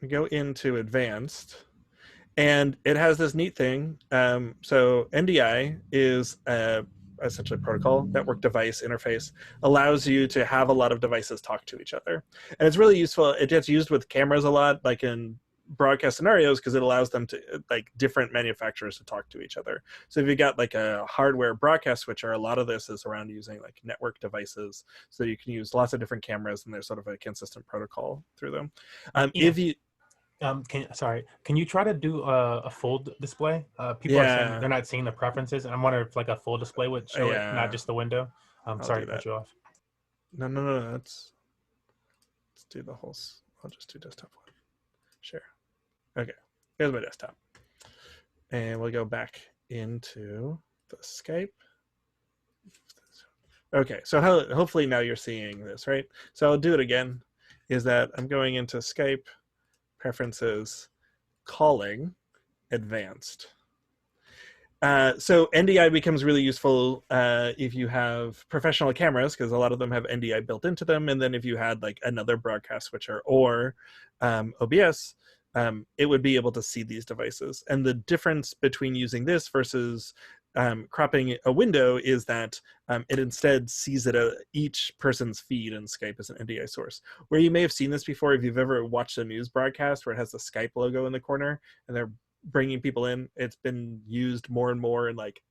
We go into advanced, and it has this neat thing. So NDI is essentially protocol, network device interface, allows you to have a lot of devices talk to each other. And it's really useful. It gets used with cameras a lot, like in broadcast scenarios, because it allows them to, like, different manufacturers to talk to each other. So if you got like a hardware broadcast switcher, a lot of this is around using like network devices. So you can use lots of different cameras, and there's sort of a consistent protocol through them. If you can you try to do a full display? People are saying they're not seeing the preferences, and I wonder if like a full display would show it, not just the window. I'm sorry to cut you off. No. Let's do the whole. I'll just do desktop one. Share. Okay, here's my desktop, and we'll go back into the Skype. Okay, so hopefully now you're seeing this, right? So I'll do it again. Is that I'm going into Skype preferences, calling, advanced. So NDI becomes really useful if you have professional cameras, because a lot of them have NDI built into them. And then if you had like another broadcast switcher or OBS, it would be able to see these devices. And the difference between using this versus cropping a window is that it instead sees it each person's feed in Skype as an NDI source. Where you may have seen this before, if you've ever watched a news broadcast where it has the Skype logo in the corner and they're bringing people in, it's been used more and more in like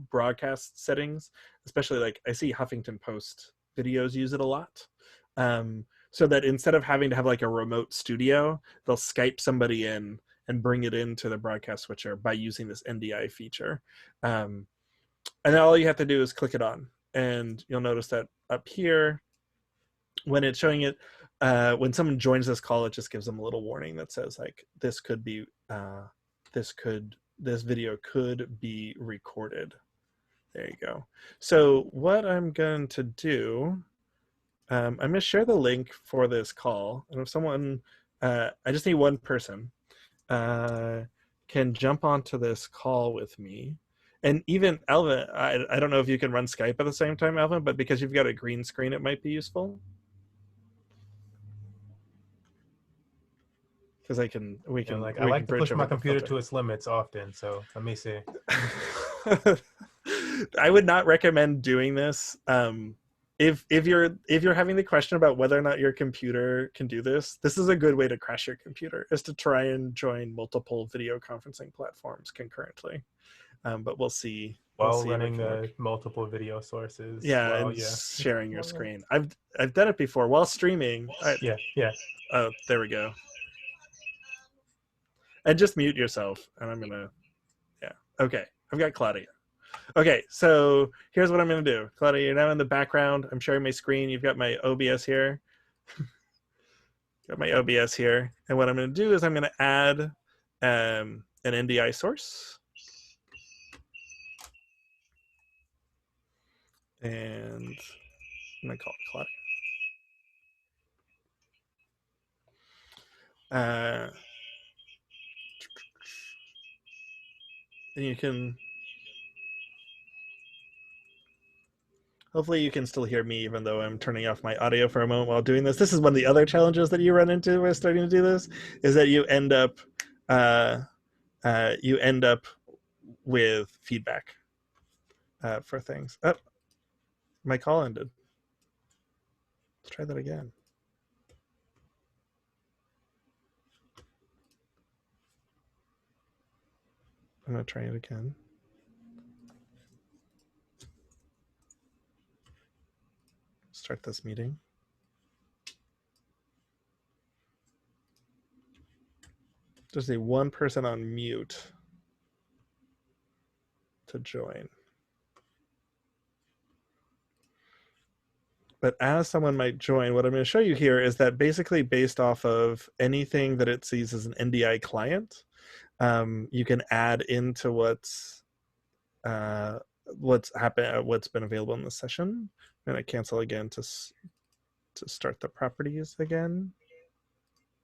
broadcast settings, especially like I see Huffington Post videos use it a lot. So that instead of having to have like a remote studio, they'll Skype somebody in and bring it into the broadcast switcher by using this NDI feature. And then all you have to do is click it on, and you'll notice that up here, when it's showing it, when someone joins this call, it just gives them a little warning that says like, this could be, this video could be recorded. There you go. So what I'm going to do, I'm going to share the link for this call. And if someone, I just need one person, can jump onto this call with me. And even Alvin, I don't know if you can run Skype at the same time, Alvin, but because you've got a green screen, it might be useful. Because I like to push my computer to its limits often, so let me see. I would not recommend doing this. If you're having the question about whether or not your computer can do this, this is a good way to crash your computer, is to try and join multiple video conferencing platforms concurrently. But we'll see. While running the multiple video sources. Yeah, sharing your screen. I've done it before while streaming. Yeah. Oh, there we go. And just mute yourself. And I'm gonna, okay. I've got Claudia. Okay, so here's what I'm going to do. Claudia, you're now in the background. I'm sharing my screen. You've got my OBS here. Got my OBS here. And what I'm going to do is I'm going to add an NDI source. And I'm going to call it Claudia. And you can... Hopefully you can still hear me, even though I'm turning off my audio for a moment while doing this. This is one of the other challenges that you run into with starting to do this, is that you end up with feedback for things. Oh, my call ended. Let's try that again. I'm going to try it again. Start this meeting. Just need one person on mute to join. but as someone might join, what I'm going to show you here is that basically based off of anything that it sees as an NDI client, you can add into what's happened, what's been available in the session. I'm going to cancel again to start the properties again.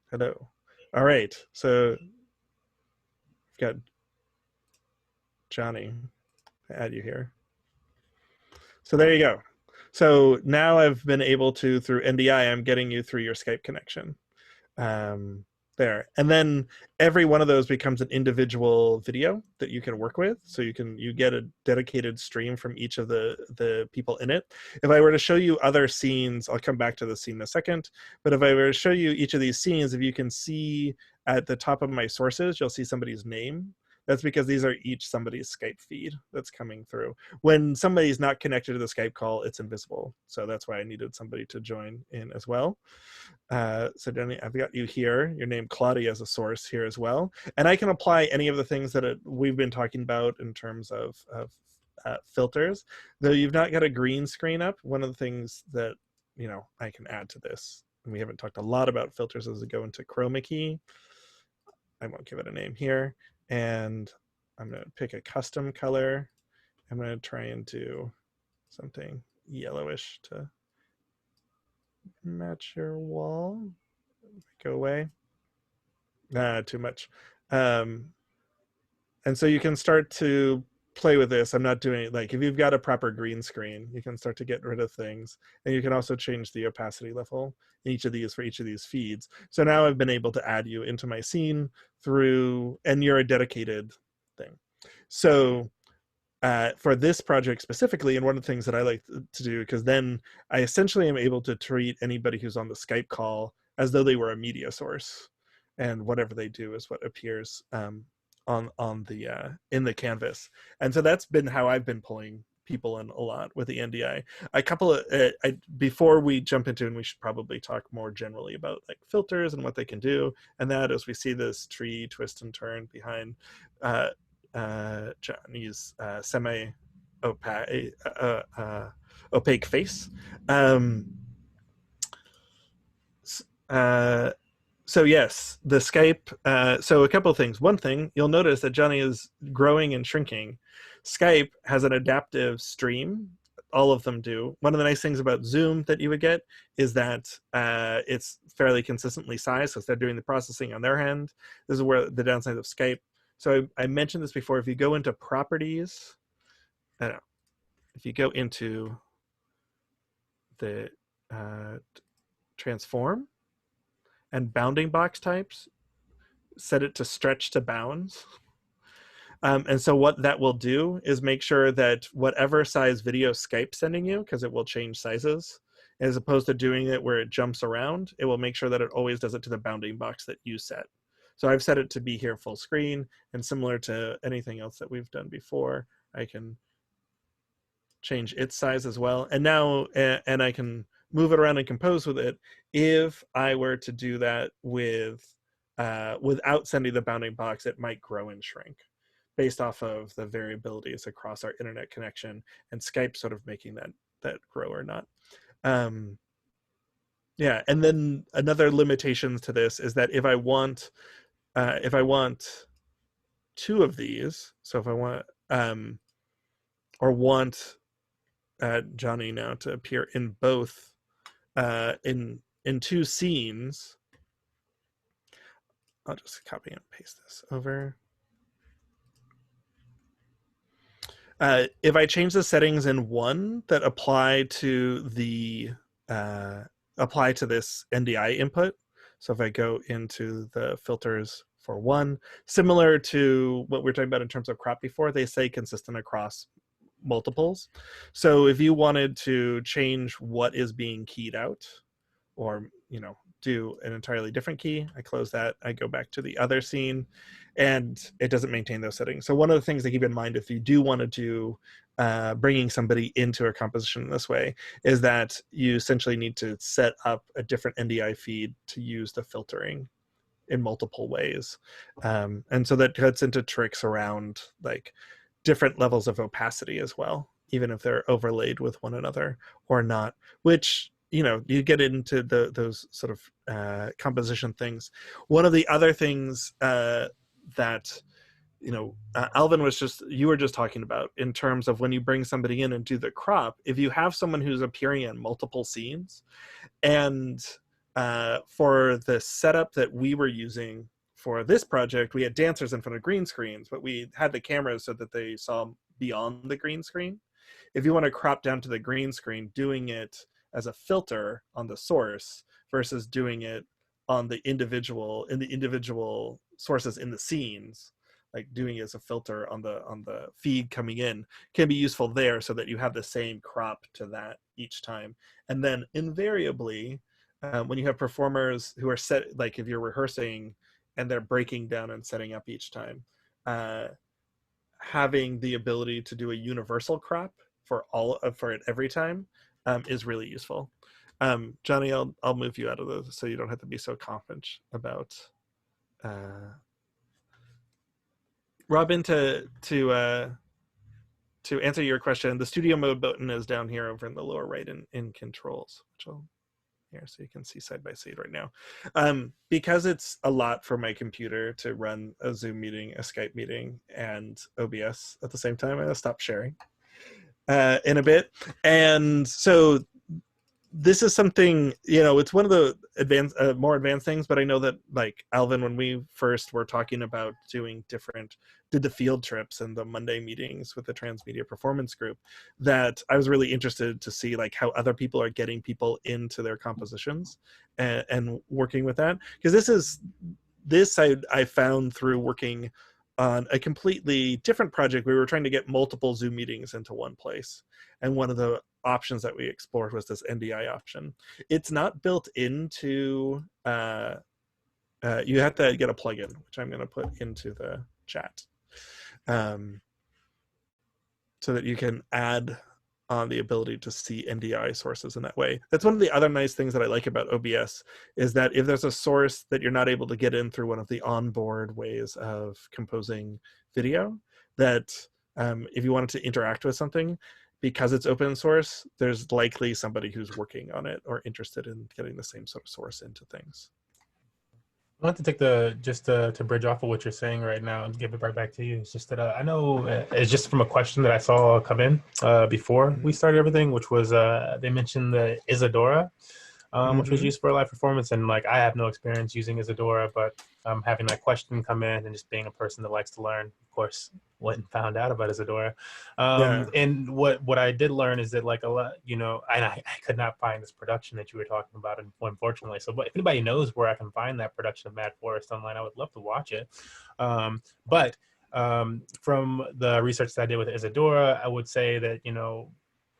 Hello. All right, so I've got Johnny. Add you here. So there you go. So now I've been able to, through NDI, I'm getting you through your Skype connection. There. And then every one of those becomes an individual video that you can work with. So you get a dedicated stream from each of the people in it. If I were to show you other scenes, I'll come back to the scene in a second, but if I were to show you each of these scenes, if you can see at the top of my sources, you'll see somebody's name. That's because these are each somebody's Skype feed that's coming through. When somebody's not connected to the Skype call, it's invisible. So that's why I needed somebody to join in as well. So Jenny, I've got you here, your name Claudia as a source here as well. And I can apply any of the things that we've been talking about in terms of filters. Though you've not got a green screen up, one of the things that I can add to this, and we haven't talked a lot about filters as we go into chroma key. I won't give it a name here. And I'm going to pick a custom color. I'm going to try and do something yellowish to match your wall. Go away. Too much. And so you can start to play with this. I'm not doing it like if you've got a proper green screen, you can start to get rid of things. And you can also change the opacity level in each of these for each of these feeds. So now I've been able to add you into my scene through, and you're a dedicated thing. So for this project specifically, and one of the things that I like to do, because then I essentially am able to treat anybody who's on the Skype call as though they were a media source, and whatever they do is what appears on the in the canvas. And so that's been how I've been pulling people in a lot with the NDI. A couple of before we jump into, and we should probably talk more generally about like filters and what they can do, and that as we see this tree twist and turn behind Johnny's semi opaque face. So yes, the Skype, so a couple of things. One thing, you'll notice that Johnny is growing and shrinking. Skype has an adaptive stream. All of them do. One of the nice things about Zoom that you would get is that it's fairly consistently sized, so they're doing the processing on their end. This is where the downside of Skype. So I mentioned this before, if you go into properties, if you go into the transform, and bounding box types, set it to stretch to bounds. And so what that will do is make sure that whatever size video Skype's sending you, because it will change sizes, as opposed to doing it where it jumps around, it will make sure that it always does it to the bounding box that you set. So I've set it to be here full screen, and similar to anything else that we've done before, I can change its size as well. And now, and I can move it around and compose with it. If I were to do that with without sending the bounding box, it might grow and shrink based off of the variabilities across our internet connection and Skype sort of making that grow or not. Yeah, and then another limitation to this is that if I want two of these, so if I want or want Johnny now to appear in both in two scenes, I'll just copy and paste this over. If I change the settings in one that apply to the apply to this NDI input, so if I go into the filters for one, similar to what we were talking about in terms of crop before, they say consistent across multiples. So if you wanted to change what is being keyed out, or do an entirely different key, I close that, I go back to the other scene, and it doesn't maintain those settings. So one of the things to keep in mind if you do want to do bringing somebody into a composition in this way is that you essentially need to set up a different NDI feed to use the filtering in multiple ways. And so that cuts into tricks around like different levels of opacity as well. even if they're overlaid with one another or not, which, you know, you get into those sort of composition things. One of the other things that, you know, Alvin you were just talking about in terms of when you bring somebody in and do the crop, if you have someone who's appearing in multiple scenes, and for the setup that we were using for this project, we had dancers in front of green screens, but we had the cameras so that they saw beyond the green screen. If you want to crop down to the green screen, doing it as a filter on the source versus doing it on the individual sources in the scenes, like doing it as a filter on the feed coming in, can be useful there, so that you have the same crop to that each time. And then invariably, when you have performers who are set, like if you're rehearsing and they're breaking down and setting up each time, having the ability to do a universal crop for it every time is really useful. Johnny, I'll move you out of those so you don't have to be so confident about. Robin, to answer your question, the studio mode button is down here over in the lower right in controls, which I'll here so you can see side by side right now. Because it's a lot for my computer to run a Zoom meeting, a Skype meeting, and OBS at the same time, I'm gonna stop sharing in a bit. And so this is something, you know, it's one of the more advanced things, but I know that, like, Alvin, when we first were talking about did the field trips and the Monday meetings with the Transmedia Performance Group, that I was really interested to see, like, how other people are getting people into their compositions and working with that. Because I found through working on a completely different project. We were trying to get multiple Zoom meetings into one place. And one of the options that we explored was this NDI option. It's not built into, you have to get a plugin, which I'm going to put into the chat, so that you can add on the ability to see NDI sources in that way. That's one of the other nice things that I like about OBS, is that if there's a source that you're not able to get in through one of the onboard ways of composing video, that if you wanted to interact with something, because it's open source, there's likely somebody who's working on it or interested in getting the same sort of source into things. I want to take to bridge off of what you're saying right now and give it right back to you. It's just that I know it's just from a question that I saw come in before we started everything, which was they mentioned the Isadora, which was used for a live performance. And like, I have no experience using Isadora, but having that question come in and just being a person that likes to learn, of course, went and found out about Isadora. And what I did learn is that, like, a lot, you know, and I could not find this production that you were talking about, unfortunately. So if anybody knows where I can find that production of Mad Forest online, I would love to watch it. But from the research that I did with Isadora, I would say that, you know,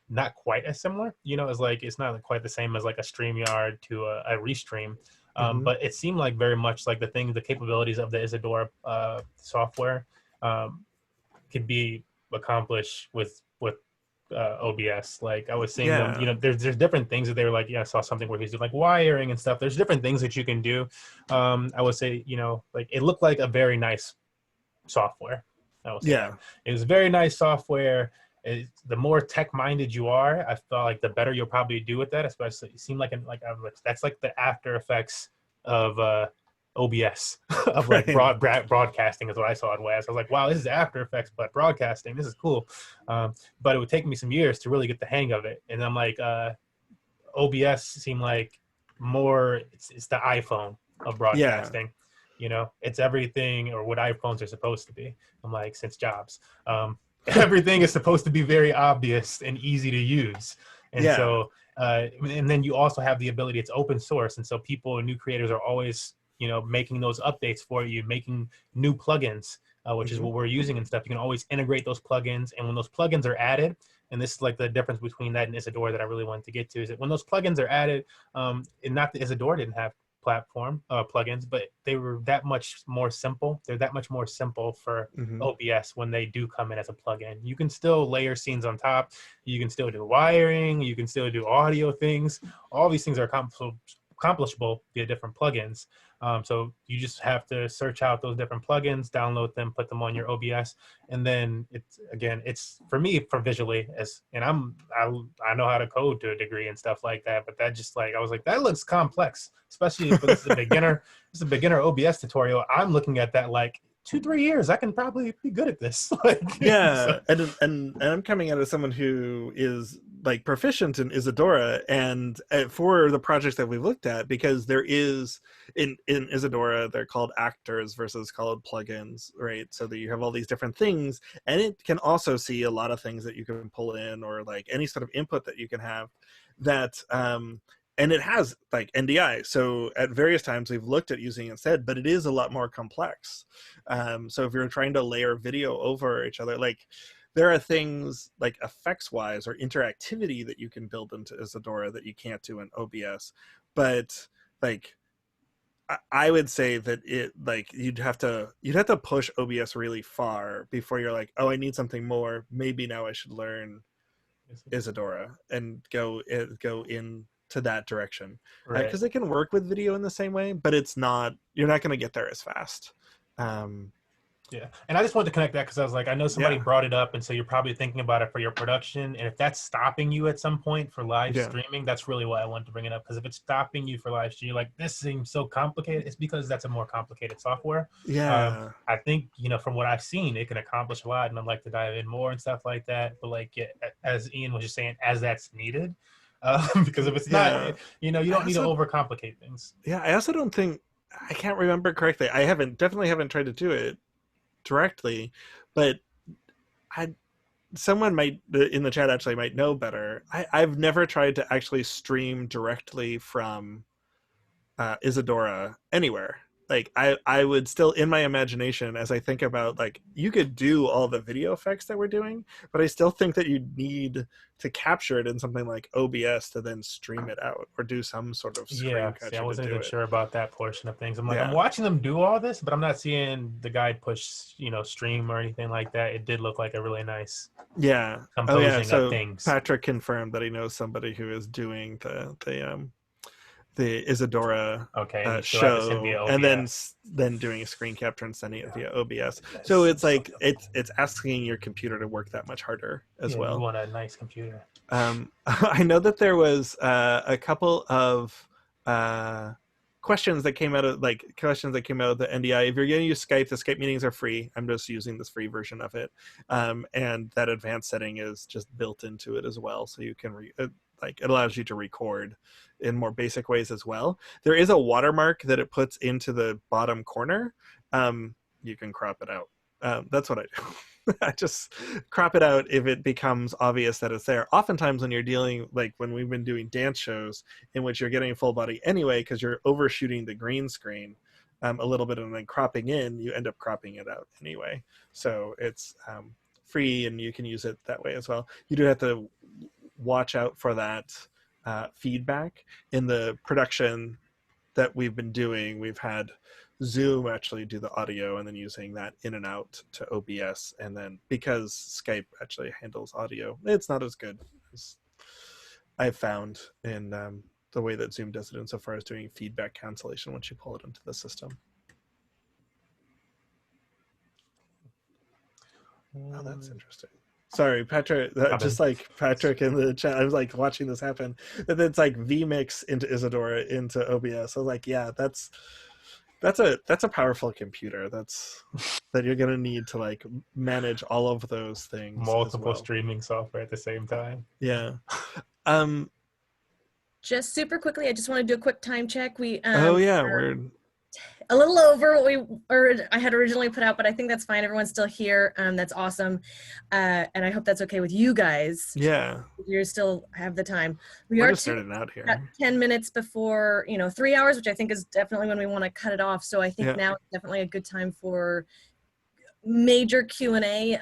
not quite as similar, you know, as like, it's not quite the same as like a StreamYard to a Restream. But it seemed like very much like the capabilities of the Isadora software could be accomplished with OBS. Like, I was seeing them, you know, there's different things that they were like, I saw something where he's doing like wiring and stuff. There's different things that you can do. I would say, you know, like, it looked like a very nice software. I would say it was very nice software. The more tech-minded you are, I felt like the better you'll probably do with that. Especially, it seemed like that's like the After Effects of OBS of like broadcasting is what I saw it as. I was like, wow, this is After Effects, but broadcasting. This is cool. But it would take me some years to really get the hang of it. And I'm like, OBS seemed like more. It's the iPhone of broadcasting. You know, it's everything, or what iPhones are supposed to be. I'm like, since Jobs. Everything is supposed to be very obvious and easy to use. And so, and then you also have the ability, it's open source. And so people and new creators are always, you know, making those updates for you, making new plugins, which is what we're using and stuff. You can always integrate those plugins. And when those plugins are added, and this is like the difference between that and Isadora that I really wanted to get to, is that when those plugins are added, and not that Isadora didn't have platform plugins, but they were that much more simple. They're that much more simple for OBS when they do come in as a plugin. You can still layer scenes on top. You can still do wiring. You can still do audio things. All these things are accomplishable via different plugins. So you just have to search out those different plugins, download them, put them on your OBS, and then it's for me for visually and I know how to code to a degree and stuff like that, but that just like I was like that looks complex, especially if this is a beginner. This is a beginner OBS tutorial. I'm looking at that like 2-3 years. I can probably be good at this. Like, Yeah, so. and I'm coming out as someone who is like proficient in Isadora, and for the projects that we've looked at, because there is in Isadora they're called actors versus called plugins, right? So that you have all these different things, and it can also see a lot of things that you can pull in, or like any sort of input that you can have that and it has like NDI. So at various times we've looked at using it instead, but it is a lot more complex. So if you're trying to layer video over each other, like there are things like effects wise or interactivity that you can build into Isadora that you can't do in OBS. But like I would say that it like you'd have to push OBS really far before you're like, oh, I need something more. Maybe now I should learn Isadora and go in to that direction, because it can work with video in the same way, but you're not going to get there as fast. Yeah, and I just wanted to connect that because I was like, I know somebody brought it up, and so you're probably thinking about it for your production, and if that's stopping you at some point for live streaming, that's really why I wanted to bring it up, because if it's stopping you for live streaming, like this seems so complicated, it's because that's a more complicated software. Yeah, I think, you know, from what I've seen, it can accomplish a lot, and I'd like to dive in more and stuff like that, but like, as Ian was just saying, as that's needed, because if it's not, you know, you don't need to overcomplicate things. Yeah, I also don't think, I can't remember correctly, I definitely haven't tried to do it directly, but someone might in the chat actually might know better. I've never tried to actually stream directly from Isadora anywhere. Like I would still, in my imagination, as I think about, like, you could do all the video effects that we're doing, but I still think that you need to capture it in something like OBS to then stream it out or do some sort of screen capture. See, I wasn't even sure about that portion of things. I'm like, Yeah. I'm watching them do all this, but I'm not seeing the guide push, you know, stream or anything like that. It did look like a really nice composing so of things. Patrick confirmed that he knows somebody who is doing the Isadora show, and then doing a screen capture and sending it via OBS. So it's like it's asking your computer to work that much harder as well. You want a nice computer. I know that there was a couple of questions that came out of the NDI. If you're going to use Skype, the Skype meetings are free. I'm just using this free version of it, and that advanced setting is just built into it as well, so you can it allows you to record in more basic ways as well. There is a watermark that it puts into the bottom corner. You can crop it out. That's what I do. I just crop it out if it becomes obvious that it's there. Oftentimes when you're dealing, like when we've been doing dance shows in which you're getting full body anyway, because you're overshooting the green screen a little bit and then cropping in, you end up cropping it out anyway. So it's free and you can use it that way as well. You do have to watch out for that feedback. In the production that we've been doing, we've had Zoom actually do the audio and then using that in and out to OBS, and then because Skype actually handles audio, it's not as good as I've found in the way that Zoom does it insofar as doing feedback cancellation once you pull it into the system. Oh, that's interesting. Sorry, Patrick, just like Patrick in the chat, I was like watching this happen. And it's like vMix into Isadora into OBS. I was like, yeah, that's a powerful computer. That you're gonna need to like manage all of those things. Multiple streaming software at the same time. Yeah. Just super quickly, I just want to do a quick time check. We we're a little over what I had originally put out, but I think that's fine. Everyone's still here. That's awesome. And I hope that's okay with you guys. Yeah. You still have the time. We're just starting out here. 10 minutes before, 3 hours, which I think is definitely when we want to cut it off. So I think now is definitely a good time for major Q&A.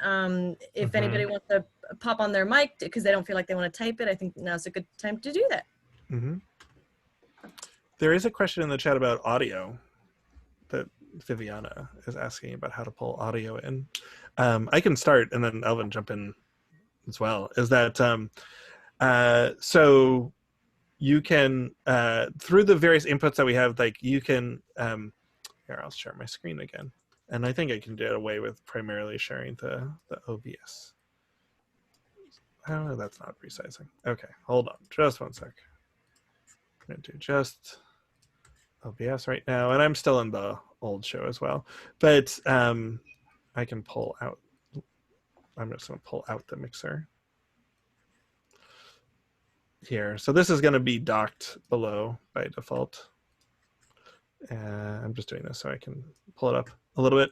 If anybody wants to pop on their mic because they don't feel like they want to type it, I think now's a good time to do that. Mm-hmm. There is a question in the chat about audio that Viviana is asking about how to pull audio in. I can start and then Elvin jump in as well. Is that so you can through the various inputs that we have, like you can here, I'll share my screen again, and I think I can get away with primarily sharing the OBS. Oh, that's not resizing. Okay, hold on, just one sec. I'm gonna do just OBS right now, and I'm still in the old show as well, but I can pull out. I'm just gonna pull out the mixer here. So this is going to be docked below by default. I'm just doing this so I can pull it up a little bit.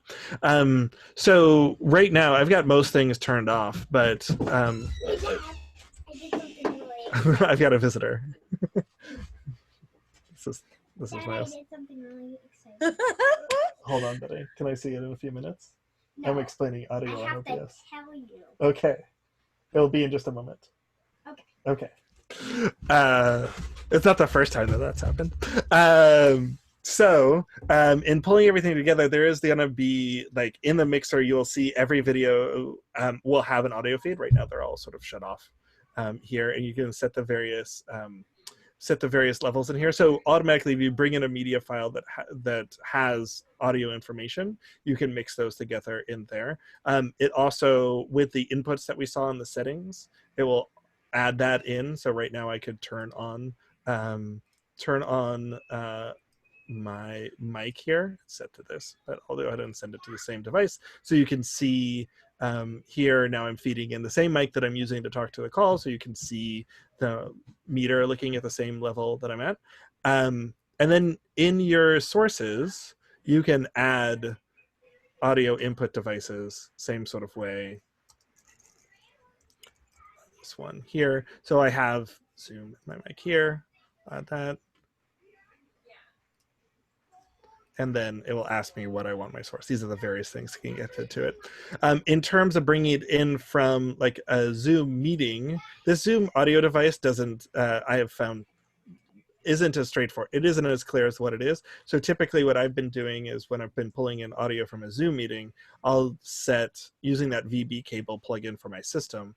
So right now I've got most things turned off, but I've got a visitor. This is my. I did something really exciting. Hold on, Betty. Can I see it in a few minutes? No, I'm explaining audio on OBS. I have to tell you. Okay. It'll be in just a moment. Okay. Okay. It's not the first time that that's happened. So in pulling everything together, there is going to be, like, in the mixer, you'll see every video will have an audio feed. Right now, they're all sort of shut off here, and you can set the various levels in here. So automatically, if you bring in a media file that has audio information, you can mix those together in there. It also, with the inputs that we saw in the settings, it will add that in. So right now I could turn on my mic here, set to this, but I'll go ahead and send it to the same device. So you can see here now I'm feeding in the same mic that I'm using to talk to the call. So you can see the meter looking at the same level that I'm at. And then in your sources, you can add audio input devices, same sort of way. This one here. So I have Zoom, my mic here, add that. And then it will ask me what I want my source. These are the various things that can get to it. In terms of bringing it in from like a Zoom meeting, this Zoom audio device doesn't, I have found, isn't as straightforward. It isn't as clear as what it is. So typically what I've been doing is when I've been pulling in audio from a Zoom meeting, I'll set, using that VB cable plug-in for my system,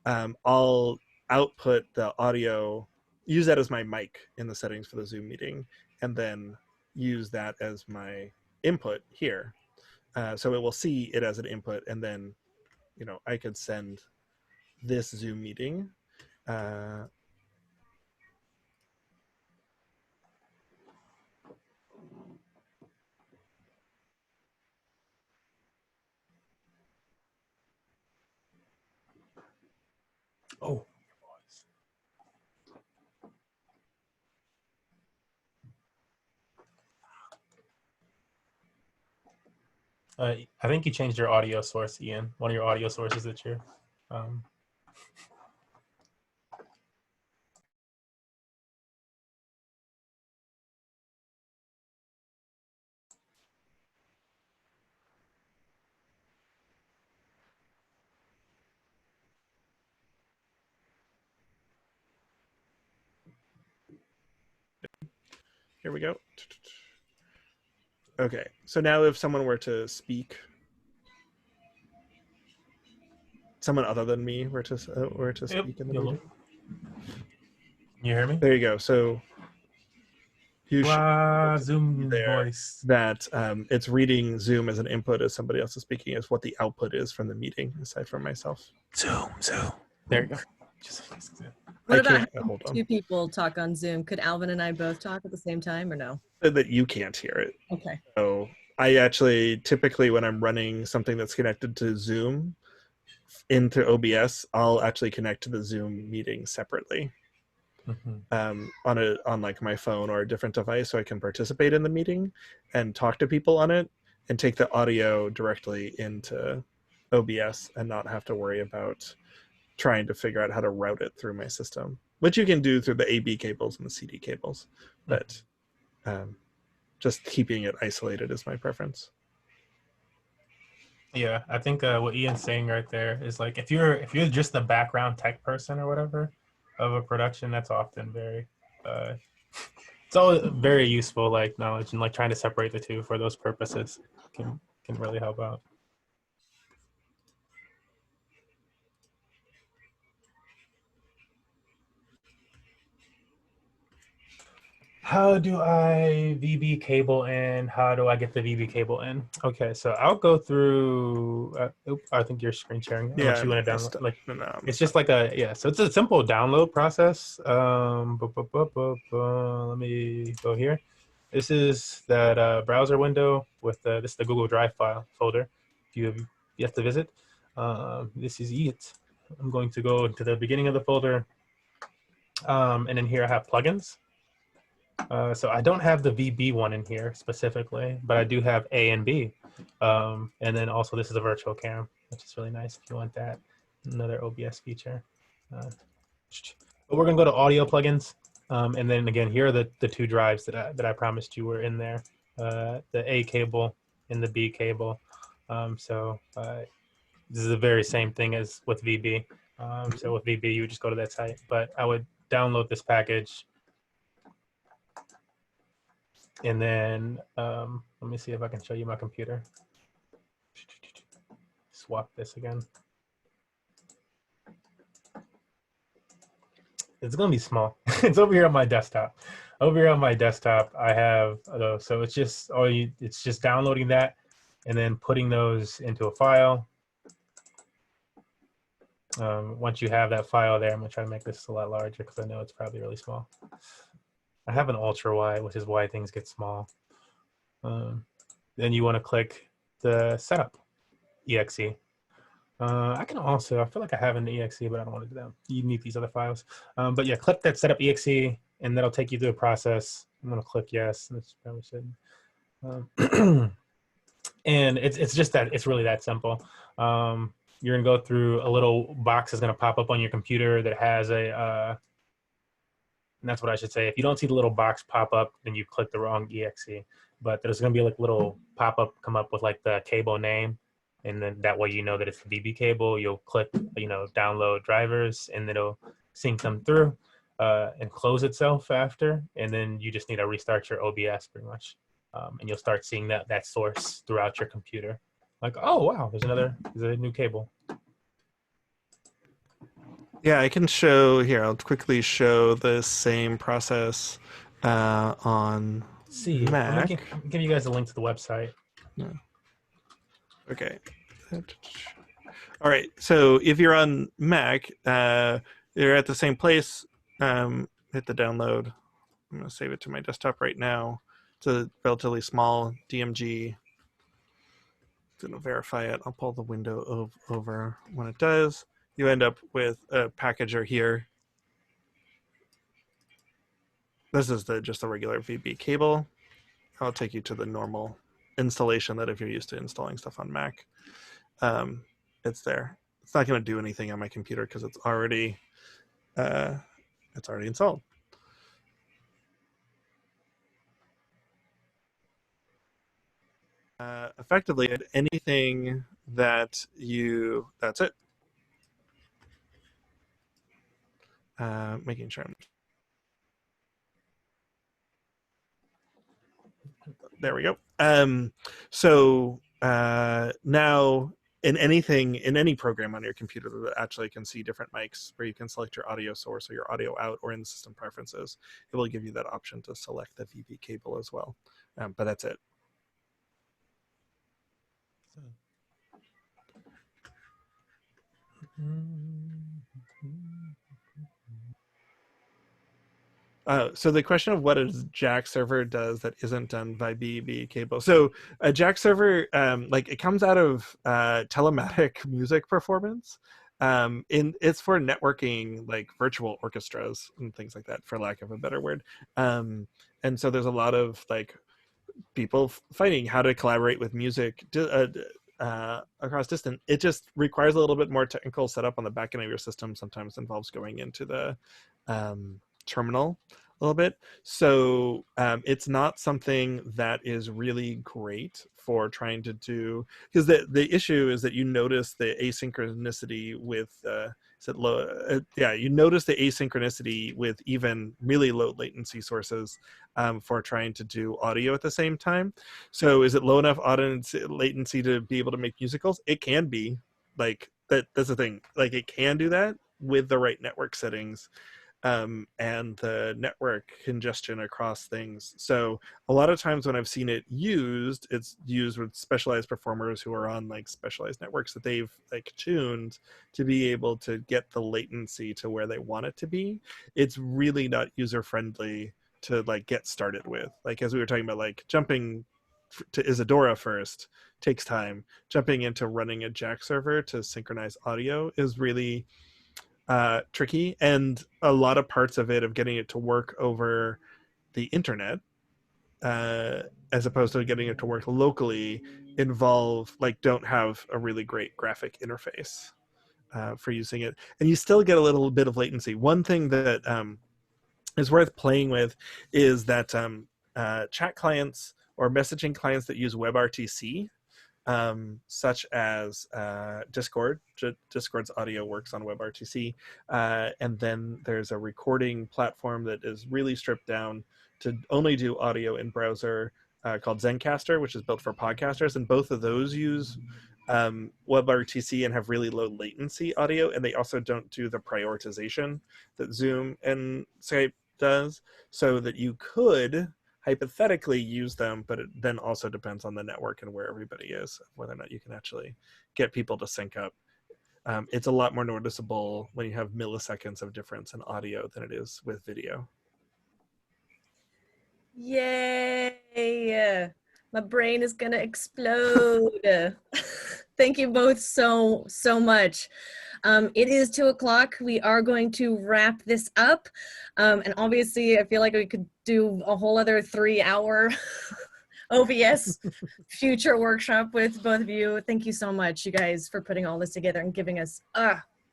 I'll output the audio, use that as my mic in the settings for the Zoom meeting, and then use that as my input here. So it will see it as an input, and then, you know, I could send this Zoom meeting. Oh. I think you changed your audio source, Ian. One of your audio sources that you're. Here we go. Okay, so now if someone were to speak, someone other than me were to speak in the meeting. You hear me? There you go. So you should Zoom there voice. that it's reading Zoom as an input as somebody else is speaking is what the output is from the meeting, aside from myself. Zoom. There you go. What about two people talk on Zoom? Could Alvin and I both talk at the same time or no? That you can't hear it. Okay. So I actually, typically when I'm running something that's connected to Zoom into OBS, I'll actually connect to the Zoom meeting separately. On like my phone or a different device, so I can participate in the meeting and talk to people on it and take the audio directly into OBS and not have to worry about trying to figure out how to route it through my system, which you can do through the AB cables and the CD cables, but just keeping it isolated is my preference. Yeah, I think what Ian's saying right there is, like, if you're just the background tech person or whatever of a production, that's often very it's all very useful, like, knowledge, and like trying to separate the two for those purposes can really help out. How do I VB cable in? How do I get the VB cable in? Okay, so I'll go through. I think you're screen sharing. Unless you want to download. Like, it's just like so it's a simple download process. Let me go here. This is that browser window with this is the Google Drive file folder. If you have yet to visit, this is it. I'm going to go to the beginning of the folder, and in here I have plugins. So I don't have the VB one in here specifically, but I do have A and B. And then also this is a virtual cam, which is really nice if you want that. Another OBS feature. But we're gonna go to audio plugins. And then again, here are the two drives that I promised you were in there. The A cable and the B cable. This is the very same thing as with VB. So with VB, you would just go to that site, but I would download this package. And then let me see if I can show you my computer. Swap this again. It's gonna be small. It's over here on my desktop. Over here on my desktop, I have those. So it's just it's just downloading that and then putting those into a file. Once you have that file there, I'm gonna try to make this a lot larger because I know it's probably really small. I have an ultra wide, which is why things get small. Then you want to click the setup exe. I can also, I feel like I have an exe, but I don't want to do that. You need these other files. But yeah, click that setup exe, and that'll take you through the process. I'm going to click yes. That's probably should. And it's just that, it's really that simple. You're going to go through a little box is going to pop up on your computer that has a, and that's what I should say. If you don't see the little box pop up, then you click the wrong exe. But there's going to be like little pop up come up with like the cable name, and then that way you know that it's the VB cable. You'll click, download drivers, and then it'll sync them through and close itself after. And then you just need to restart your OBS pretty much, and you'll start seeing that source throughout your computer. Like, oh wow, there's a new cable. Yeah, I can show here. I'll quickly show the same process on Mac. Let me give you guys a link to the website. Yeah. Okay. All right. So if you're on Mac, you're at the same place. Hit the download. I'm going to save it to my desktop right now. It's a relatively small DMG. I'm going to verify it. I'll pull the window over when it does. You end up with a packager here. This is just the regular VB cable. I'll take you to the normal installation that if you're used to installing stuff on Mac, it's there. It's not going to do anything on my computer because it's already installed. Effectively, anything that's it. Making sure there we go. So now in any program on your computer that actually can see different mics, where you can select your audio source or your audio out, or in the system preferences, it will give you that option to select the VB cable as well. But that's it. So the question of what a Jack server does that isn't done by VB cable. So a Jack server, it comes out of telematic music performance. It's for networking, like virtual orchestras and things like that, for lack of a better word. And so there's a lot of people fighting how to collaborate with music across distance. It just requires a little bit more technical setup on the back end of your system. Sometimes involves going into the terminal a little bit. So it's not something that is really great for trying to do, because the issue is that you notice the asynchronicity with you notice the asynchronicity with even really low latency sources for trying to do audio at the same time. So is it low enough latency to be able to make musicals? It can be. That's the thing. It can do that with the right network settings. and the network congestion across things. So a lot of times when I've seen it used, it's used with specialized performers who are on like specialized networks that they've like tuned to be able to get the latency to where they want it to be. It's really not user friendly to like get started with. Like as we were talking about, like jumping to Isadora first takes time. Jumping into running a Jack server to synchronize audio is really tricky, and a lot of parts of it, of getting it to work over the internet as opposed to getting it to work locally, involve like don't have a really great graphic interface for using it, and you still get a little bit of latency. One thing that is worth playing with is that chat clients or messaging clients that use WebRTC, such as Discord. Discord's audio works on WebRTC, and then there's a recording platform that is really stripped down to only do audio in browser called Zencaster, which is built for podcasters, and both of those use WebRTC and have really low latency audio, and they also don't do the prioritization that Zoom and Skype does, so that you could hypothetically use them, but it then also depends on the network and where everybody is, whether or not you can actually get people to sync up. It's a lot more noticeable when you have milliseconds of difference in audio than it is with video. Yay! My brain is gonna explode. Thank you both so much. It is 2 o'clock. We are going to wrap this up. And obviously, I feel like we could do a whole other 3-hour OBS future workshop with both of you. Thank you so much, you guys, for putting all this together and giving us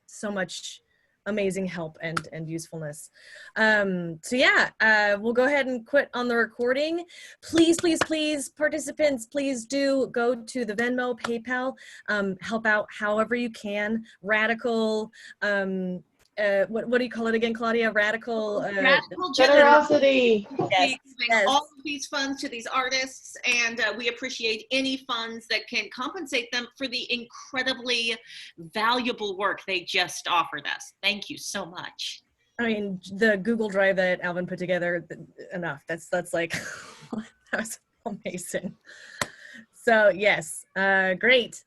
so much amazing help and usefulness. So yeah, we'll go ahead and quit on the recording. Please, participants, please do go to the Venmo, PayPal, help out however you can. Radical, what do you call it again, Claudia? Radical generosity. Yes. All of these funds to these artists, and we appreciate any funds that can compensate them for the incredibly valuable work they just offered us. Thank you so much. I mean, the Google Drive that Alvin put together, enough. That's like, that was amazing. So yes, great.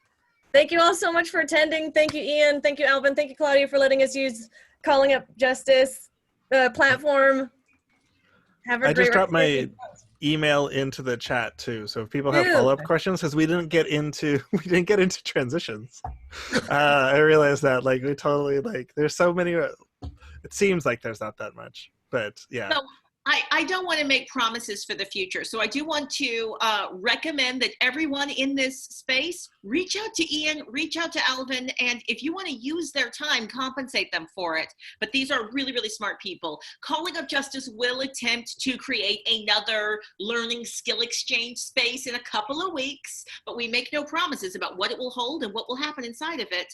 Thank you all so much for attending. Thank you, Ian. Thank you, Alvin. Thank you, Claudia, for letting us use Calling Up Justice platform. Have a I great just dropped my rest email into the chat too, so if people have follow-up questions, because we didn't get into transitions. I realized that, like, we totally, like, there's so many. It seems like there's not that much, but yeah. So I don't want to make promises for the future. So I do want to recommend that everyone in this space reach out to Ian, reach out to Alvin, and if you want to use their time, compensate them for it. But these are really, really smart people. Calling Up Justice will attempt to create another learning skill exchange space in a couple of weeks, but we make no promises about what it will hold and what will happen inside of it.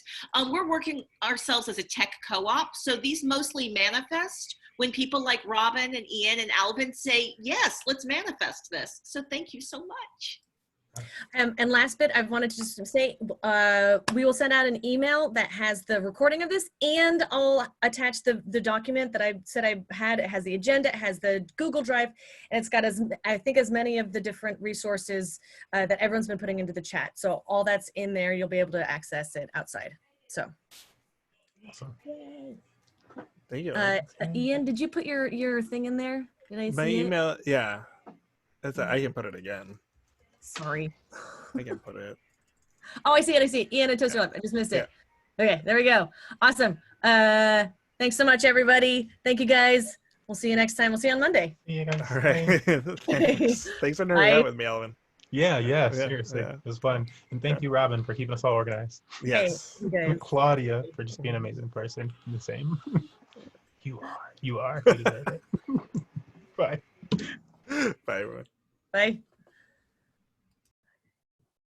We're working ourselves as a tech co-op, so these mostly manifest when people like Robin and Ian and Alvin say, yes, let's manifest this. So thank you so much. And last bit, I wanted to just say, we will send out an email that has the recording of this, and I'll attach the document that I said I had. It has the agenda, it has the Google Drive, and it's got, I think, as many of the different resources that everyone's been putting into the chat. So all that's in there, you'll be able to access it outside. So. Awesome. Thank you. Ian, did you put your thing in there? Did I see my email? Yeah, I can put it again. Sorry. I can put it. Oh, I see it. Ian, I toast your lip. I just missed it. Yeah. Okay, there we go. Awesome. Thanks so much, everybody. Thank you, guys. We'll see you next time. We'll see you on Monday. See you guys. All right. Thanks for nerding out with me, Alvin. Yeah, seriously. It was fun. And thank you, Robin, for keeping us all organized. Yes. Okay. Claudia, for just being an amazing person. The same. You are. You deserve it. Bye. Bye, everyone. Bye.